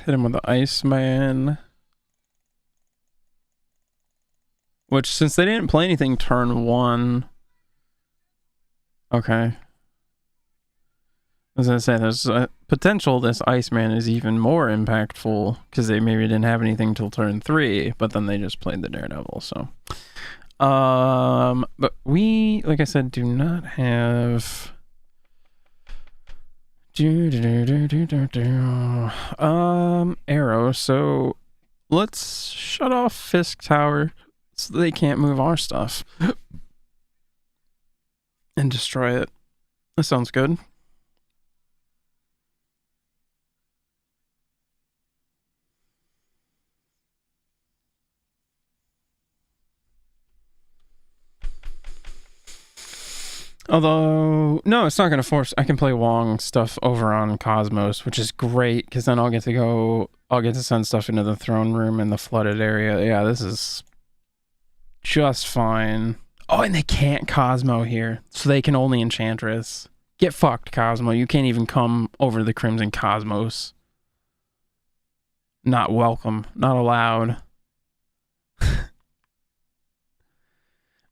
Hit him with the Iceman. Which, since they didn't play anything turn 1... Okay. As I say, there's a potential this Iceman is even more impactful, because they maybe didn't have anything till turn 3, but then they just played the Daredevil, so... but we, like I said, do not have... Arrow, so let's shut off Fisk Tower so they can't move our stuff and destroy it. That sounds good. Although, no, it's not going to force... I can play Wong stuff over on Cosmos, which is great, because then I'll get to send stuff into the throne room in the flooded area. Yeah, this is just fine. Oh, and they can't Cosmo here, so they can only Enchantress. Get fucked, Cosmo. You can't even come over the Crimson Cosmos. Not welcome. Not allowed.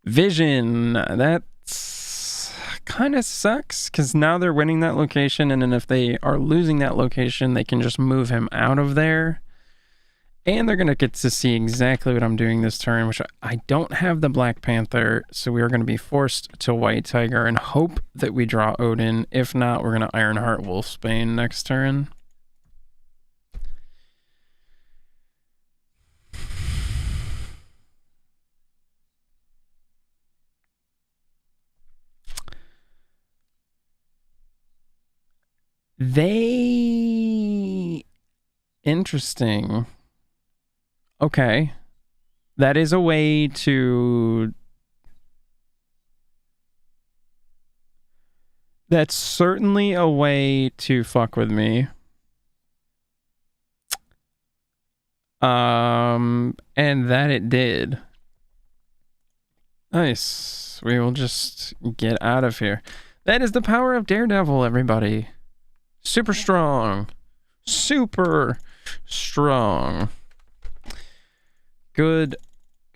Vision. That's... kind of sucks, because now they're winning that location, and then if they are losing that location, they can just move him out of there. And they're going to get to see exactly what I'm doing this turn, which I don't have the Black Panther, so we are going to be forced to White Tiger and hope that we draw Odin. If not, we're going to Ironheart Wolfsbane next turn. Interesting. Okay. That is a way to... That's certainly a way to fuck with me. And that it did. Nice. We will just get out of here. That is the power of Daredevil, everybody. Super strong. Super strong. Good.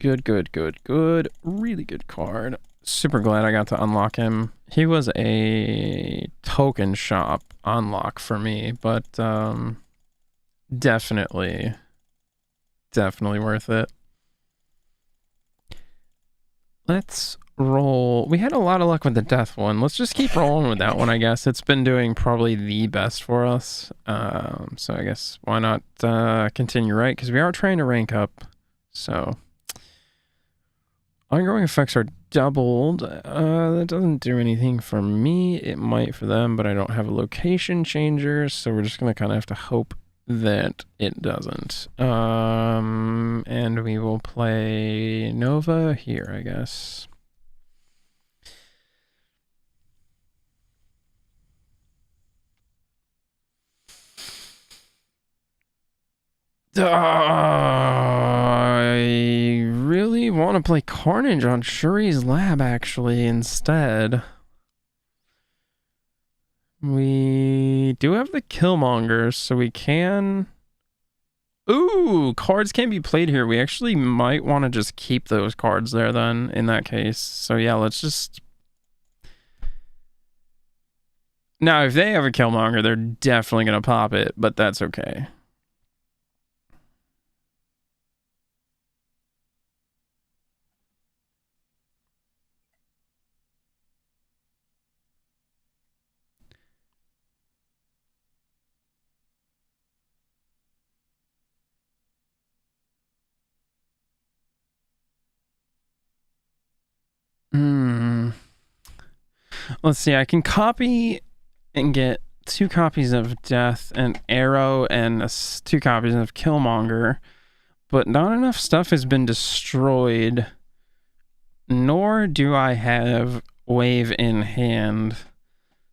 Really good card. Super glad I got to unlock him. He was a token shop unlock for me, but definitely worth it. Let's roll. We had a lot of luck with the death one. Let's just keep rolling with that one, I guess. It's been doing probably the best for us. So I guess why not continue, right? Because we are trying to rank up. So ongoing effects are doubled. That doesn't do anything for me. It might for them, but I don't have a location changer, so we're just gonna kind of have to hope that it doesn't. And we will play Nova here, I guess. I really want to play Carnage on Shuri's Lab, actually, instead. We do have the Killmongers, so we can... Ooh, cards can be played here. We actually might want to just keep those cards there then, in that case. So yeah, let's just... Now, if they have a Killmonger, they're definitely going to pop it, but that's okay. Let's see, I can copy and get 2 copies of Death and Arrow and 2 copies of Killmonger, but not enough stuff has been destroyed, nor do I have Wave in hand.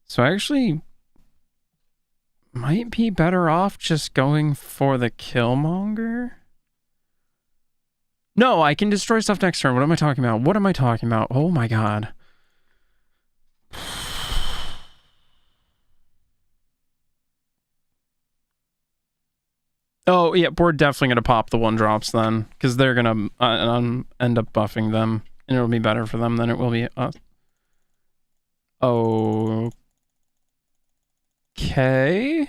So I actually might be better off just going for the Killmonger. No, I can destroy stuff next turn. What am I talking about? What am I talking about? Oh my god. Oh, yeah, we're definitely going to pop the 1-drops then, because they're going to end up buffing them, and it'll be better for them than it will be us. Okay.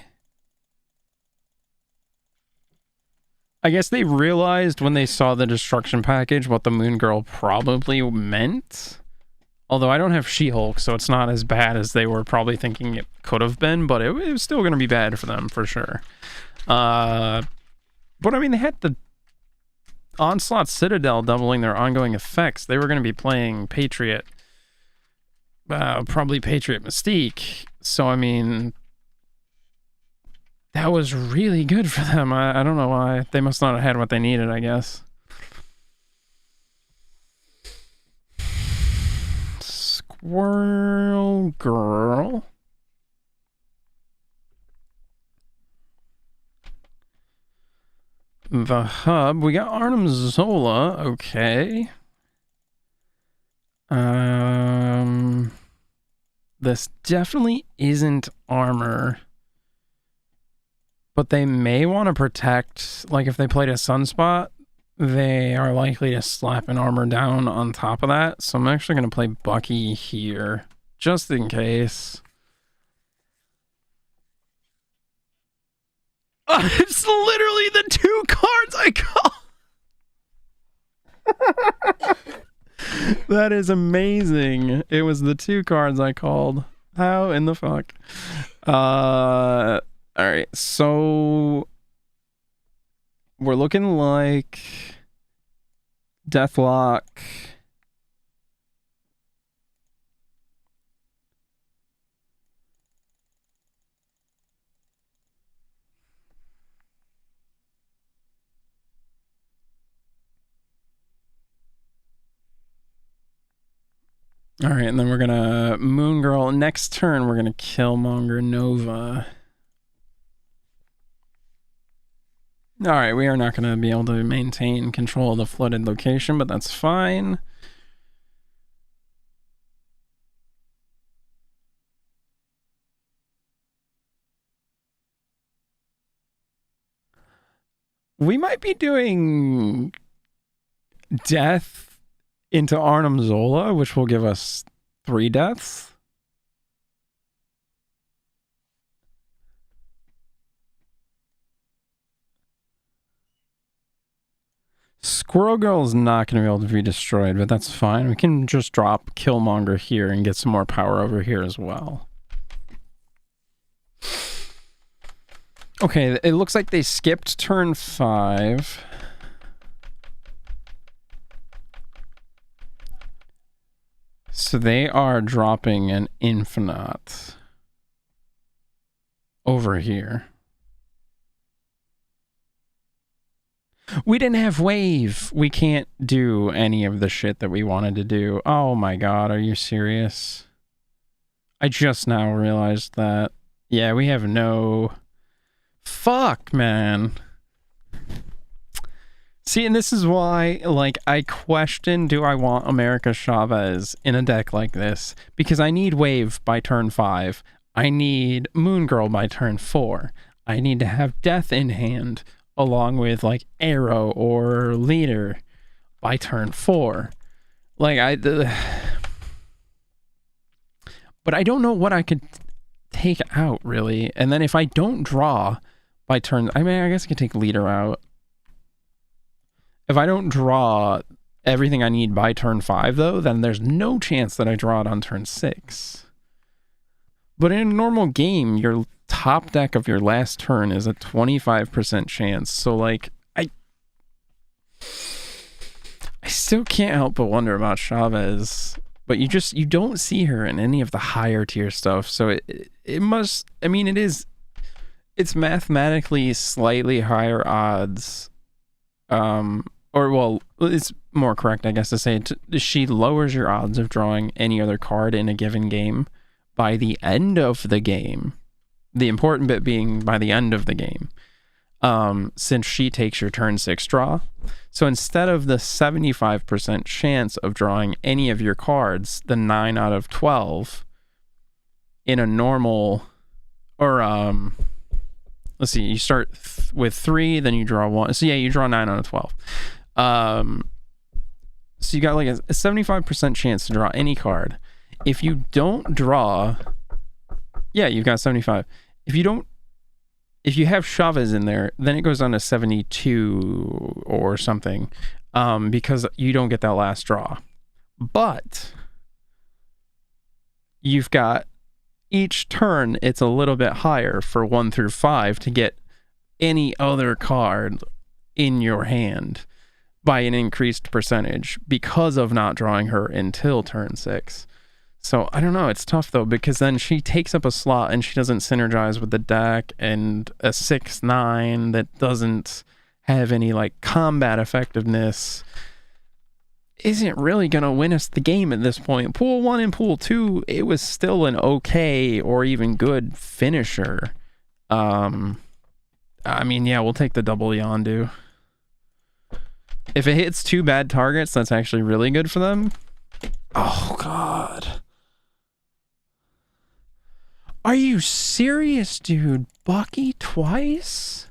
I guess they realized when they saw the destruction package what the Moon Girl probably meant. Although I don't have She-Hulk, so it's not as bad as they were probably thinking it could have been, but it was still going to be bad for them, for sure. But I mean, they had the Onslaught Citadel doubling their ongoing effects. They were going to be playing Patriot, probably Patriot Mystique. So, I mean, that was really good for them. I don't know why. They must not have had what they needed, I guess. Squirrel Girl. The Hub. We got Arnim Zola. Okay. This definitely isn't armor. But they may want to protect, like if they played a Sunspot, they are likely to slap an armor down on top of that. So I'm actually going to play Bucky here, just in case. It's literally the 2 cards I called. That is amazing. It was the 2 cards I called. How in the fuck? All right, so we're looking like Deathlock. All right, and then we're gonna Moon Girl. Next turn, we're gonna Killmonger Nova. All right, we are not gonna be able to maintain control of the flooded location, but that's fine. We might be doing Death into Arnim Zola, which will give us 3 deaths. Squirrel Girl is not going to be able to be destroyed, but that's fine. We can just drop Killmonger here and get some more power over here as well. Okay, it looks like they skipped turn 5. So they are dropping an Infinite over here. We didn't have wave. We can't do any of the shit that we wanted to do. Oh my god, are you serious? I just now realized that. Yeah, we have no... Fuck, man. See, and this is why, like, I question, do I want America Chavez in a deck like this? Because I need wave by turn 5. I need Moon Girl by turn 4. I need to have Death in hand, along with, like, Arrow or Leader by turn 4. Like, but I don't know what I could take out, really. And then if I don't draw by turn... I mean, I guess I could take Leader out. If I don't draw everything I need by turn 5, though, then there's no chance that I draw it on turn 6. But in a normal game, your top deck of your last turn is a 25% chance. So, like, I still can't help but wonder about Chavez. But you don't see her in any of the higher tier stuff. So it must, I mean, it's mathematically slightly higher odds. Or, well, it's more correct, I guess, to say she lowers your odds of drawing any other card in a given game by the end of the game. The important bit being by the end of the game. Since she takes your turn 6 draw. So instead of the 75% chance of drawing any of your cards, the 9 out of 12 in a normal, or let's see, you start with 3, then you draw 1. So yeah, you draw 9 out of 12. So you got like a 75% chance to draw any card. If you don't draw, yeah, you've got 75. If you have Chavez in there, then it goes on to 72 or something, because you don't get that last draw. But you've got each turn, it's a little bit higher for 1 through 5 to get any other card in your hand by an increased percentage because of not drawing her until turn 6. So I don't know, it's tough though, because then she takes up a slot and she doesn't synergize with the deck, and a 6/9 that doesn't have any like combat effectiveness isn't really gonna win us the game at this point. Pool 1 and Pool 2, it was still an okay or even good finisher. I mean, yeah, we'll take the double Yondu. If it hits 2 bad targets, that's actually really good for them. Oh, God. Are you serious, dude? Bucky twice?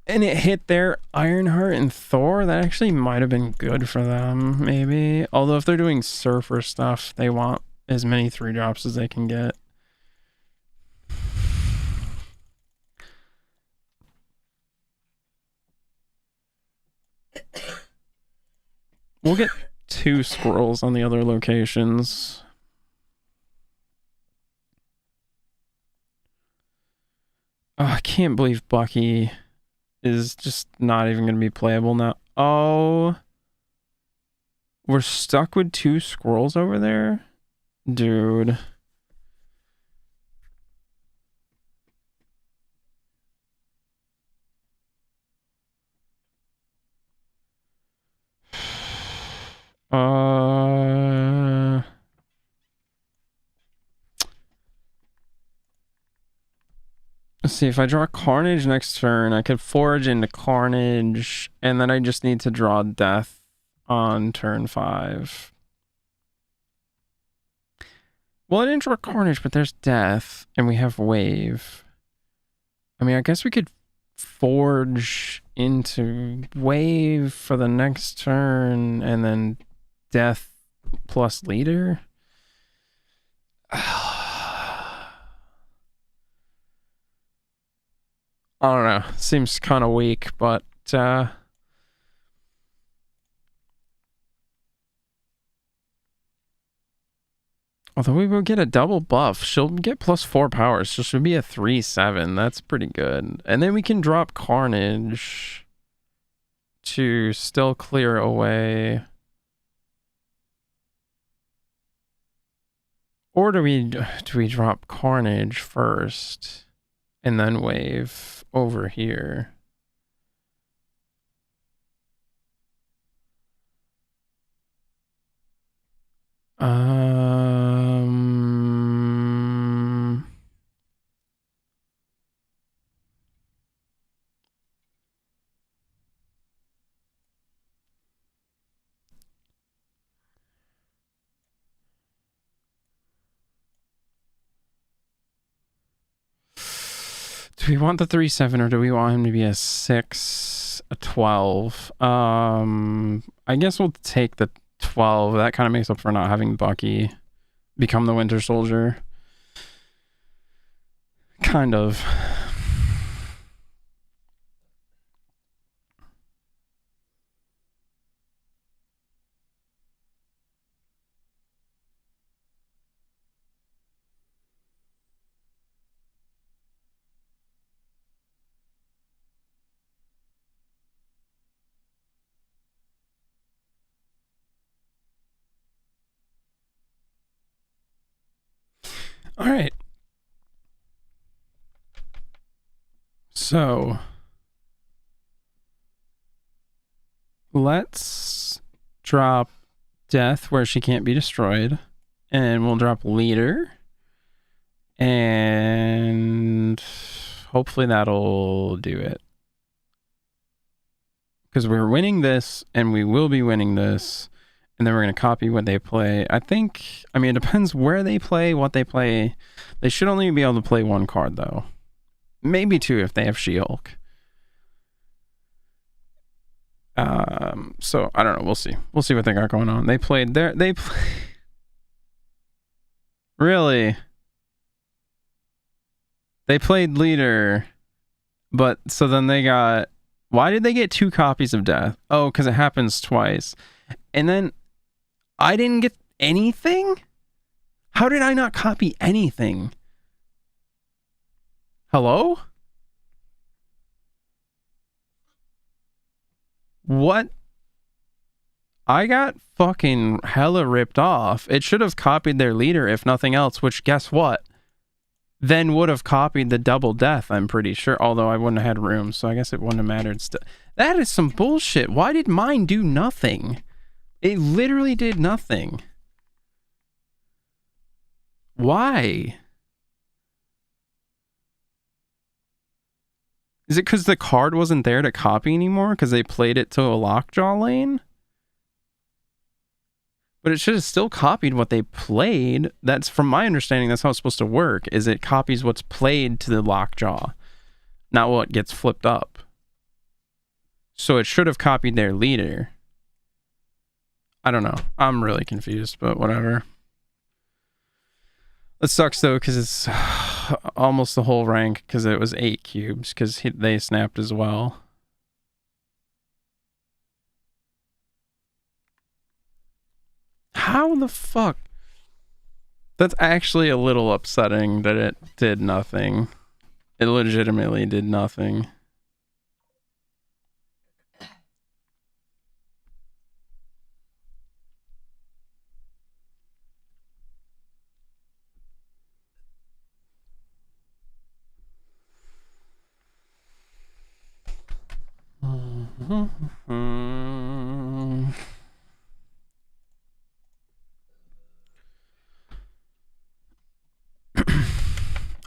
And it hit their Ironheart and Thor? That actually might have been good for them, maybe. Although if they're doing Surfer stuff, they want as many 3-drops as they can get. We'll get 2 squirrels on the other locations. Oh, I can't believe Bucky is just not even going to be playable now. Oh. We're stuck with 2 squirrels over there? Dude. Let's see, if I draw Carnage next turn, I could forage into Carnage, and then I just need to draw Death on turn 5. Well, I didn't draw Carnage, but there's Death, and we have Wave. I mean, I guess we could forge into Wave for the next turn, and then Death plus Leader. I don't know. Seems kind of weak, but although we will get a double buff, she'll get +4 power, so she'll be a 3/7. That's pretty good. And then we can drop Carnage to still clear away. Or do we drop Carnage first and then wave over here? Do we want the 3/7 or do we want him to be a 6, a 12? I guess we'll take the 12. That kind of makes up for not having Bucky become the Winter Soldier. Kind of. All right. So let's drop Death where she can't be destroyed, and we'll drop Leader, and hopefully that'll do it. Because we're winning this, and we will be winning this, and then we're going to copy what they play. I mean, it depends where they play, what they play. They should only be able to play one card, though. Maybe two if they have She-Hulk. So, I don't know. We'll see. We'll see what they got going on. They played Really? They played Leader, but so then they got... Why did they get 2 copies of Death? Oh, because it happens twice. And then I didn't get anything? How did I not copy anything? Hello? What? I got fucking hella ripped off. It should have copied their Leader if nothing else, which guess what? Then would have copied the double Death, I'm pretty sure. Although I wouldn't have had room, so I guess it wouldn't have mattered. That is some bullshit. Why did mine do nothing? It literally did nothing. Why? Is it because the card wasn't there to copy anymore? Because they played it to a lockjaw lane? But it should have still copied what they played. That's, from my understanding, that's how it's supposed to work, is it copies what's played to the lockjaw, not what gets flipped up. So it should have copied their Leader. I don't know. I'm really confused, but whatever. It sucks, though, because it's almost the whole rank, because it was 8 cubes, because they snapped as well. How the fuck? That's actually a little upsetting that it did nothing. It legitimately did nothing.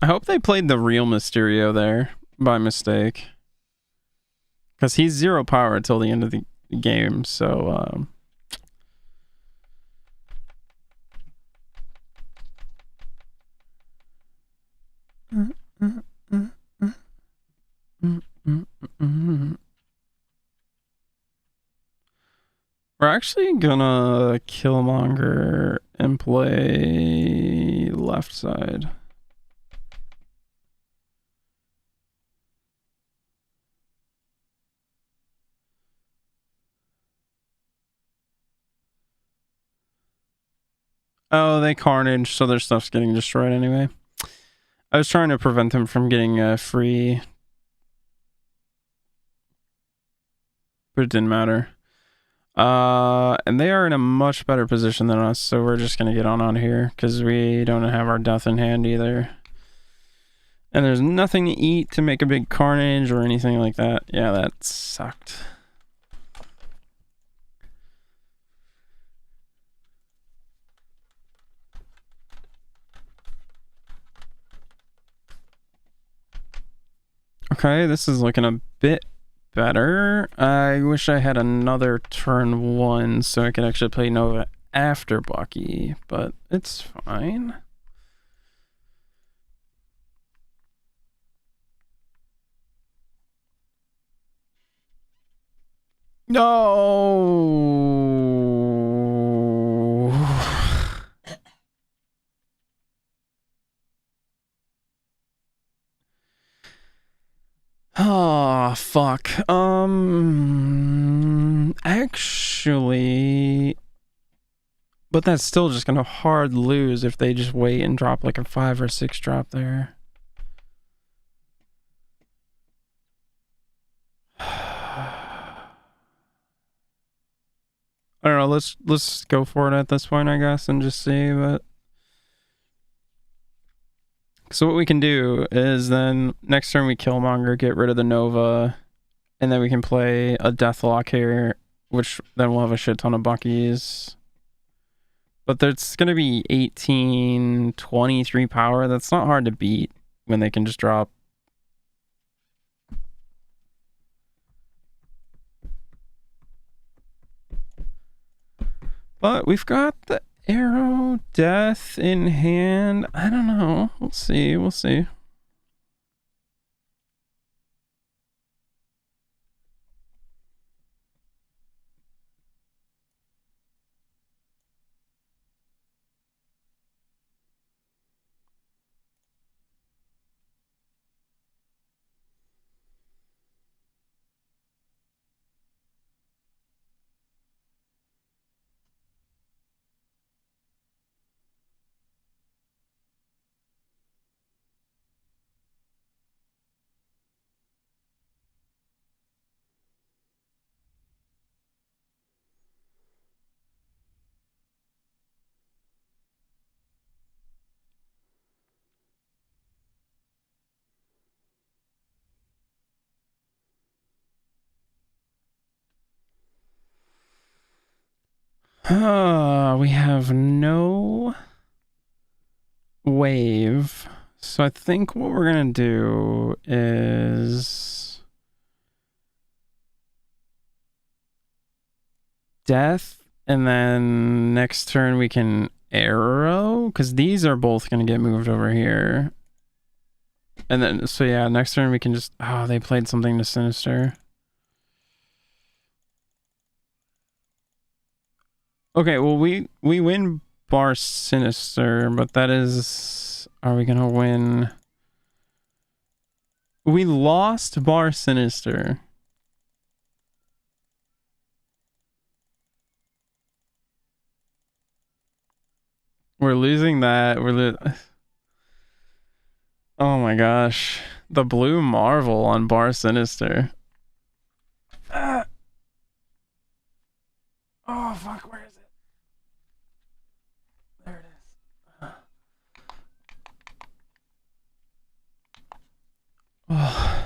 I hope they played the real Mysterio there by mistake, because he's 0 power until the end of the game. So we're actually gonna Killmonger and play left side. Oh, they carnage, so their stuff's getting destroyed anyway. I was trying to prevent them from getting free, but it didn't matter. And they are in a much better position than us, so we're just gonna get on here because we don't have our death in hand either. And there's nothing to eat to make a big carnage or anything like that. Yeah, that sucked. Okay, this is looking a bit better. I wish I had another turn 1 so I could actually play Nova after Bucky, but it's fine. No. Oh, fuck. Actually, but that's still just gonna hard lose if they just wait and drop like a 5 or 6 drop there. I don't know, let's go for it at this point, I guess, and just see. But so what we can do is then next turn we Killmonger, get rid of the Nova, and then we can play a Deathlock here, which then we'll have a shit ton of Buckies. But there's gonna be 18, 23 power. That's not hard to beat when they can just drop. But we've got the Arrow Death in hand. I don't know. We'll see. We'll see. We have no wave. So I think what we're gonna do is Death, and then next turn we can Arrow, because these are both gonna get moved over here. And then, so yeah, next turn we can just, oh, they played something to Sinister. Okay, well, we win bar Sinister, but that is, are we gonna win? We lost bar Sinister. We're losing that. Oh my gosh. The blue Marvel on bar Sinister. Ah. Oh, fuck, where is it? There it is. Oh.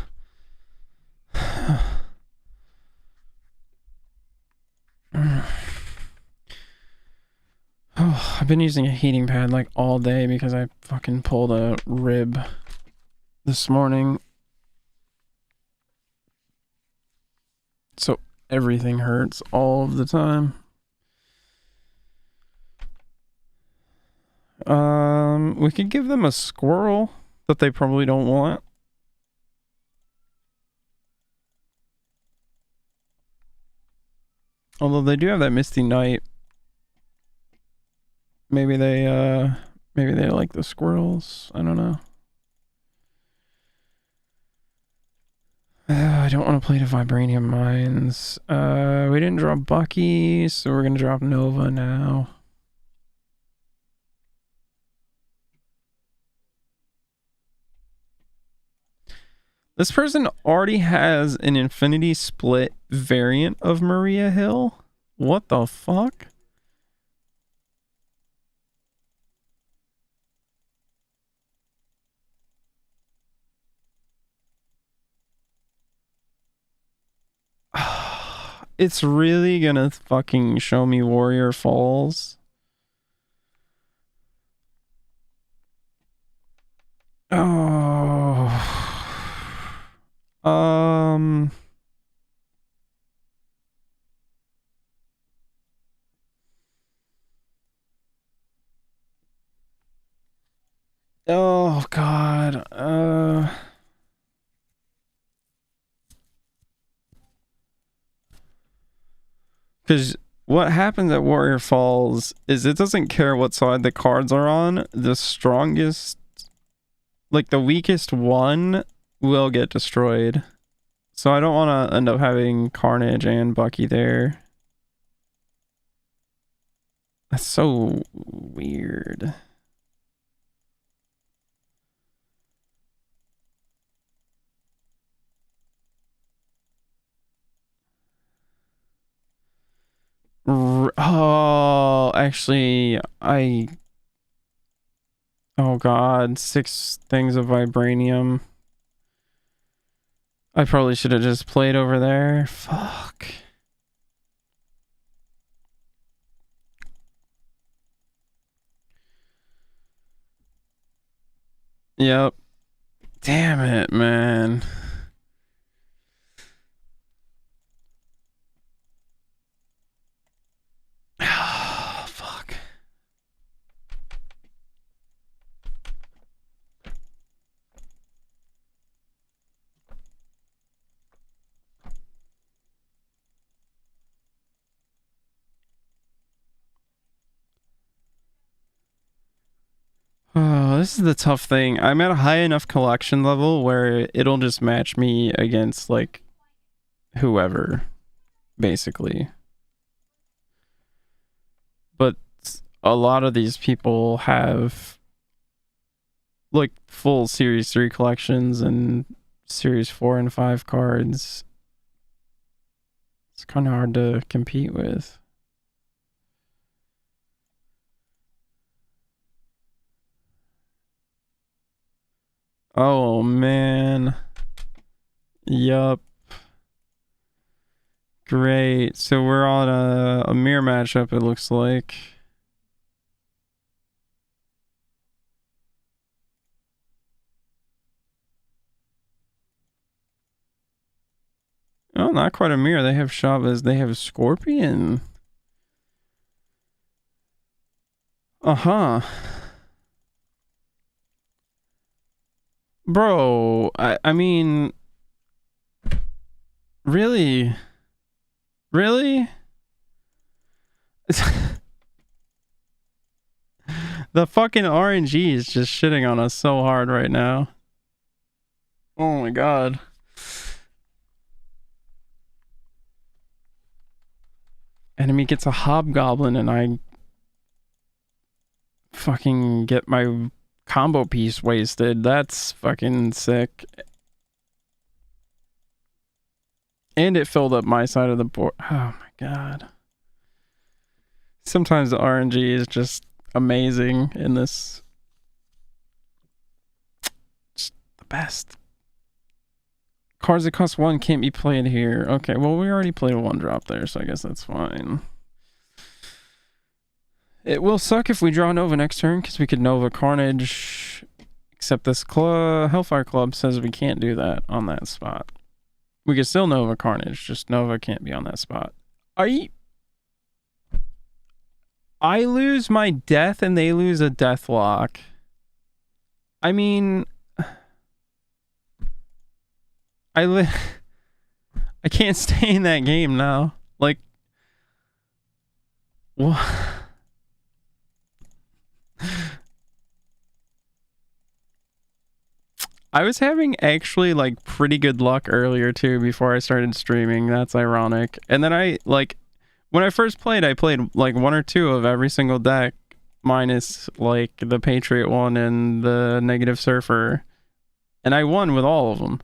Oh, I've been using a heating pad like all day because I fucking pulled a rib this morning. So everything hurts all of the time. We could give them a squirrel that they probably don't want. Although they do have that Misty Knight. Maybe they like the squirrels. I don't know. I don't want to play the Vibranium Mines. We didn't drop Bucky, so we're gonna drop Nova now. This person already has an Infinity Split variant of Maria Hill? What the fuck? It's really gonna fucking show me Warrior Falls. Oh. Oh god. Because what happens at Warrior Falls is it doesn't care what side the cards are on. The strongest, like the weakest one, will get destroyed. So I don't want to end up having Carnage and Bucky there. That's so weird. Oh, actually, oh god, 6 things of vibranium. I probably should have just played over there. Fuck. Yep. Damn it, man. Fuck. Oh, this is the tough thing. I'm at a high enough collection level where it'll just match me against, like, whoever, basically. But a lot of these people have, like, full Series 3 collections and Series 4 and 5 cards. It's kind of hard to compete with. Oh, man. Yup. Great. So we're on a mirror matchup, it looks like. Oh, not quite a mirror. They have Chavez. They have Scorpion. Uh-huh. Bro, I mean... Really? Really? The fucking RNG is just shitting on us so hard right now. Oh my god. Enemy gets a Hobgoblin and I fucking get my combo piece wasted. That's fucking sick. And it filled up my side of the board. Oh my god. Sometimes the RNG is just amazing in this. Just the best. Cards that cost 1 can't be played here. Okay, well, we already played a 1-drop there, so I guess that's fine. It will suck if we draw Nova next turn, because we could Nova Carnage. Except this Hellfire Club says we can't do that on that spot. We could still Nova Carnage, just Nova can't be on that spot. I lose my death and they lose a Deathlock. I mean... I can't stay in that game now. Like... What? I was having actually like pretty good luck earlier too before I started streaming. That's ironic. And then I like when I first played, I played like 1 or 2 of every single deck minus like the Patriot one and the Negative Surfer. And I won with all of them.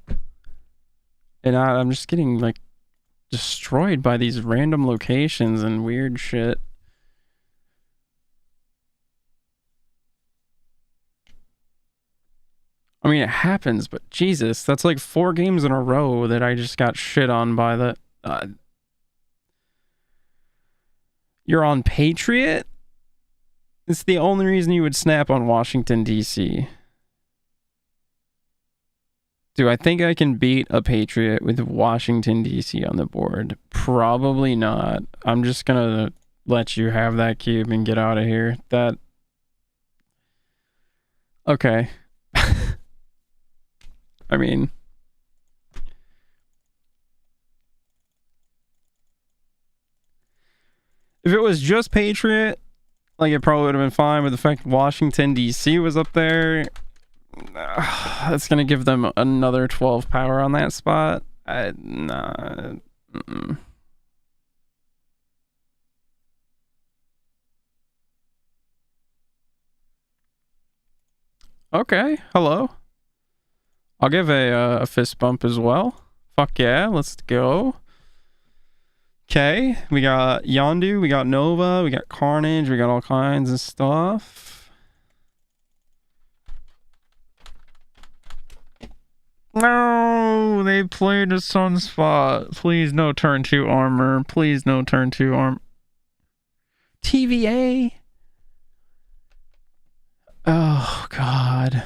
And I'm just getting like destroyed by these random locations and weird shit. I mean, it happens, but Jesus, that's like 4 games in a row that I just got shit on by the. You're on Patriot? It's the only reason you would snap on Washington, D.C. Do I think I can beat a Patriot with Washington, D.C. on the board? Probably not. I'm just gonna let you have that cube and get out of here. That. Okay. I mean. If it was just Patriot, like it probably would have been fine, but the fact Washington, D.C. was up there, that's gonna give them another 12 power on that spot. Nah. Mm-mm. Okay, hello. I'll give a fist bump as well. Fuck yeah, let's go. Okay, we got Yondu, we got Nova, we got Carnage, we got all kinds of stuff. No, they played a Sunspot. Please no turn 2 armor. Please no turn 2 armor. TVA? Oh, God.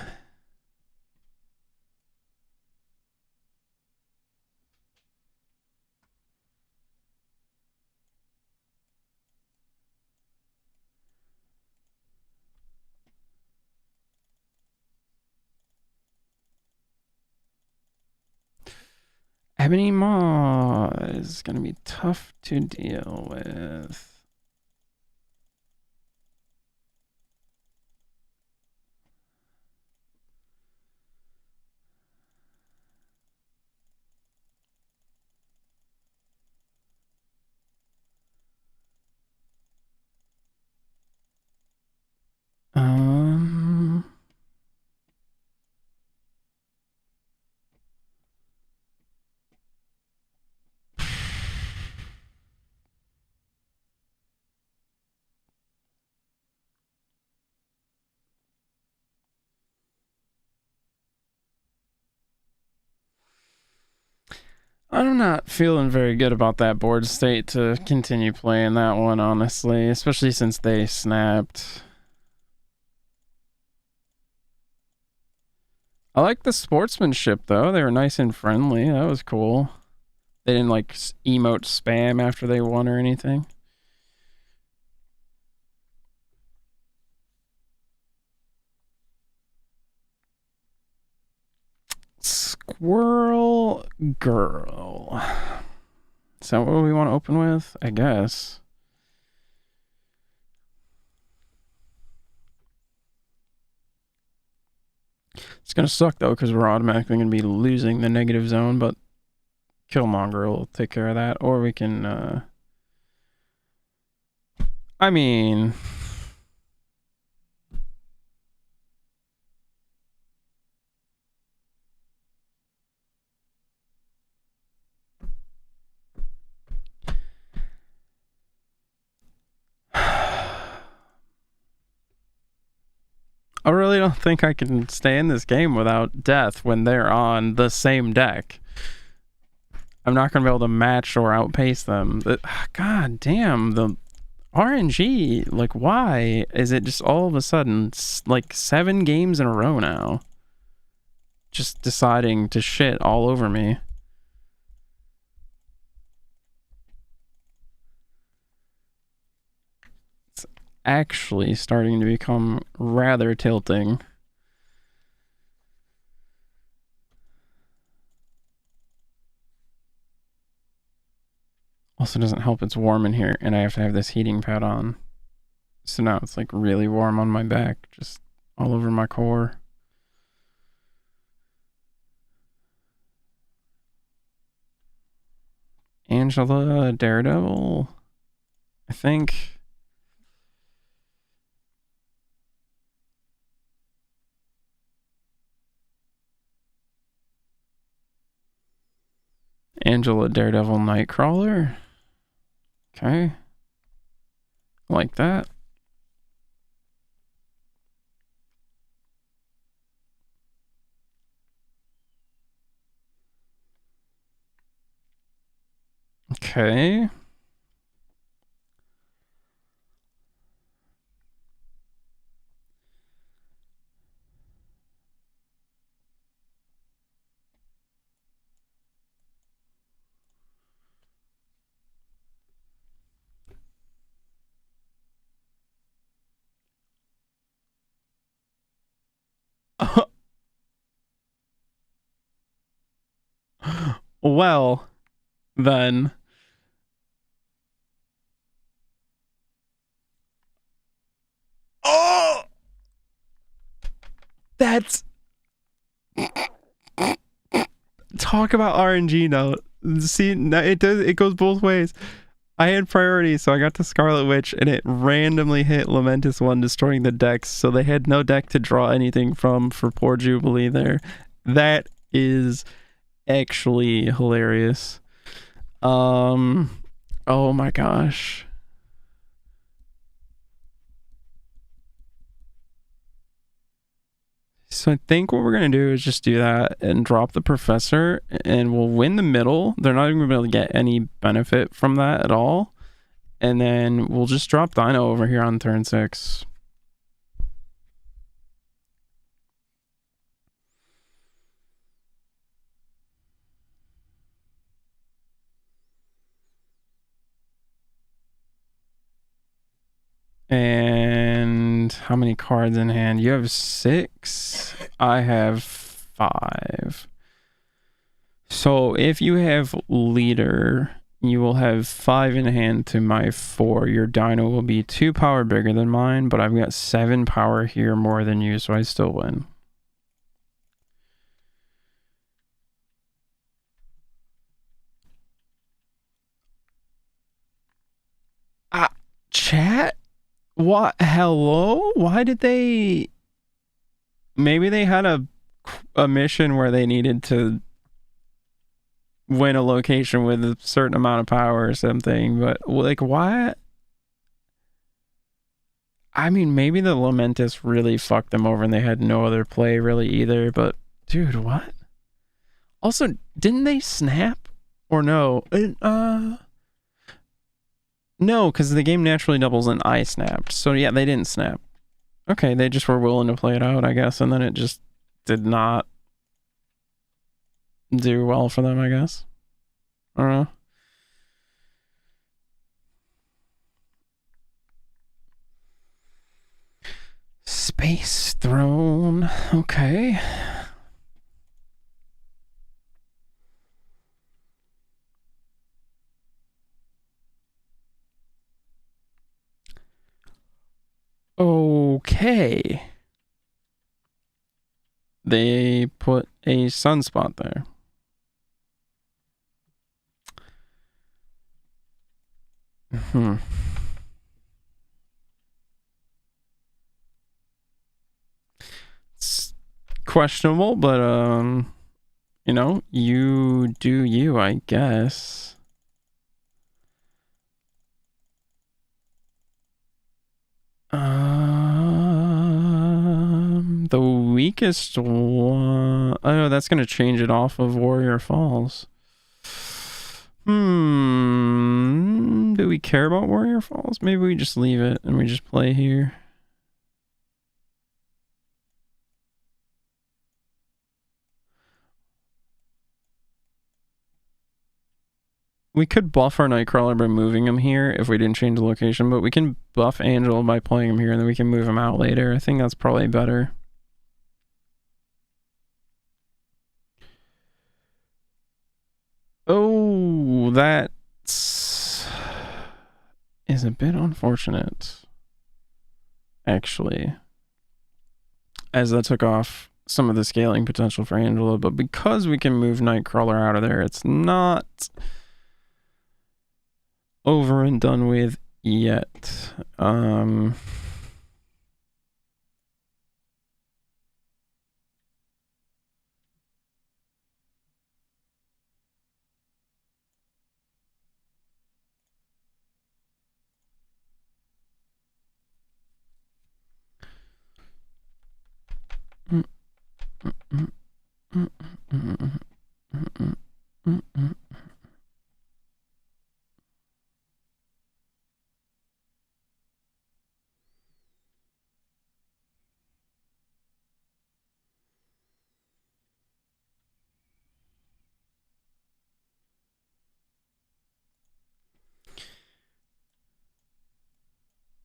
Ebony Maw is going to be tough to deal with. I'm not feeling very good about that board state to continue playing that one, honestly, especially since they snapped. I like the sportsmanship, though. They were nice and friendly. That was cool. They didn't, like, emote spam after they won or anything. Squirrel Girl. Is that what we want to open with? I guess. It's going to suck, though, because we're automatically going to be losing the negative zone, but Killmonger will take care of that. Or we can, I mean... I really don't think I can stay in this game without death when they're on the same deck. I'm not going to be able to match or outpace them. God damn, the RNG, like, why is it just all of a sudden, like, 7 games in a row now? Just deciding to shit all over me. It's actually starting to become rather tilting. Also doesn't help it's warm in here and I have to have this heating pad on. So now it's like really warm on my back, just all over my core. Angela Daredevil, I think. Angela, Daredevil, Nightcrawler. Okay. Like that. Okay. Well, then. Oh! That's... Talk about RNG now. See, it goes both ways. I had priority, so I got to Scarlet Witch, and it randomly hit Lamentis 1, destroying the decks, so they had no deck to draw anything from for poor Jubilee there. That is actually hilarious. Oh my gosh. So I think what we're going to do is just do that and drop the Professor, and we'll win the middle. They're not even going to be able to get any benefit from that at all. And then we'll just drop Dino over here on turn 6. And how many cards in hand? You have 6. I have 5. So if you have leader, you will have 5 in hand to my 4. Your Dino will be 2 power bigger than mine, but I've got 7 power here more than you, so I still win. Chat? What? Hello? Why did they... Maybe they had a mission where they needed to win a location with a certain amount of power or something, but like, why? I mean, maybe the Lamentis really fucked them over and they had no other play really either, but dude, what? Also, didn't they snap? Or no? No, because the game naturally doubles and I snapped. So yeah, they didn't snap. Okay, they just were willing to play it out, I guess, and then it just did not do well for them, I guess. I don't know. Space Throne. Okay. Okay. They put a sunspot there. It's questionable, but you know, you do you, I guess. The weakest one. Oh no, that's gonna change it off of Warrior Falls. Do we care about Warrior Falls? Maybe we just leave it and we just play here. We could buff our Nightcrawler by moving him here if we didn't change the location, but we can buff Angel by playing him here and then we can move him out later. I think that's probably better. Oh, that is a bit unfortunate, actually, as that took off some of the scaling potential for Angela, but because we can move Nightcrawler out of there, it's not over and done with yet.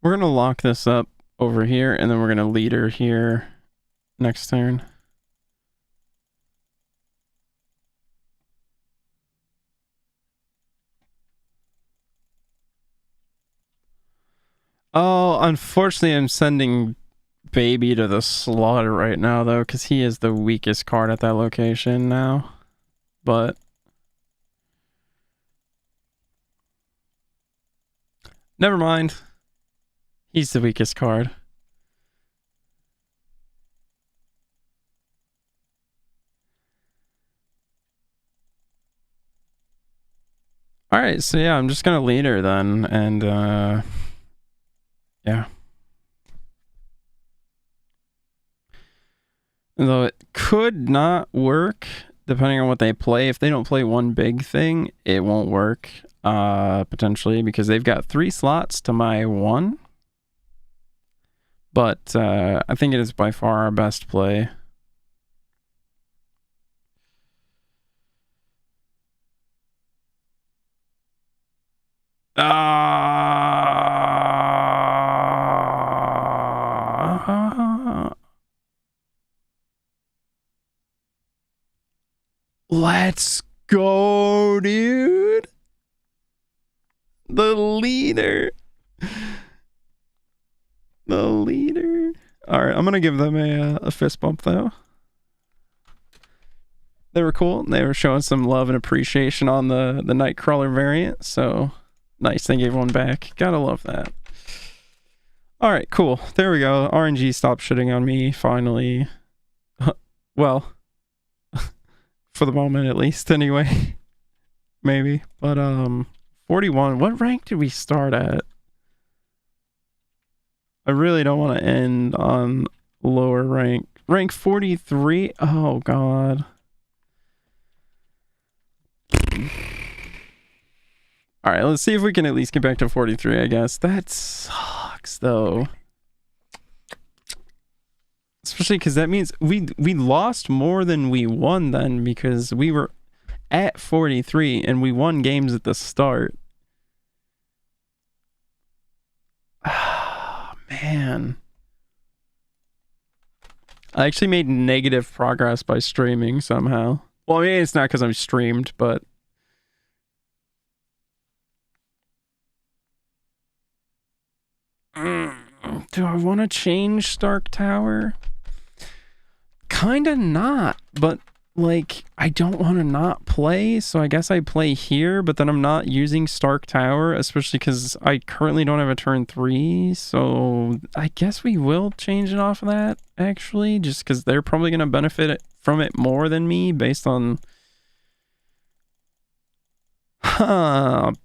We're going to lock this up over here, and then we're going to leader here next turn. Oh, unfortunately, I'm sending Baby to the slaughter right now, though, because he is the weakest card at that location now. But never mind. He's the weakest card. Alright, so yeah, I'm just gonna lead her then, and yeah. Though it could not work, depending on what they play. If they don't play one big thing, it won't work, potentially, because they've got 3 slots to my 1. But I think it is by far our best play. Let's go, dude. The leader. The leader. All right, I'm going to give them a fist bump, though. They were cool. They were showing some love and appreciation on the Nightcrawler variant, so nice. They gave one back. Gotta love that. All right, cool. There we go. RNG stopped shitting on me, finally. Well, for the moment at least, anyway. Maybe. But, 41. What rank did we start at? I really don't want to end on lower rank. Rank 43? Oh, God. Alright, let's see if we can at least get back to 43, I guess. That sucks, though. Especially because that means we lost more than we won then, because we were at 43 and we won games at the start. Ah, man. I actually made negative progress by streaming somehow. Well, I mean, it's not because I'm streamed, but... Do I want to change Stark Tower? Kinda not, but like I don't want to not play, so I guess I play here, but then I'm not using Stark Tower, especially because I currently don't have a turn 3, so I guess we will change it off of that, actually, just because they're probably going to benefit from it more than me based on...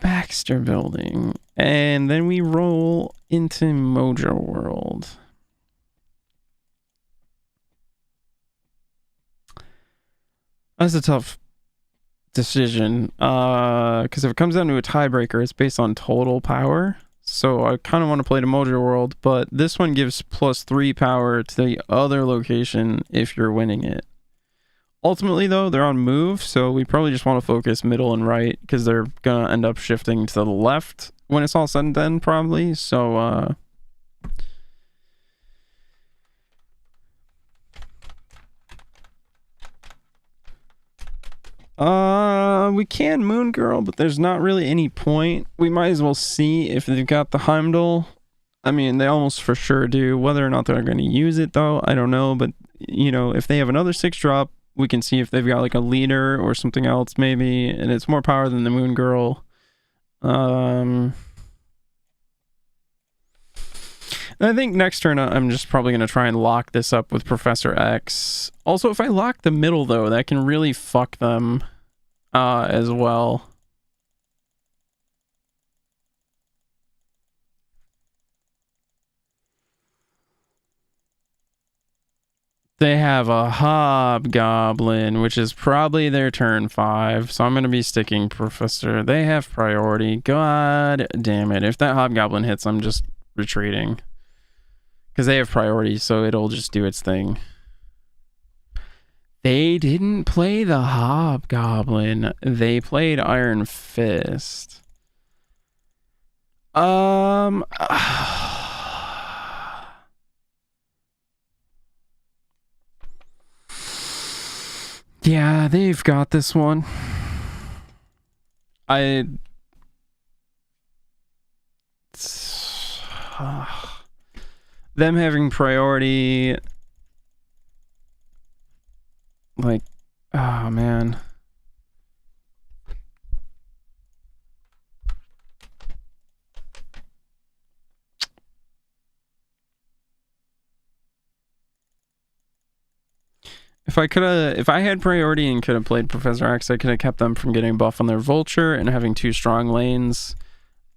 Baxter Building. And then we roll into Mojo World. That's a tough decision. Because if it comes down to a tiebreaker, it's based on total power. So I kind of want to play to Mojo World, but this one gives +3 power to the other location if you're winning it. Ultimately, though, they're on move, so we probably just want to focus middle and right, because they're going to end up shifting to the left when it's all said and done, probably. So, we can Moon Girl, but there's not really any point. We might as well see if they've got the Heimdall. I mean, they almost for sure do. Whether or not they're going to use it, though, I don't know. But, you know, if they have another 6-drop, we can see if they've got like a leader or something else, maybe, and it's more power than the Moon Girl. I think next turn I'm just probably going to try and lock this up with Professor X. Also, if I lock the middle, though, that can really fuck them as well. They have a Hobgoblin, which is probably their turn 5, so I'm going to be sticking Professor. They have priority. God damn it. If that Hobgoblin hits, I'm just retreating. Because they have priority, so it'll just do its thing. They didn't play the Hobgoblin. They played Iron Fist. Yeah, they've got this one. Them having priority, like, oh man. If I had priority and could have played Professor X, I could have kept them from getting buff on their Vulture and having 2 strong lanes.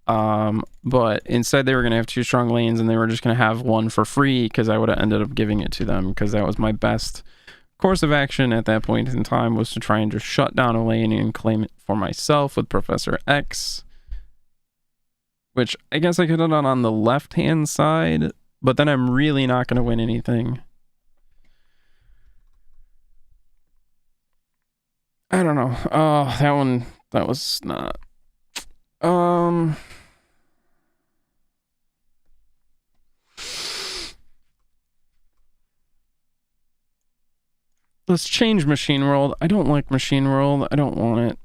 But instead they were going to have 2 strong lanes and they were just going to have 1 for free because I would have ended up giving it to them because that was my best course of action at that point in time, was to try and just shut down a lane and claim it for myself with Professor X. Which I guess I could have done on the left-hand side, but then I'm really not going to win anything. I don't know. Oh, that was not. Let's change Machine World. I don't like Machine World. I don't want it.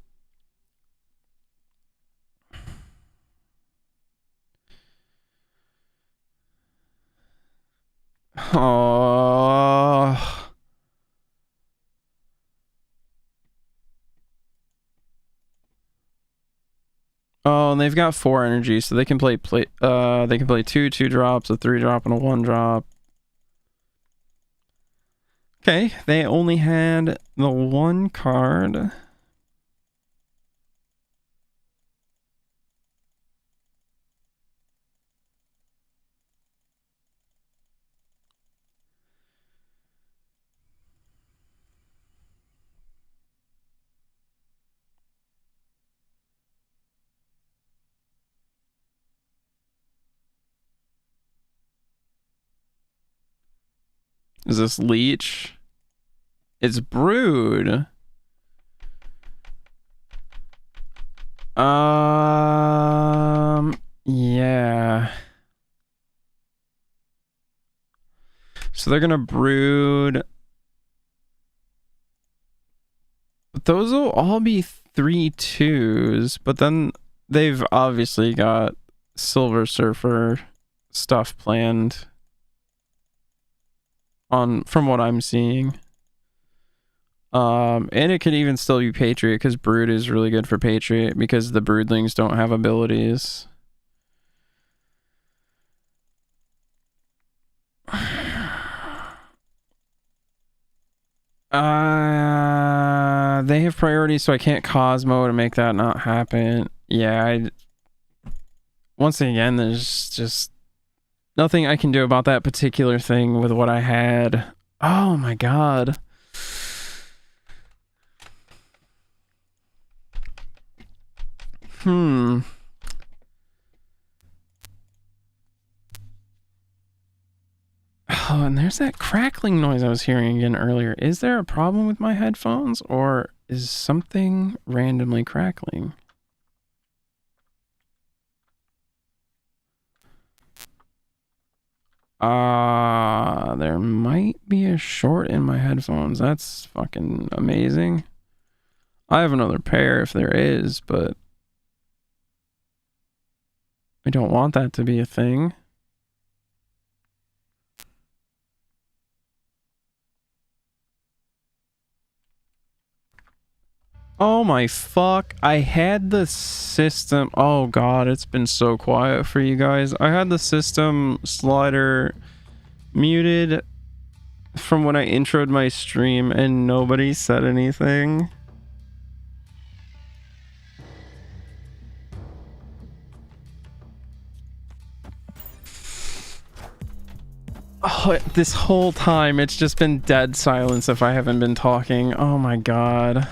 Oh. Oh, and they've got 4 energy, so they can play 2 2-drops, a 3-drop, and a 1-drop. Okay, they only had the 1 card. Is this Leech? It's Brood. Yeah. So they're gonna Brood. But those will all be 3/2s, but then they've obviously got Silver Surfer stuff planned from what I'm seeing. And it could even still be Patriot, because Brood is really good for Patriot because the Broodlings don't have abilities. They have priority, so I can't Cosmo to make that not happen. Yeah, once again, there's just nothing I can do about that particular thing with what I had. Oh my god. Oh, and there's that crackling noise I was hearing again earlier. Is there a problem with my headphones, or is something randomly crackling? There might be a short in my headphones. That's fucking amazing. I have another pair if there is, but I don't want that to be a thing. Oh my fuck. I had the system. Oh god, it's been so quiet for you guys. I had the system slider muted from when I introed my stream and nobody said anything. Oh, this whole time it's just been dead silence if I haven't been talking. Oh my god.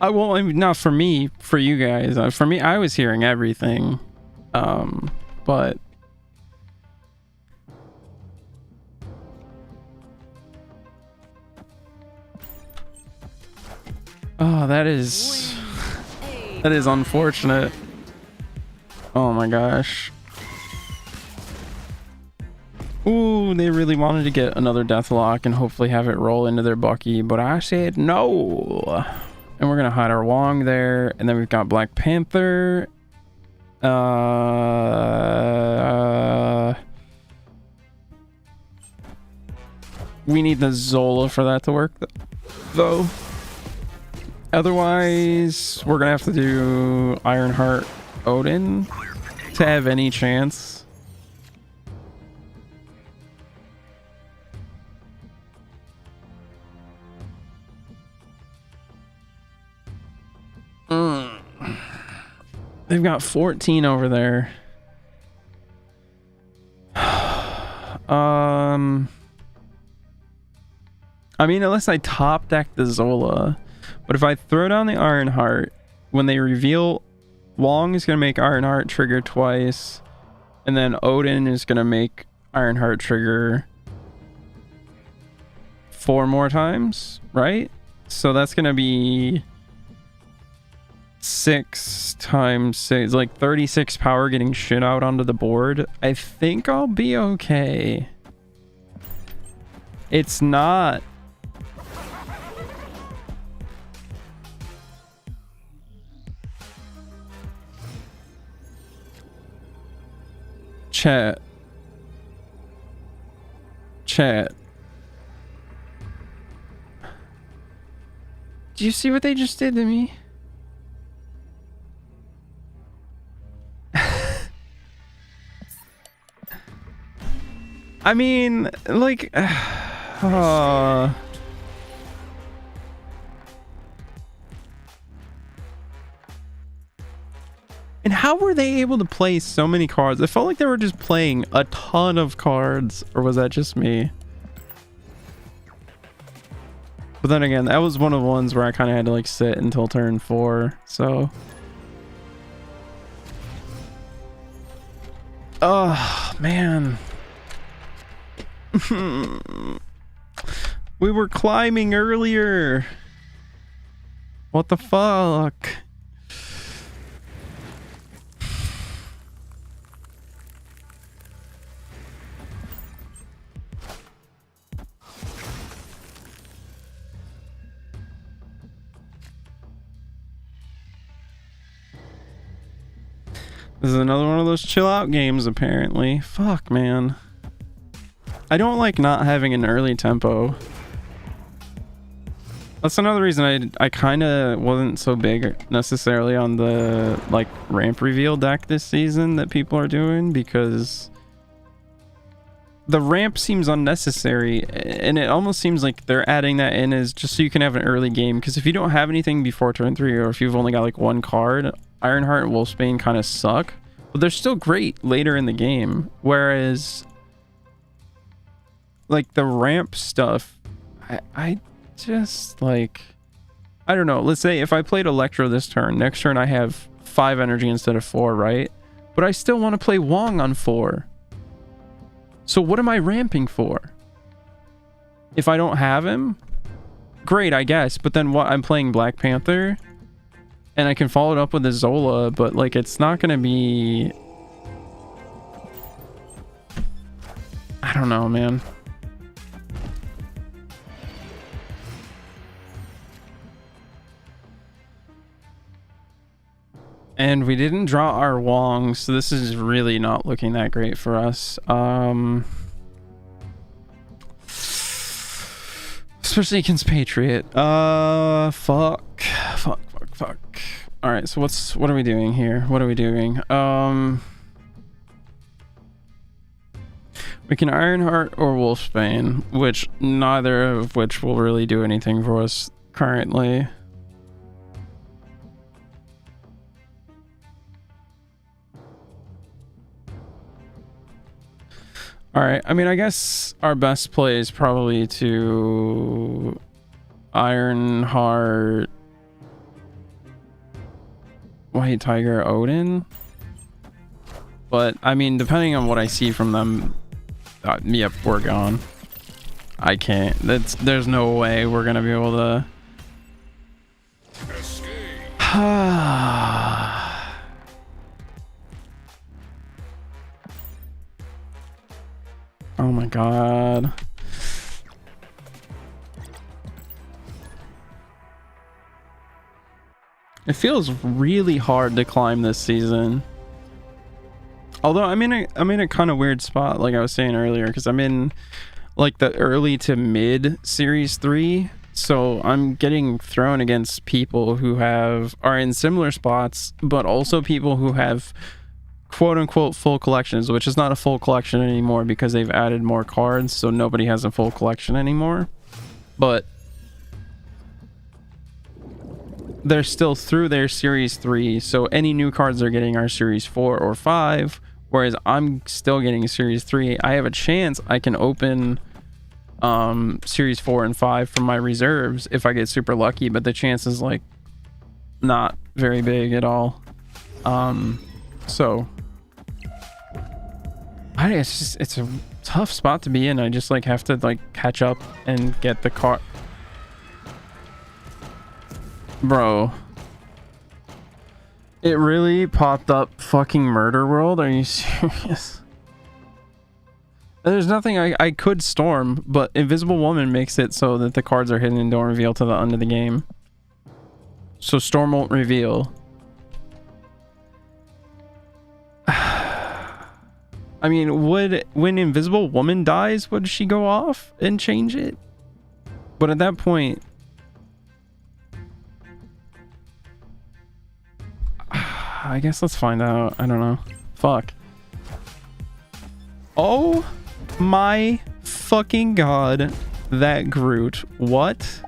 Well, I mean, not for me, for you guys. For me, I was hearing everything. But oh, that is unfortunate. Oh my gosh. Ooh, they really wanted to get another Deathlock and hopefully have it roll into their Bucky, but I said no. And we're gonna hide our Wong there, and then we've got Black Panther. We need the Zola for that to work, though. Otherwise, we're gonna have to do Ironheart Odin to have any chance. They've got 14 over there. I mean, unless I top deck the Zola. But if I throw down the Ironheart, when they reveal, Wong is going to make Ironheart trigger twice. And then Odin is going to make Ironheart trigger 4 more times, right? So that's going to be 6 times 6, like 36 power getting shit out onto the board. I think I'll be okay. It's not. Chat. Do you see what they just did to me? I mean, like, and how were they able to play so many cards? I felt like they were just playing a ton of cards, or was that just me? But then again, that was one of the ones where I kind of had to like sit until turn 4, so. Oh, man. We were climbing earlier. What the fuck? This is another one of those chill out games, apparently. Fuck, man. I don't like not having an early tempo. That's another reason I kind of wasn't so big necessarily on the like ramp reveal deck this season that people are doing, because the ramp seems unnecessary, and it almost seems like they're adding that in as just so you can have an early game, because if you don't have anything before turn 3, or if you've only got like one card, Ironheart and Wolfsbane kind of suck, but they're still great later in the game. Whereas like the ramp stuff, I just like, I don't know, let's say if I played Electro this turn, next turn I have 5 energy instead of 4, right? But I still want to play Wong on 4. So what am I ramping for? If I don't have him, great, I guess, but then what? I'm playing Black Panther and I can follow it up with a Zola, but like it's not gonna be, I don't know, man. And we didn't draw our Wong, so this is really not looking that great for us. Especially against Patriot. Fuck. Alright, so what are we doing here? What are we doing? We can Ironheart or Wolfsbane, which neither of which will really do anything for us currently. Alright, I mean, I guess our best play is probably to Ironheart, White Tiger, Odin. But, I mean, depending on what I see from them, yep, we're gone. I can't. There's no way we're gonna be able to... Oh my god. It feels really hard to climb this season. Although I'm in a kind of weird spot, like I was saying earlier, because I'm in like the early to mid series 3. So I'm getting thrown against people who are in similar spots, but also people who have quote unquote full collections, which is not a full collection anymore because they've added more cards, so nobody has a full collection anymore. But they're still through their series 3, so any new cards they're getting are series 4 or 5, whereas I'm still getting series 3. I have a chance I can open series 4 and 5 from my reserves if I get super lucky, but the chance is like not very big at all. So it's a tough spot to be in. I just like have to like catch up and get the card. Bro, it really popped up fucking Murder World? Are you serious? There's nothing I could storm, but Invisible Woman makes it so that the cards are hidden and don't reveal till the end of the game. So storm won't reveal. I mean, when Invisible Woman dies, would she go off and change it? But at that point, I guess let's find out. I don't know. Fuck. Oh my fucking god. That Groot. What?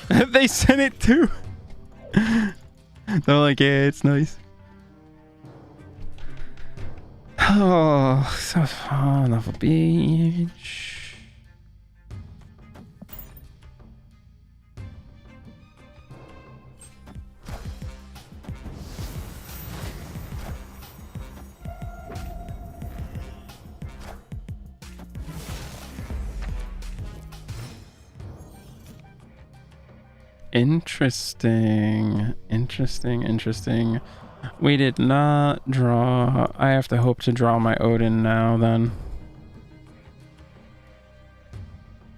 They sent it too. They're like, yeah, it's nice. Oh, so fun off a beach. Interesting. We did not draw. I have to hope to draw my Odin now then.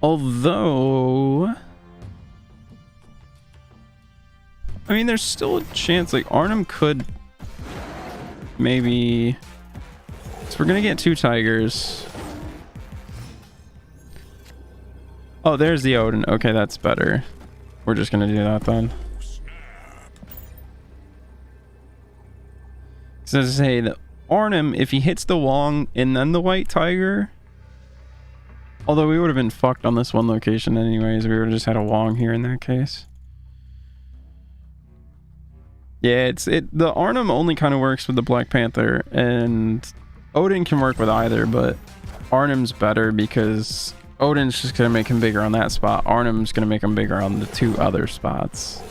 Although, I mean, there's still a chance like Arnhem could maybe. So we're gonna get 2 tigers. Oh, there's the Odin. Okay, that's better. We're just gonna do that then. So to say the Arnhem, if he hits the Wong and then the white tiger, although we would have been fucked on this one location anyways, we would have just had a Wong here in that case. Yeah, the Arnhem only kind of works with the Black Panther, and Odin can work with either, but Arnhem's better because Odin's just gonna make him bigger on that spot. Arnhem's gonna make him bigger on the 2 other spots.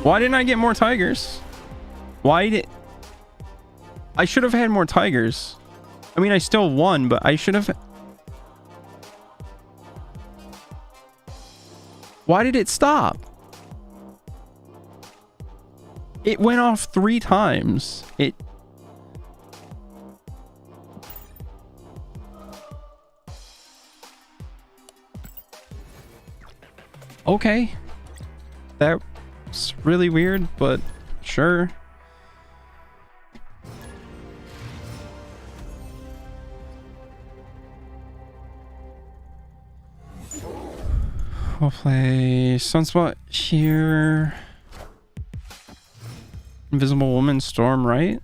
Why didn't I get more tigers? I should have had more tigers. I mean, I still won, but I should have. Why did it stop? It went off 3 times. Okay. That's really weird, but sure. We'll play Sunspot here. Invisible Woman, Storm, right?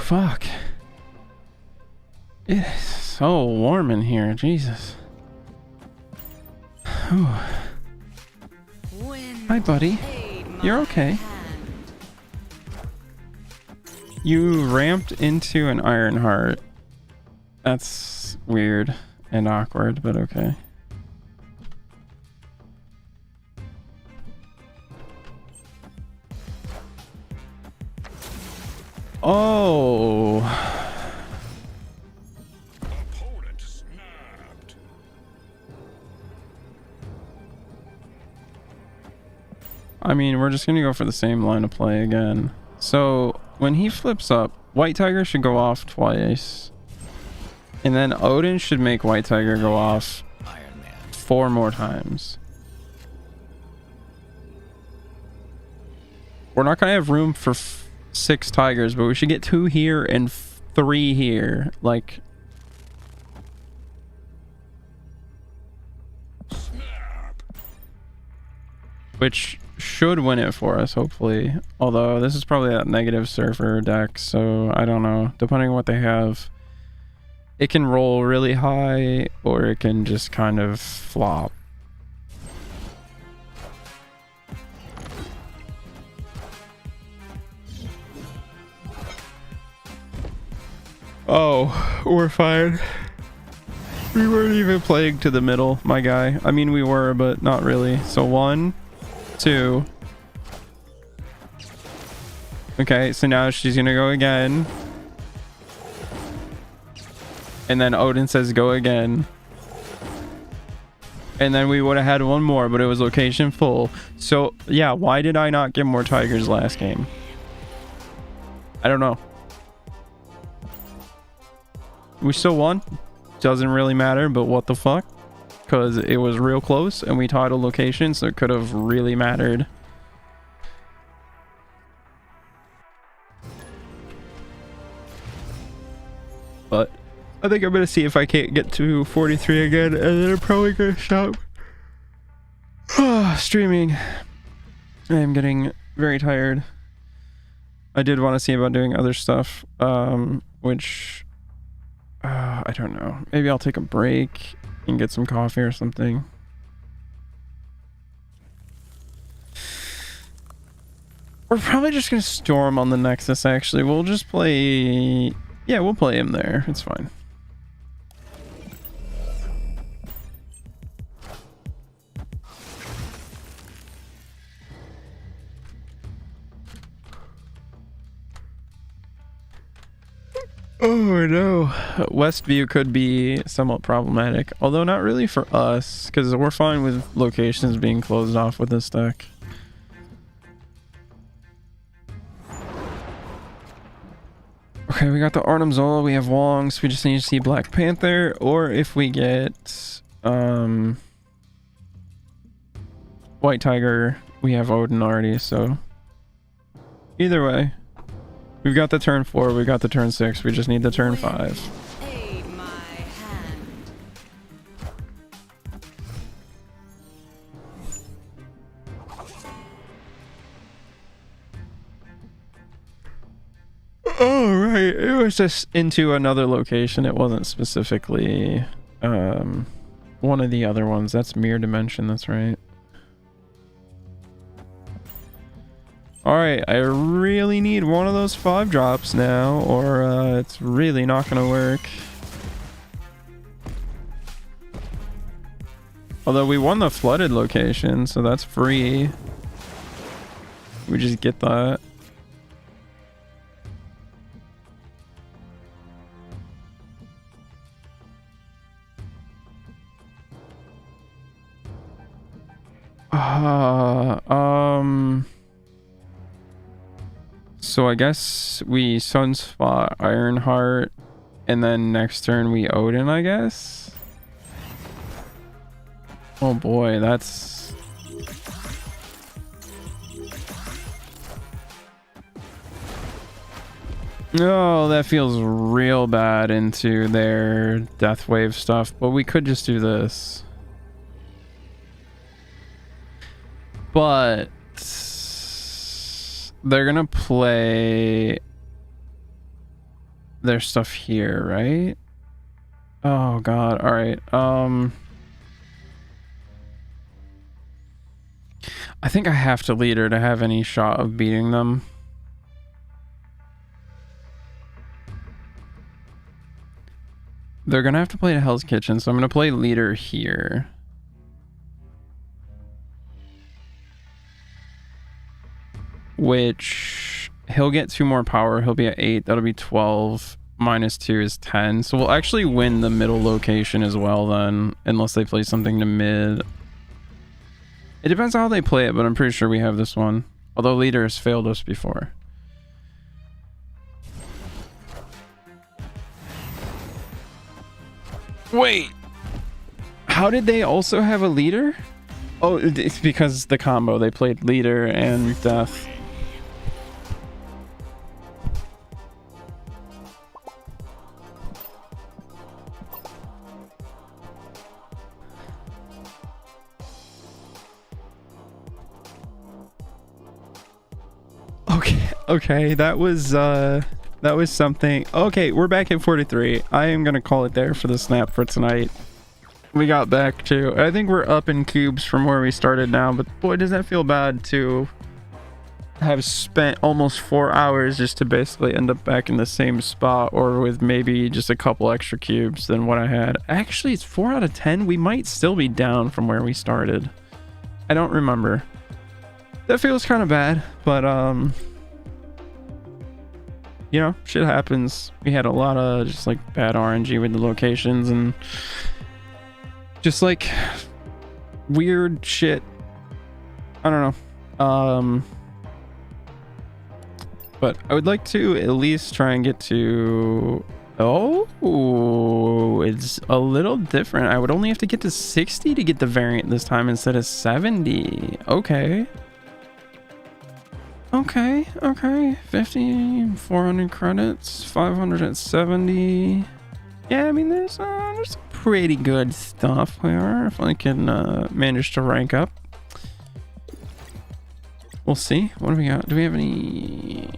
Fuck. It's so warm in here, Jesus. Oh. Hi, buddy. You're okay. You ramped into an Iron Heart. That's weird and awkward, but okay. Oh. Opponent snapped. I mean, we're just gonna go for the same line of play again. So when he flips up, White Tiger should go off twice. And then Odin should make White Tiger go off 4 more times. We're not gonna have room for 6 tigers, but we should get 2 here and 3 here. Like, Snap. which should win it for us, hopefully. Although this is probably that negative surfer deck, so I don't know. Depending on what they have, it can roll really high or it can just kind of flop. Oh, we're fine. We weren't even playing to the middle, my guy. I mean, we were, but not really. So 1, 2. Okay, so now she's gonna go again. And then Odin says go again. And then we would have had 1 more, but it was location full. So, yeah, why did I not get more tigers last game? I don't know. We still won. Doesn't really matter, but what the fuck? Because it was real close and we tied a location, so it could have really mattered. But I think I'm going to see if I can't get to 43 again, and then I'm probably going to stop streaming. I am getting very tired. I did want to see about doing other stuff, which... I don't know. Maybe I'll take a break and get some coffee or something. We're probably just gonna storm on the Nexus, actually. We'll just play... Yeah, we'll play him there. It's fine. Oh no, Westview could be somewhat problematic, although not really for us, because we're fine with locations being closed off with this deck. Okay, we got the Arnim Zola, we have Wongs, we just need to see Black Panther, or if we get White Tiger, we have Odin already, so either way. We've got the turn 4, we got the turn 6, we just need the turn 5. Oh, right. It was just into another location. It wasn't specifically one of the other ones. That's Mirror Dimension, that's right. Alright, I really need one of those 5 drops now, or it's really not gonna work. Although we won the flooded location, so that's free. We just get that. So I guess we Sunspot Ironheart, and then next turn we Odin, I guess? Oh boy, that's... No, that feels real bad into their Death Wave stuff, but we could just do this. But they're gonna play their stuff here, right? Oh god, all right. I think I have to leader to have any shot of beating them. They're gonna have to play to Hell's Kitchen, so I'm gonna play leader here. Which he'll get 2 more power. He'll be at 8. That'll be 12. Minus 2 is 10. So we'll actually win the middle location as well then, unless they play something to mid. It depends on how they play it, but I'm pretty sure we have this one. Although leader has failed us before. Wait, how did they also have a leader? Oh, it's because the combo. They played leader and death. Okay, that was something. Okay, we're back at 43. I am gonna call it there for the snap for tonight. We got back to, I think we're up in cubes from where we started now, but boy, does that feel bad to have spent almost 4 hours just to basically end up back in the same spot, or with maybe just a couple extra cubes than what I had. Actually, it's 4 out of 10. We might still be down from where we started. I don't remember. That feels kind of bad, but you know, shit happens. We had a lot of just like bad RNG with the locations and just like weird shit. I don't know. But I would like to at least try and get to, oh, it's a little different. I would only have to get to 60 to get the variant this time instead of 70. Okay. Okay. 50, 400 credits, 570. Yeah, I mean, there's pretty good stuff here if I can manage to rank up. We'll see. What do we got? Do we have any?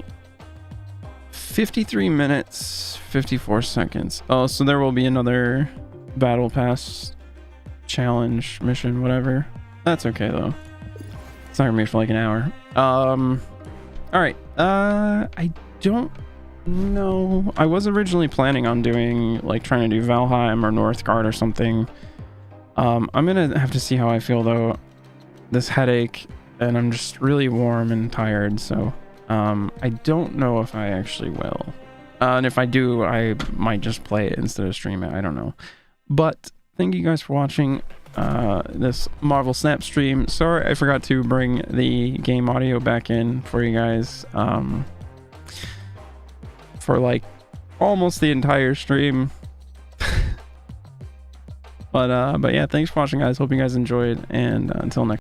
53 minutes, 54 seconds. Oh, so there will be another battle pass challenge mission, whatever. That's okay though. It's not gonna be for like an hour. All right. I don't know. I was originally planning on doing like trying to do Valheim or Northgard or something. I'm gonna have to see how I feel though. This headache, and I'm just really warm and tired, so I don't know if I actually will. And if I do, I might just play it instead of stream it. I don't know. But thank you guys for watching this Marvel Snap stream. Sorry I forgot to bring the game audio back in for you guys for like almost the entire stream. But yeah, thanks for watching, guys. Hope you guys enjoyed, and until next